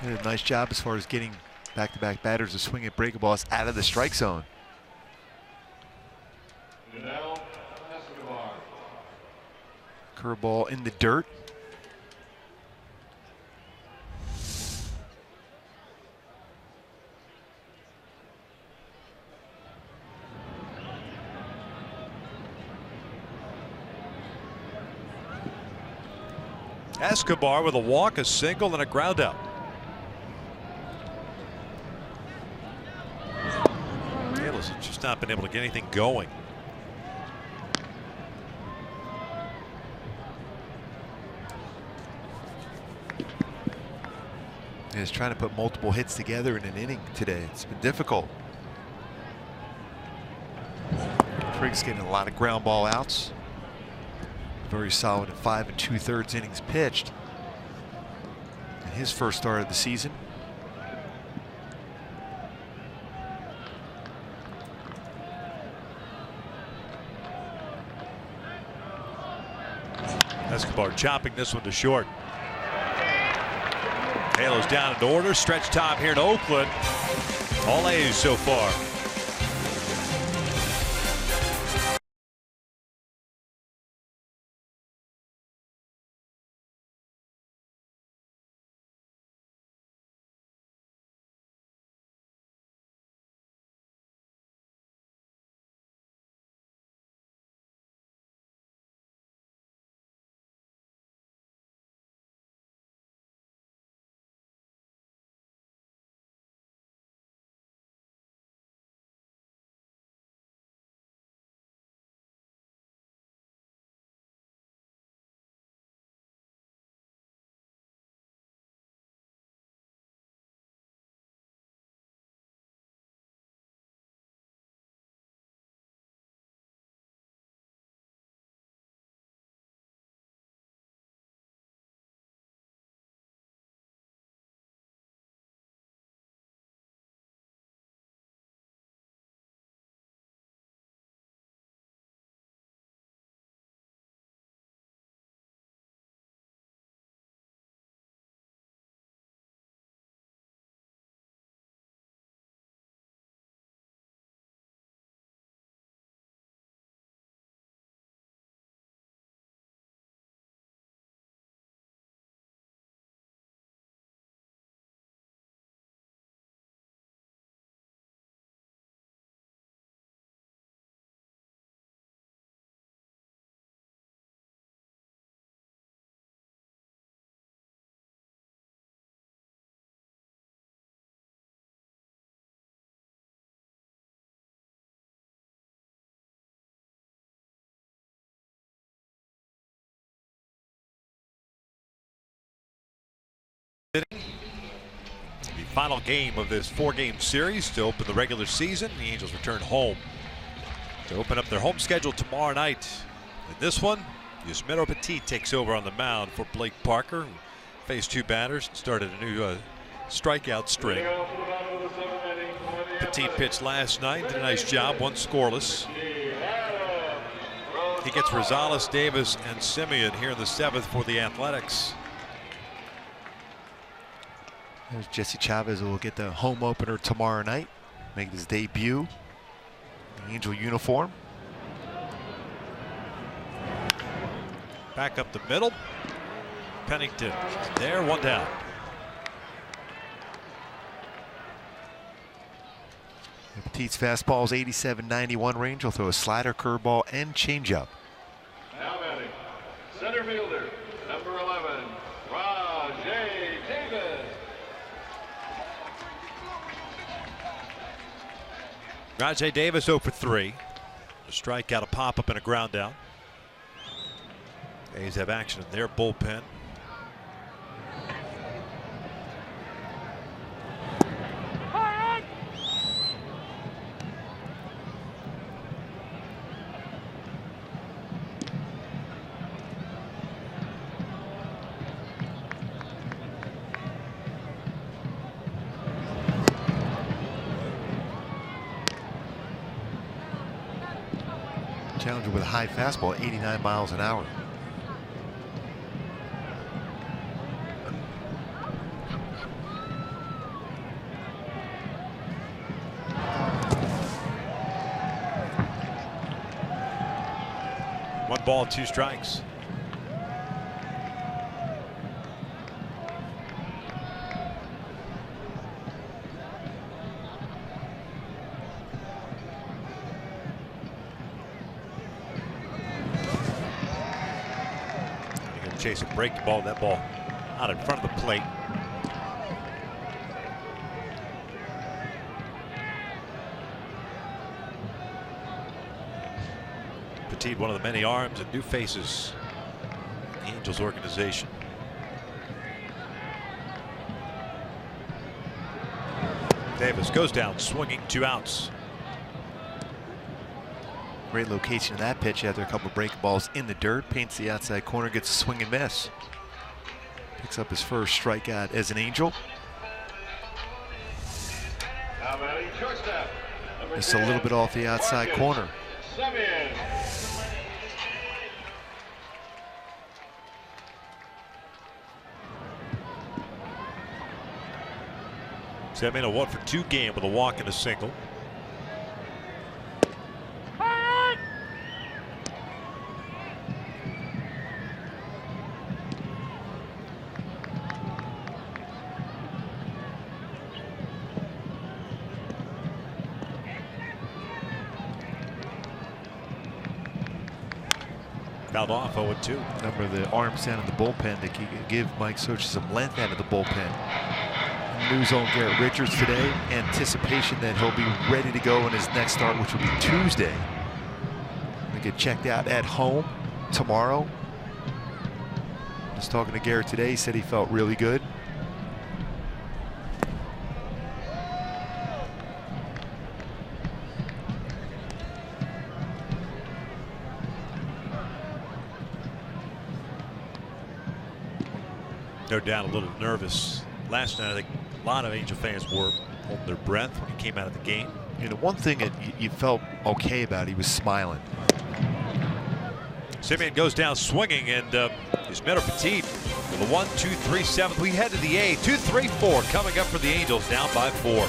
He did a nice job as far as getting back-to-back batters to swing at breaking balls out of the strike zone. Curveball in the dirt. Escobar with a walk, a single, and a ground out. Taylor's just not been able to get anything going. He's trying to put multiple hits together in an inning today. It's been difficult. Triggs getting a lot of ground ball outs. Very solid in 5 2/3 innings pitched in his first start of the season. Escobar chopping this one to short. Halo's down in order. Stretch time here in Oakland. All A's so far. The final game of this 4-game series to open the regular season. The Angels return home to open up their home schedule tomorrow night. In this one, Yusmeiro Petit takes over on the mound for Blake Parker, who faced 2 batters and started a new strikeout string. Petit pitched last night, did a nice job, 1 scoreless. He gets Rosales, Davis, and Simeon here in the 7th for the Athletics. There's Jesse Chavez, who will get the home opener tomorrow night, make his debut in the Angel uniform. Back up the middle. Pennington there, 1 down. Petit's fastball is 87-91 range. He'll throw a slider, curveball, and changeup. Now batting, center fielder, number 11, Rajay Davis. Rajay Davis 0 for 3. A strikeout, a pop-up, and a ground down. A's have action in their bullpen. Challenger with a high fastball, 89 miles an hour. One ball, 2 strikes. Chase a breaking ball. That ball out in front of the plate. Petit, one of the many arms and new faces in the Angels organization. Davis goes down swinging, 2 outs. Great location of that pitch after a couple of breaking balls in the dirt. Paints the outside corner, gets a swing and miss. Picks up his first strikeout as an Angel. Just a little bit off the outside corner. Simeon a 1 for 2 game with a walk and a single. Fouled off 0-2. Number of the arms down in the bullpen that can give Mike Socha some length out of the bullpen. News on Garrett Richards today. Anticipation that he'll be ready to go in his next start, which will be Tuesday. He'll get checked out at home tomorrow. Just talking to Garrett today, he said he felt really good. No doubt a little nervous. Last night, I think a lot of Angel fans were holding their breath when he came out of the game. You know, one thing that you felt okay about, he was smiling. Simeon goes down swinging, and Yusmeiro Petit with a 1-2-3-7. We head to the 8th. 2-3-4 coming up for the Angels, down by 4.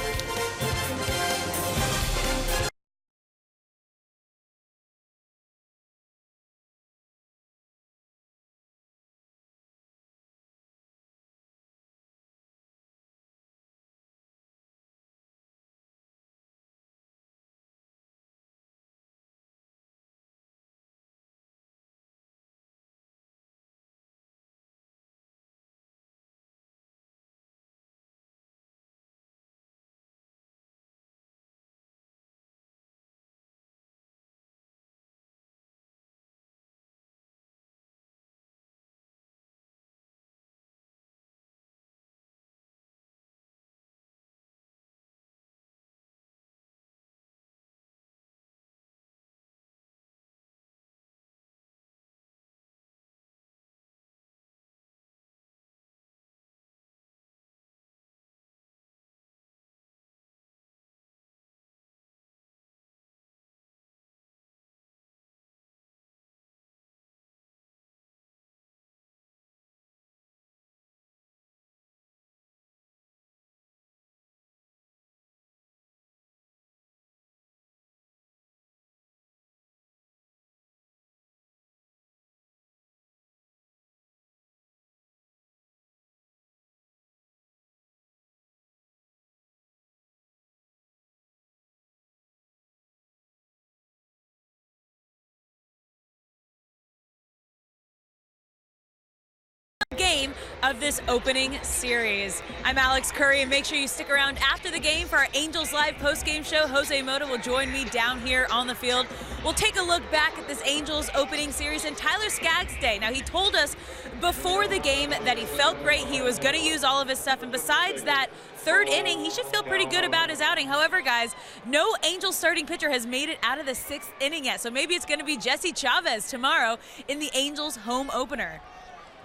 game of this opening series. I'm Alex Curry, and make sure you stick around after the game for our Angels Live post-game show. Jose Mota will join me down here on the field. We'll take a look back at this Angels opening series and Tyler Skaggs' day. Now, he told us before the game that he felt great. He was going to use all of his stuff, and besides that third inning, he should feel pretty good about his outing. However, guys, no Angels starting pitcher has made it out of the 6th inning yet, so maybe it's going to be Jesse Chavez tomorrow in the Angels home opener.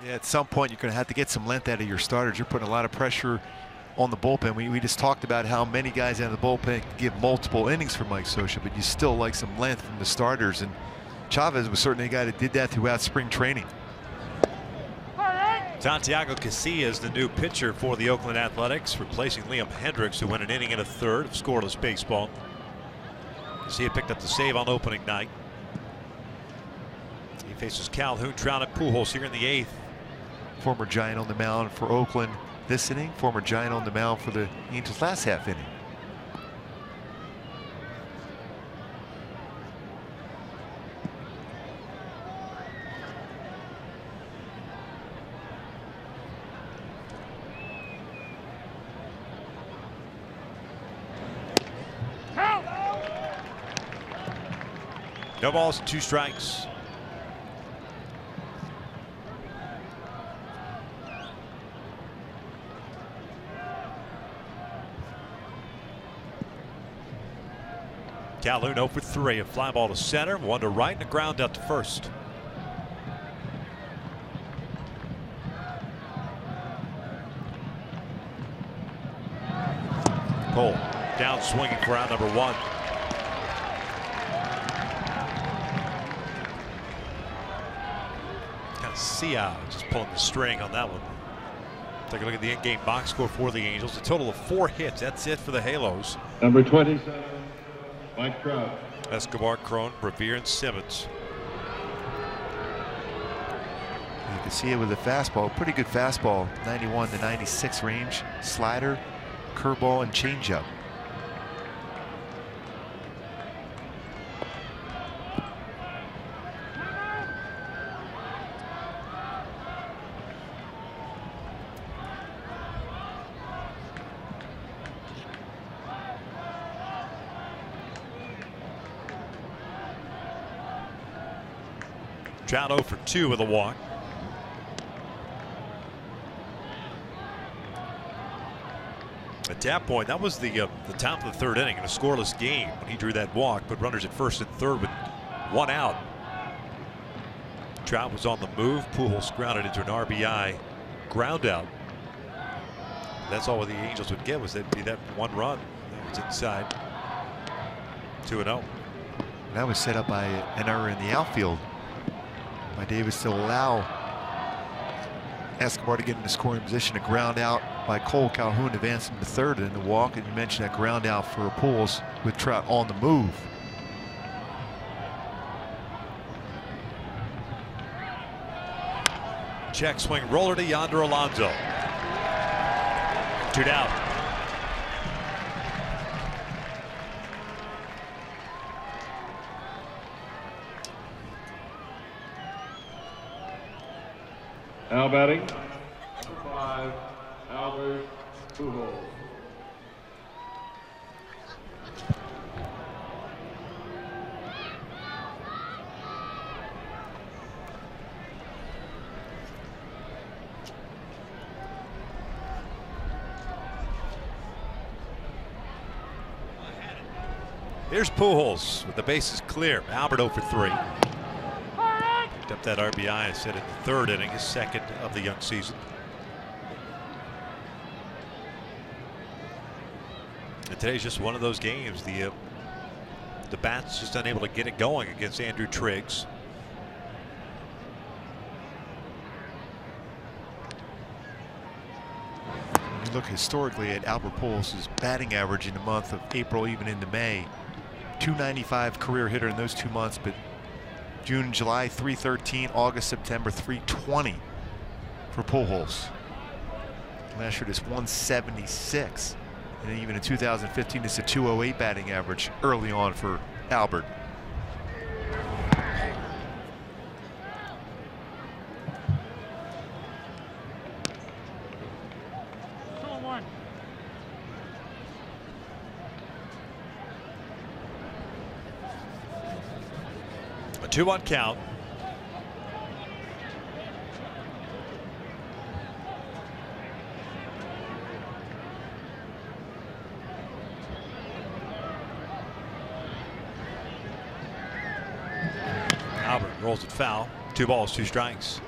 Yeah, at some point you're going to have to get some length out of your starters. You're putting a lot of pressure on the bullpen. We just talked about how many guys out of the bullpen can give multiple innings for Mike Scioscia, but you still like some length from the starters, and Chavez was certainly a guy that did that throughout spring training. Santiago Casillas, the new pitcher for the Oakland Athletics, replacing Liam Hendricks, who went an inning and a third of scoreless baseball. Casillas picked up the save on opening night. He faces Calhoun, Trout, and Pujols here in the 8th. Former Giant on the mound for Oakland this inning, former Giant on the mound for the Angels last half inning. No balls and 2 strikes. Calhoun 0 for 3, a fly ball to center, 1 to right, and a ground out to first. Cole down swinging for out number 1. Sia just pulling the string on that one. Take a look at the in-game box score for the Angels. A total of 4 hits. That's it for the Halos. Number 27, Mike Trout. Escobar, Cron, Revere, and Simmons. You can see it with a fastball, pretty good fastball, 91 to 96 range, slider, curveball, and changeup. Trout 0 for 2 with a walk. At that point, that was the top of the 3rd inning in a scoreless game when he drew that walk, but runners at first and third with 1 out. Trout was on the move. Pujols grounded into an RBI ground out. That's all the Angels would get, was that'd be that 1 run. That was inside. 2-0. That was set up by an error in the outfield by Davis to allow Escobar to get in the scoring position. A ground out by Cole Calhoun advancing to 3rd in the walk, and you mentioned that ground out for Pujols with Trout on the move. Check swing roller to Yonder Alonso. 2 down. Now batting, number 5, Albert Pujols. Here's Pujols with the bases clear. Albert 0 for 3. Picked up that RBI, I said, in the 3rd inning, his 2nd of the young season. And today's just one of those games. The bat's just unable to get it going against Andrew Triggs. When you look historically at Albert Pujols' batting average in the month of April, even into May, 295 career hitter in those 2 months, but June, July 313, August, September 320 for Pujols. Last year, just 176, and then even in 2015, it's a 208 batting average early on for Albert. 2-1 count. Albert rolls it foul. 2 balls, 2 strikes.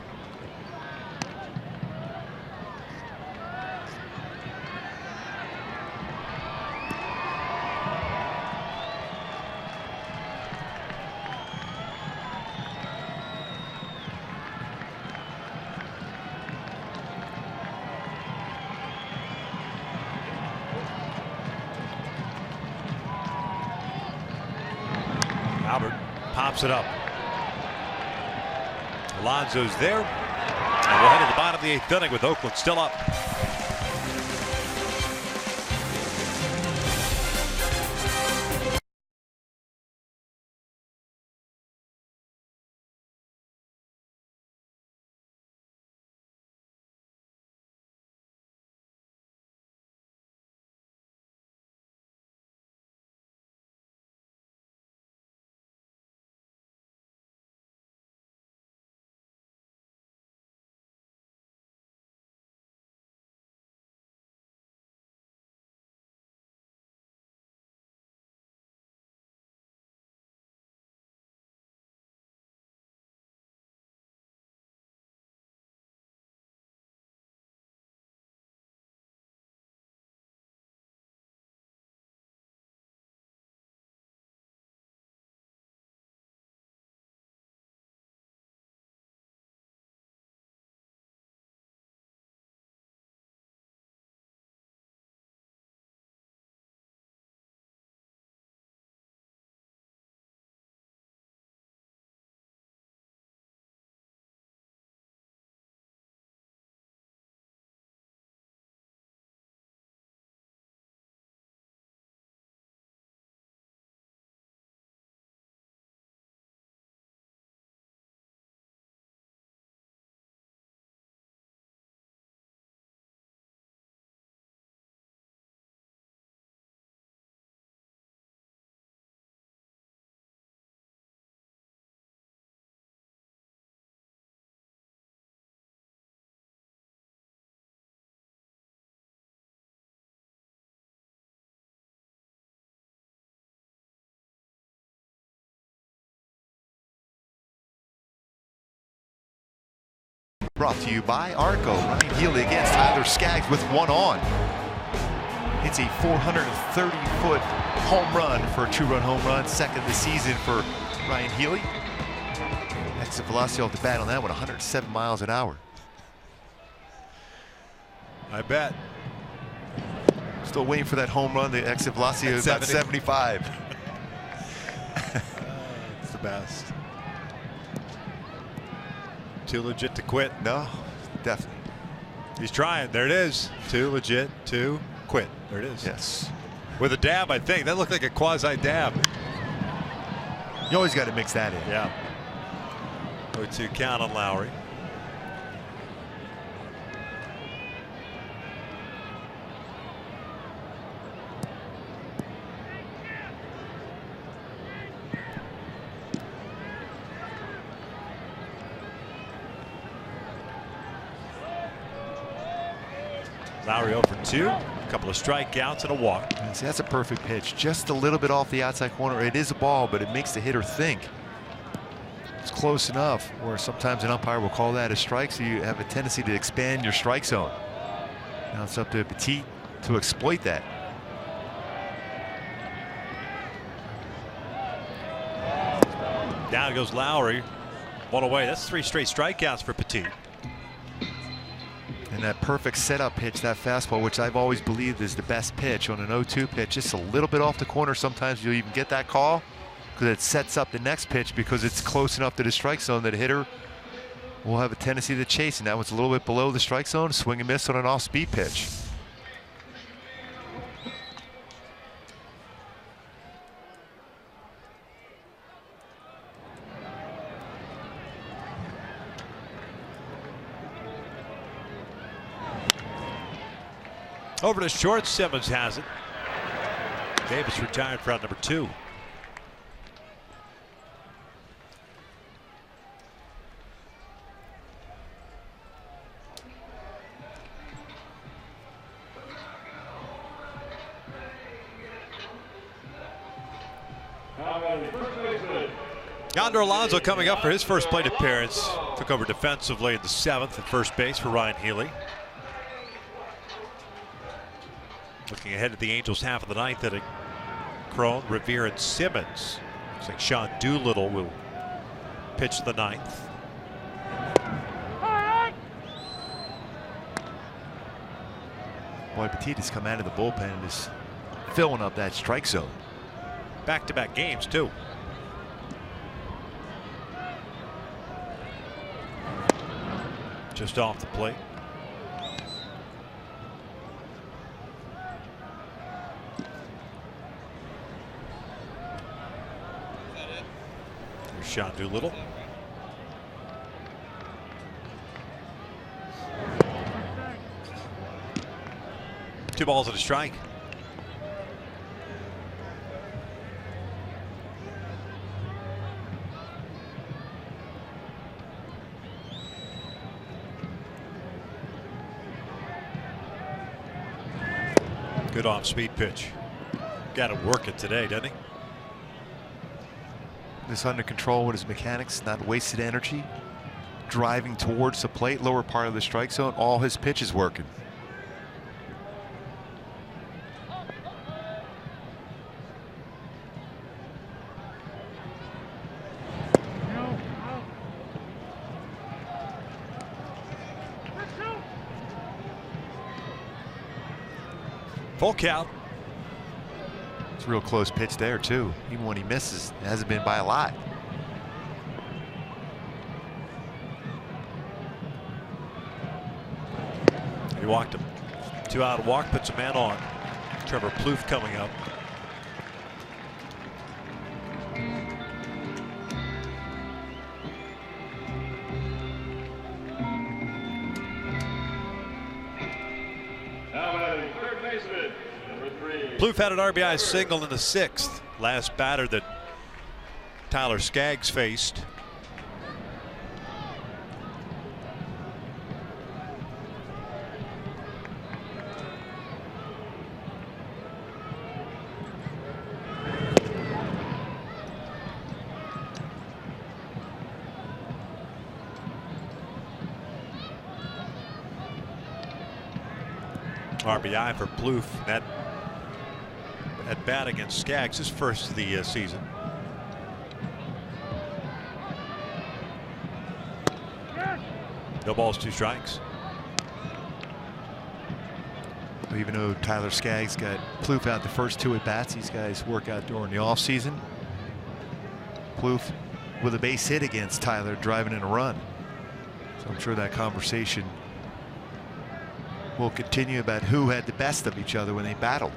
Albert pops it up. Alonso's there, and we'll head to the bottom of the 8th inning with Oakland still up. Brought to you by Arco. Ryan Healy against Tyler Skaggs with 1 on. It's a 430-foot home run for a 2-run home run. Second of the season for Ryan Healy. Exit velocity off the bat on that one, 107 miles an hour. I bet. Still waiting for that home run. The exit velocity is about 75. It's the best. Too legit to quit. No, definitely. He's trying. There it is. Too legit to quit. There it is. Yes. With a dab, I think. That looked like a quasi dab. You always got to mix that in. Yeah. 0-2 count on Lowry. Lowry 0 for 2, a couple of strikeouts and a walk. See, that's a perfect pitch. Just a little bit off the outside corner. It is a ball, but it makes the hitter think. It's close enough where sometimes an umpire will call that a strike, so you have a tendency to expand your strike zone. Now it's up to Petit to exploit that. Down goes Lowry. 1 away. That's 3 straight strikeouts for Petit. And that perfect setup pitch, that fastball, which I've always believed is the best pitch on an 0-2 pitch, just a little bit off the corner. Sometimes you'll even get that call because it sets up the next pitch because it's close enough to the strike zone that a hitter will have a tendency to chase. And that was a little bit below the strike zone, swing and miss on an off-speed pitch. Over to short, Simmons has it. Davis retired for out number 2. Yonder Alonso coming up for his first plate appearance. Took over defensively in the 7th at first base for Ryan Healy. Looking ahead at the Angels half of the 9th inning. Crone, Revere, and Simmons. Looks like Sean Doolittle will pitch the 9th. Boy, Petit has come out of the bullpen and is filling up that strike zone. Back-to-back games, too. Just off the plate. There's Sean Doolittle. Two balls and a strike. Good off-speed pitch. Got to work it today, doesn't he? This under control with his mechanics, not wasted energy. Driving towards the plate, lower part of the strike zone. All his pitches working. Full count. It's a real close pitch there, too. Even when he misses, it hasn't been by a lot. He walked him. 2 out walk, puts a man on. Trevor Plouffe coming up. Plouffe had an RBI single in the 6th. Last batter that Tyler Skaggs faced. RBI for Plouffe. That at bat against Skaggs, his first of the season. No balls, 2 strikes. Even though Tyler Skaggs got Plouffe out the first 2 at bats, these guys work out during the offseason. Plouffe with a base hit against Tyler, driving in a run. So I'm sure that conversation will continue about who had the best of each other when they battled.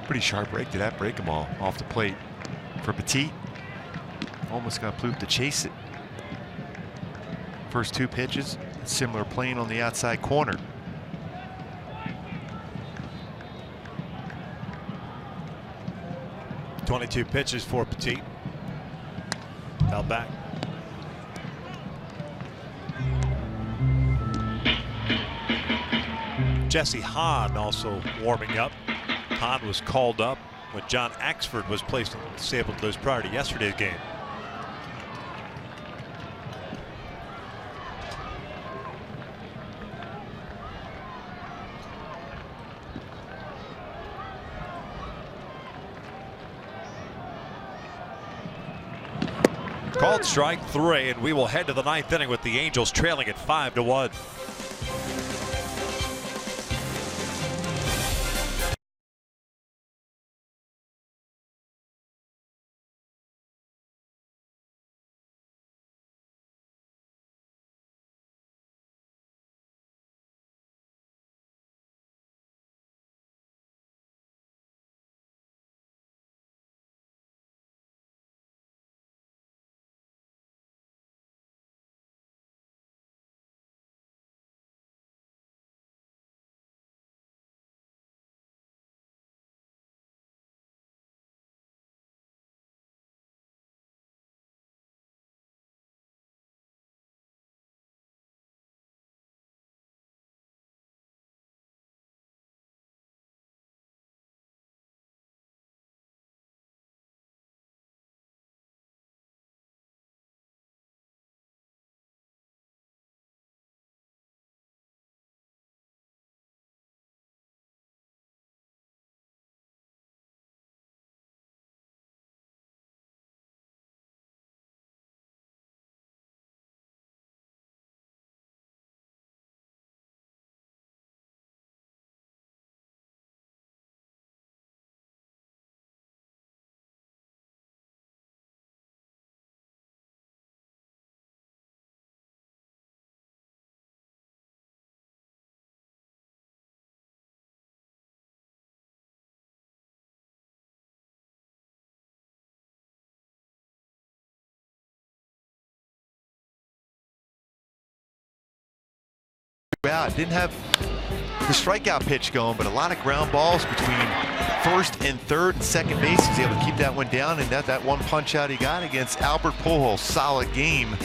Pretty sharp break. Did that break them all off the plate for Petit? Almost got Plouffe to chase it. First 2 pitches, similar plane on the outside corner. .22 pitches for Petit. Held back. Jesse Hahn also warming up. Hahn was called up when John Axford was placed on the disabled list prior to yesterday's game. Called strike 3, and we will head to the 9th inning with the Angels trailing at 5-1. out. Didn't have the strikeout pitch going, but a lot of ground balls between first and third and second base. He was able to keep that one down, and that one punch out he got against Albert Pujols. Solid game.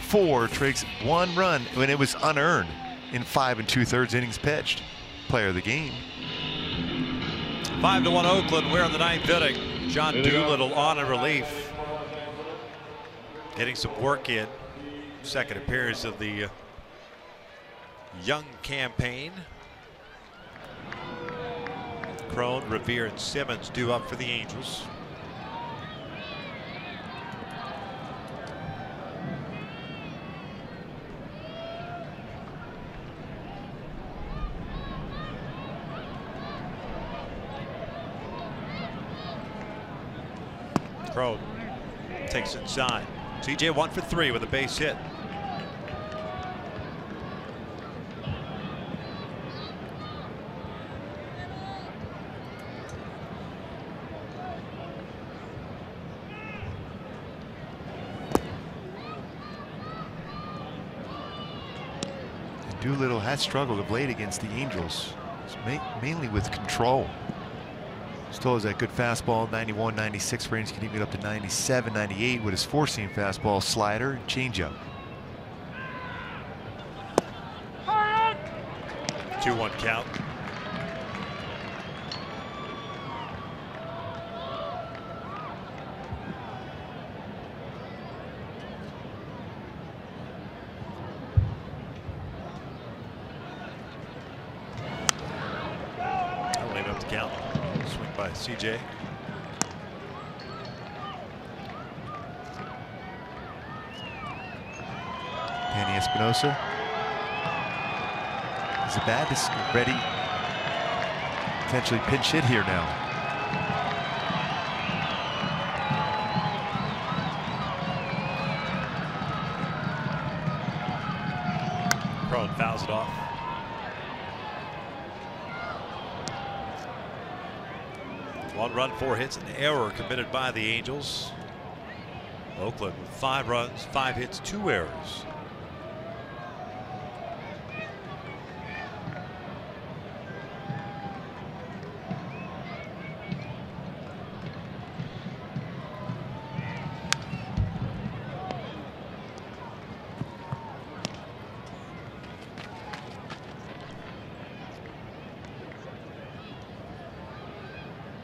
4 tricks, 1 run when it was unearned in 5 2/3 innings pitched. Player of the game. 5-1 Oakland. We're in the 9th inning. John Doolittle on in relief, getting some work in. Second appearance of the young campaign. Crone, Revere, and Simmons due up for the Angels. Crone takes inside. CJ 1 for 3 with a base hit. Doolittle has struggled of late against the Angels, mainly with control. Still has that good fastball, 91, 96 range, can even get up to 97, 98 with his 4-seam fastball, slider, and changeup. 2-1 count. I'll leave it up to count. Swing by CJ. Danny Espinosa. Is it bad? This ready. Potentially pinch hit here now. Crone fouls it off. One run, 4 hits, an error committed by the Angels. Oakland with 5 runs, 5 hits, 2 errors.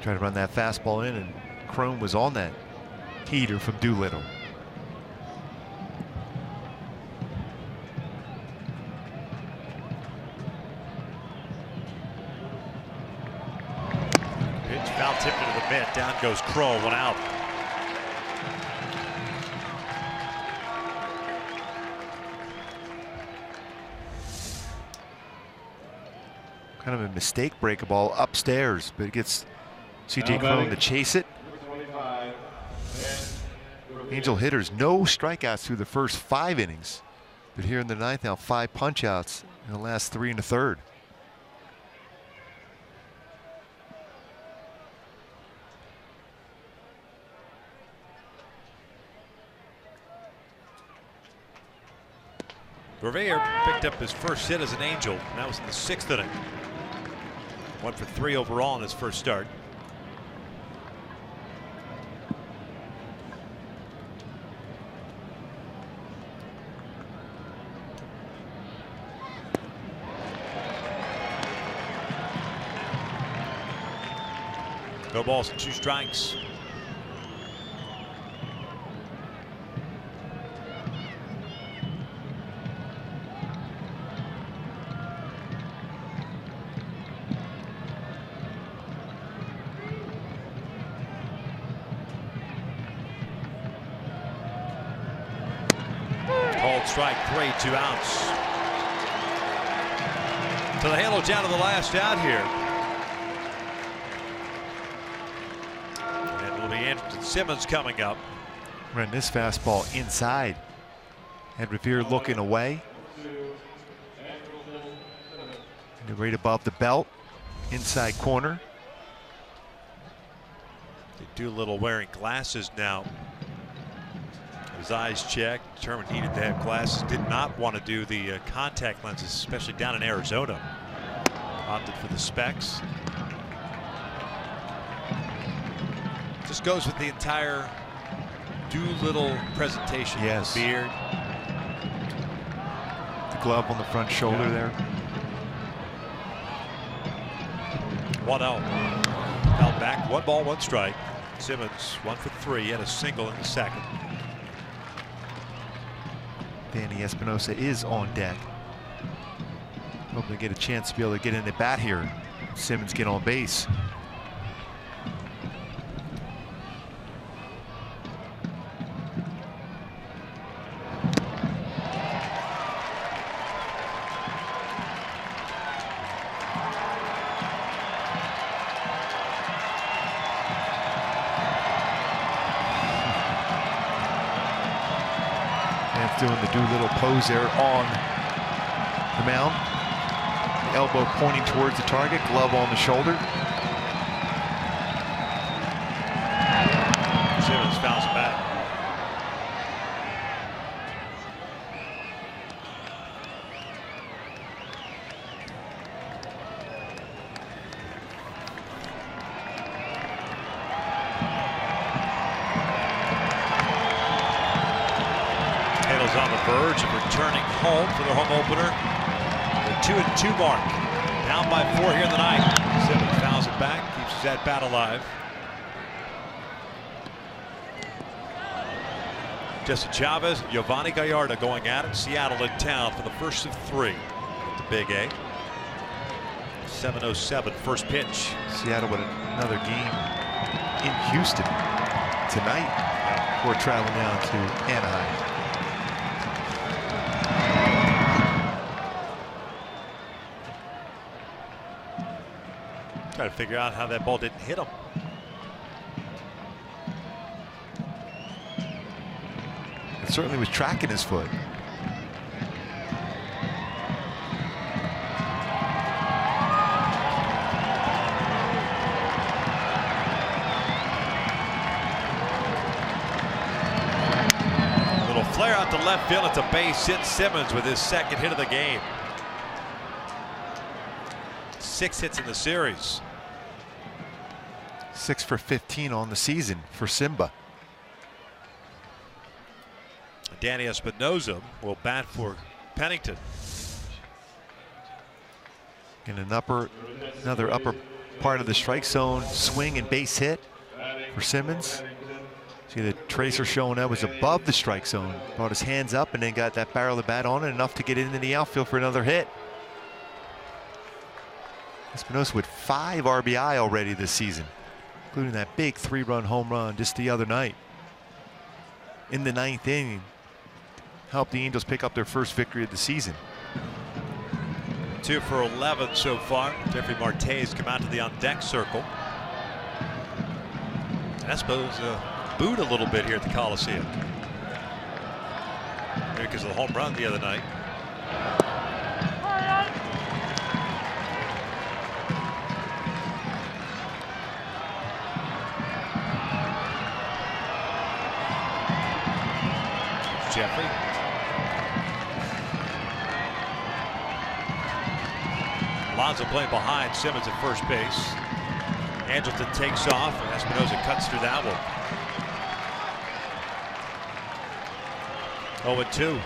Trying to run that fastball in, and Crone was on that heater from Doolittle. Pitch foul tipped into the mitt. Down goes Crow, 1 out. Kind of a mistake, break a ball upstairs, but it gets CJ Crone to chase it. Angel hitters, no strikeouts through the first 5 innings. But here in the 9th now, 5 punch outs in the last 3 1/3. Revere picked up his first hit as an Angel, and that was in the 6th inning. 1 for 3 overall in his first start. No balls and 2 strikes. Called strike 3, 2 outs. To the halo down to the last out here. And it'll be Anderson Simmons coming up. Ran this fastball inside. Had Revere looking away. And right above the belt, inside corner. They do a little wearing glasses now. His eyes checked, determined he needed to have glasses. Did not want to do the contact lenses, especially down in Arizona. Opted for the specs. Just goes with the entire Doolittle presentation. Yes. The beard. The glove on the front shoulder there. 1-0. Held back. 1 ball, 1 strike. Simmons 1 for 3. He had a single in the second. Danny Espinosa is on deck. Hoping to get a chance to be able to get in the bat here. Simmons get on base. Doing the Doolittle pose there on the mound. The elbow pointing towards the target, glove on the shoulder. Simmons fouls it back. On the verge of returning home for the home opener. The 2-2 mark. Down by 4 here in the ninth. Simmons fouls it back, keeps his at bat alive. Jesse Chavez, Giovanni Gallardo going at it. Seattle in town for the first of 3 at the Big A. 7:07 first pitch. Seattle with another game in Houston tonight before traveling down to Anaheim. Try to figure out how that ball didn't hit him. It certainly was tracking his foot. A little flare out to left field. It's a base hit. Simmons with his second hit of the game. 6 hits in the series. 6 for 15 on the season for Simba. Danny Espinosa will bat for Pennington. In another upper part of the strike zone swing and base hit for Simmons. See the tracer showing that was above the strike zone. Brought his hands up and then got that barrel of the bat on it enough to get into the outfield for another hit. Espinosa with 5 RBI already this season, including that big 3-run home run just the other night. In the 9th inning, helped the Angels pick up their first victory of the season. 2 for 11 so far. Jeffrey Marte has come out to the on-deck circle. And Espinosa booed a little bit here at the Coliseum. Maybe because of the home run the other night. Jeffrey. Alonso playing behind Simmons at first base. Angelton takes off and Espinosa cuts through that one. 0-2.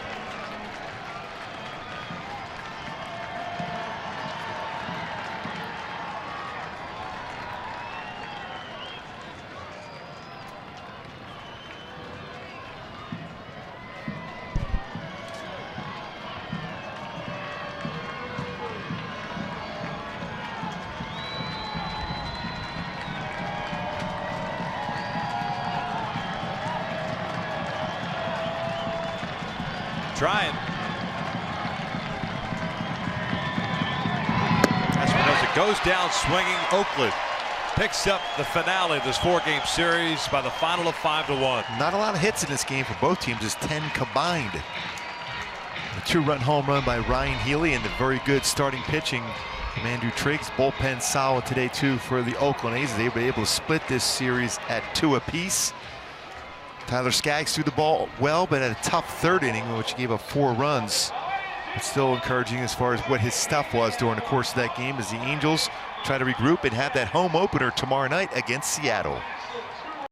Trying. Espinosa goes down swinging. Oakland picks up the finale of this 4-game series by the final of 5-1. Not a lot of hits in this game for both teams, just 10 combined. A 2-run home run by Ryan Healy and the very good starting pitching from Andrew Triggs. Bullpen solid today too for the Oakland A's. They were able to split this series at 2 apiece. Tyler Skaggs threw the ball well, but had a tough third inning in which he gave up 4 runs. But still encouraging as far as what his stuff was during the course of that game as the Angels try to regroup and have that home opener tomorrow night against Seattle.